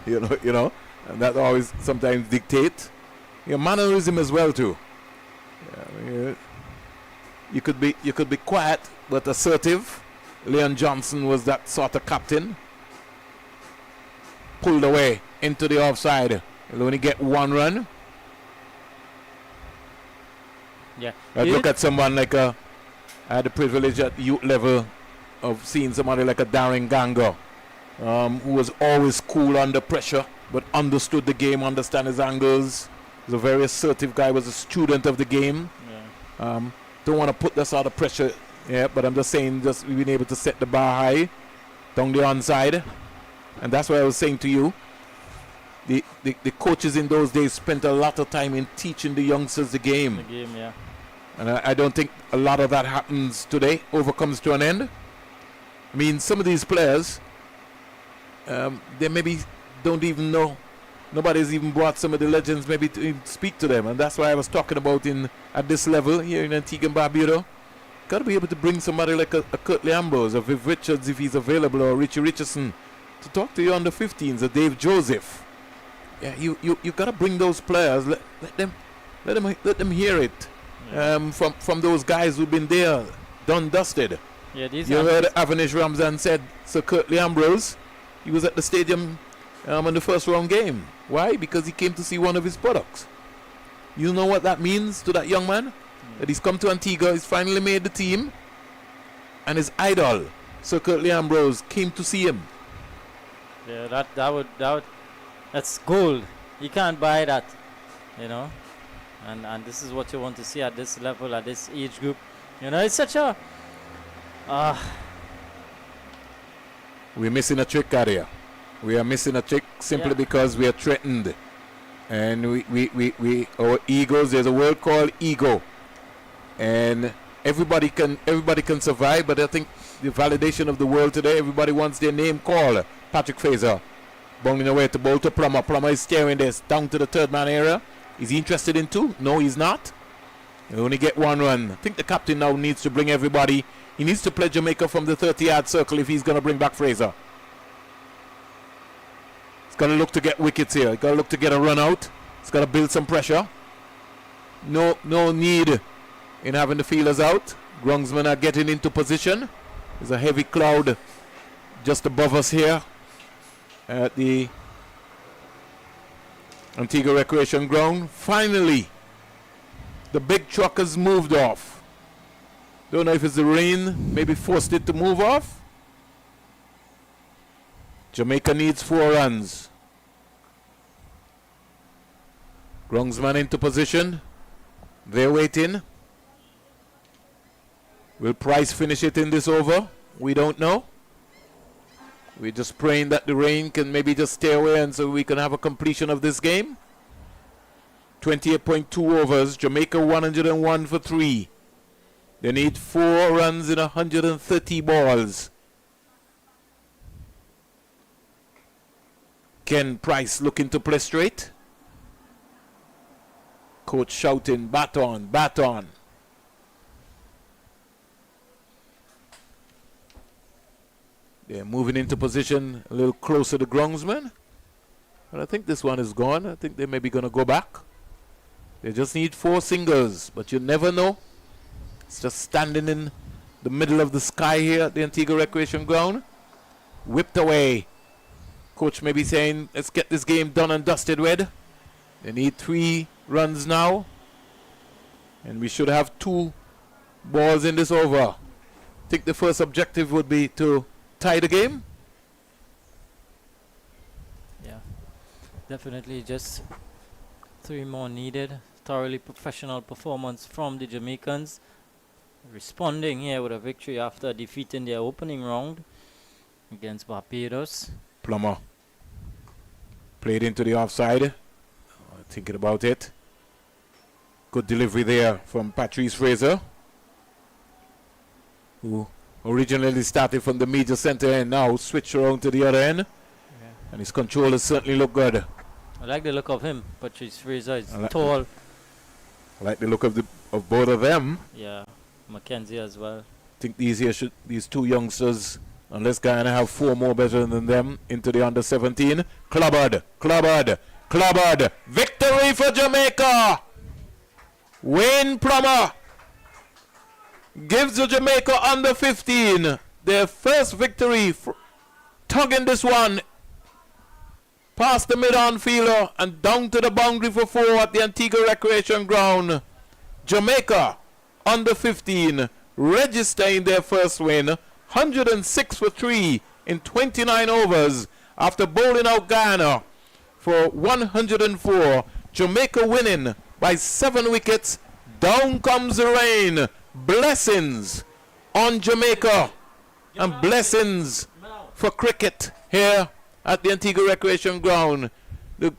You know, and that always sometimes dictate your mannerism as well too. You could be quiet but assertive. Leon Johnson was that sort of captain. Pulled away into the offside. He'll only get 1 run. Yeah. I'd look at someone like I had the privilege at youth level of seeing somebody like a Darren Ganger, who was always cool under pressure, but understood the game, understand his angles. Was a very assertive guy, was a student of the game. Yeah. Don't want to put that sort of pressure, but I'm just saying, just being able to set the bar high down the onside. And that's what I was saying to you. The coaches in those days spent a lot of time in teaching the youngsters the game. The game, yeah. And I don't think a lot of that happens today. Over comes to an end. I mean, some of these players, they maybe don't even know. Nobody's even brought some of the legends maybe to even speak to them. And that's why I was talking about at this level here in Antigua and Barbuda. Got to be able to bring somebody like a Curtly Ambrose, or Viv Richards if he's available, or Richie Richardson, to talk to you under 15s, or Dave Joseph. Yeah, you got to bring those players. Let them hear it. Yeah. From those guys who've been there, done, dusted. Yeah, these you heard Avanish Ramzan said Sir Curtly Ambrose, he was at the stadium in the first round game. Why? Because he came to see one of his products. You know what that means to that young man? That he's come to Antigua, he's finally made the team, and his idol, Sir Curtly Ambrose, came to see him. Yeah, that's gold. You can't buy that, you know. And this is what you want to see at this level, at this age group. You know, it's such a... We're missing a trick, Karia. We are missing a trick simply because we are threatened. And our egos, there's a word called ego. And everybody can survive, but I think the validation of the world today, everybody wants their name called. Patrick Fraser, bowling away to bowl to Plummer. Plummer is staring this down to the third man area. Is he interested in 2? No, he's not. They only get 1 run. I think the captain now needs to bring everybody. He needs to play Jamaica from the 30-yard circle if he's going to bring back Fraser. He's got to look to get wickets here. He's got to look to get a run out. He's got to build some pressure. No need in having the fielders out. Groundsmen are getting into position. There's a heavy cloud just above us here at the Antigua Recreation Ground. Finally, the big truck has moved off. Don't know if it's the rain, maybe forced it to move off. Jamaica needs 4 runs. Groundsman into position. They're waiting. Will Price finish it in this over? We don't know. We're just praying that the rain can maybe just stay away and so we can have a completion of this game. 28.2 overs. Jamaica 101 for 3. They need 4 runs in 130 balls. Ken Price looking to play straight. Coach shouting, bat on, bat on. They're moving into position a little closer to groundsman. But I think this one is gone. I think they're maybe going to go back. They just need 4 singles, but you never know. It's just standing in the middle of the sky here at the Antigua Recreation Ground. Whipped away. Coach may be saying, let's get this game done and dusted with. They need 3 runs now. And we should have 2 balls in this over. I think the first objective would be to tie the game. Yeah, definitely just 3 more needed. Thoroughly professional performance from the Jamaicans. Responding here with a victory after defeating their opening round against Barbados. Plummer played into the offside. Thinking about it. Good delivery there from Patrice Fraser, who originally started from the major center and now switched around to the other end. Yeah. And his controllers certainly look good. I like the look of him. Patrice Fraser is tall. I like the look of both of them. Yeah, Mackenzie as well. I think these 2 youngsters, unless Guyana have 4 more better than them, into the under 17. Clobbered. Victory for Jamaica. Wayne Plummer gives the Jamaica under 15 their first victory, tugging this one past the mid-on fielder and down to the boundary for 4 at the Antigua Recreation Ground. Jamaica under 15 registering their first win, 106 for 3 in 29 overs after bowling out Guyana for 104. Jamaica winning by 7 wickets. Down comes the rain. Blessings on Jamaica and blessings for cricket here at the Antigua Recreation Ground. The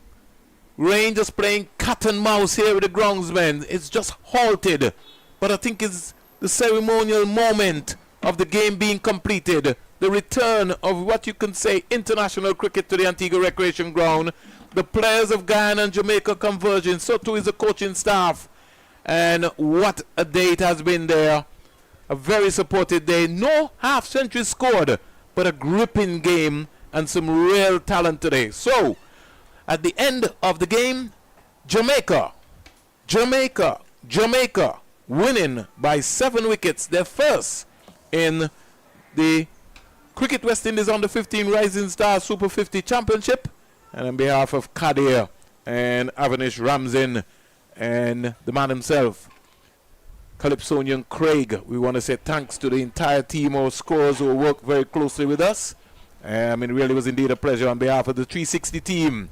rain just playing cat and mouse here with the groundsmen. It's just halted, but I think it's the ceremonial moment of the game being completed. The return of what you can say international cricket to the Antigua Recreation Ground. The players of Guyana and Jamaica converging. So too is the coaching staff. And what a day it has been there. A very supported day. No half century scored, but a gripping game and some real talent today. So, at the end of the game, Jamaica winning by 7 wickets. Their first in the Cricket West Indies Under 15 Rising Stars Super 50 Championship. And on behalf of Kadir and Avanish Ramzin and the man himself, Calypsonian Craig, we want to say thanks to the entire team of scorers who worked very closely with us. It really was indeed a pleasure on behalf of the 360 team.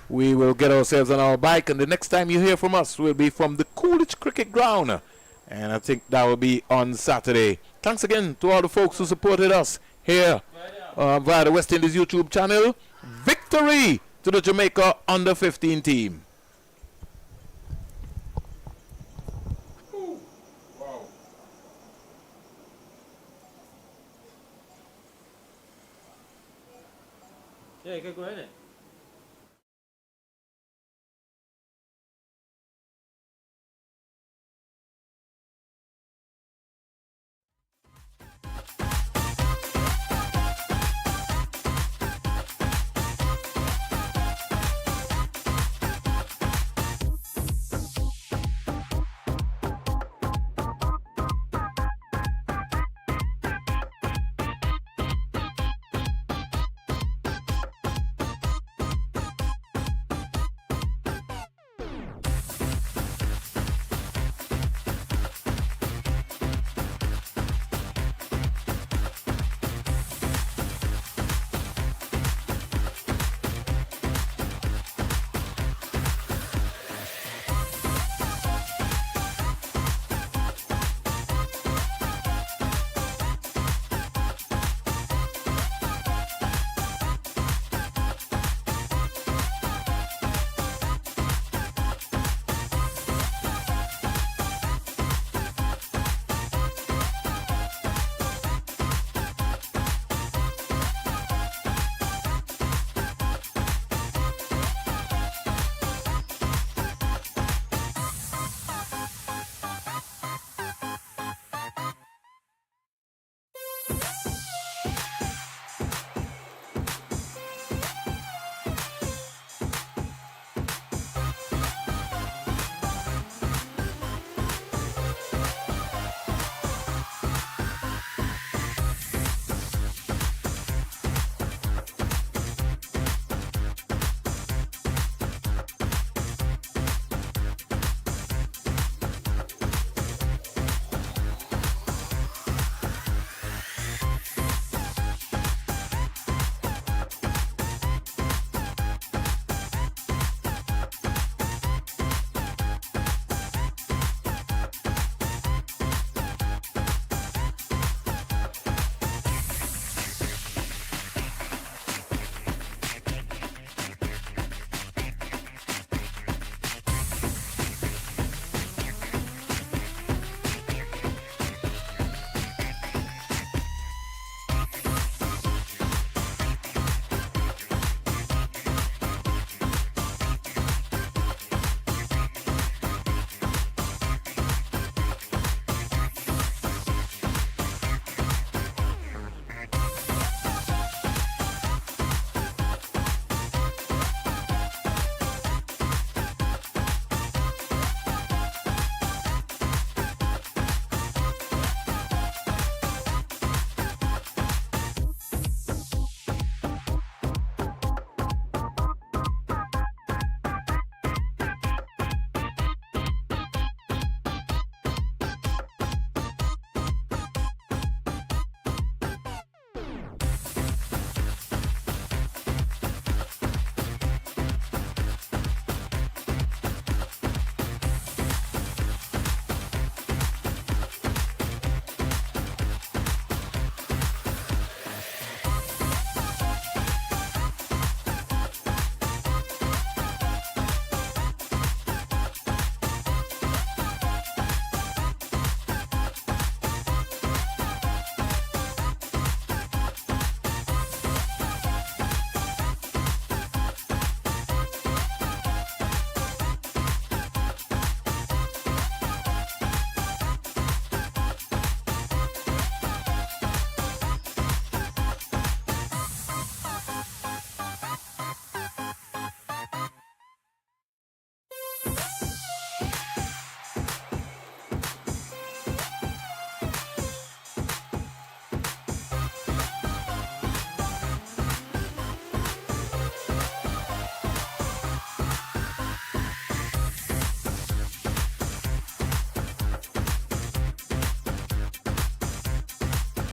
We will get ourselves on our bike, and the next time you hear from us will be from the Coolidge Cricket Ground. And I think that will be on Saturday. Thanks again to all the folks who supported us here via the West Indies YouTube channel. Victory to the Jamaica Under 15 team. Yeah, you can go ahead.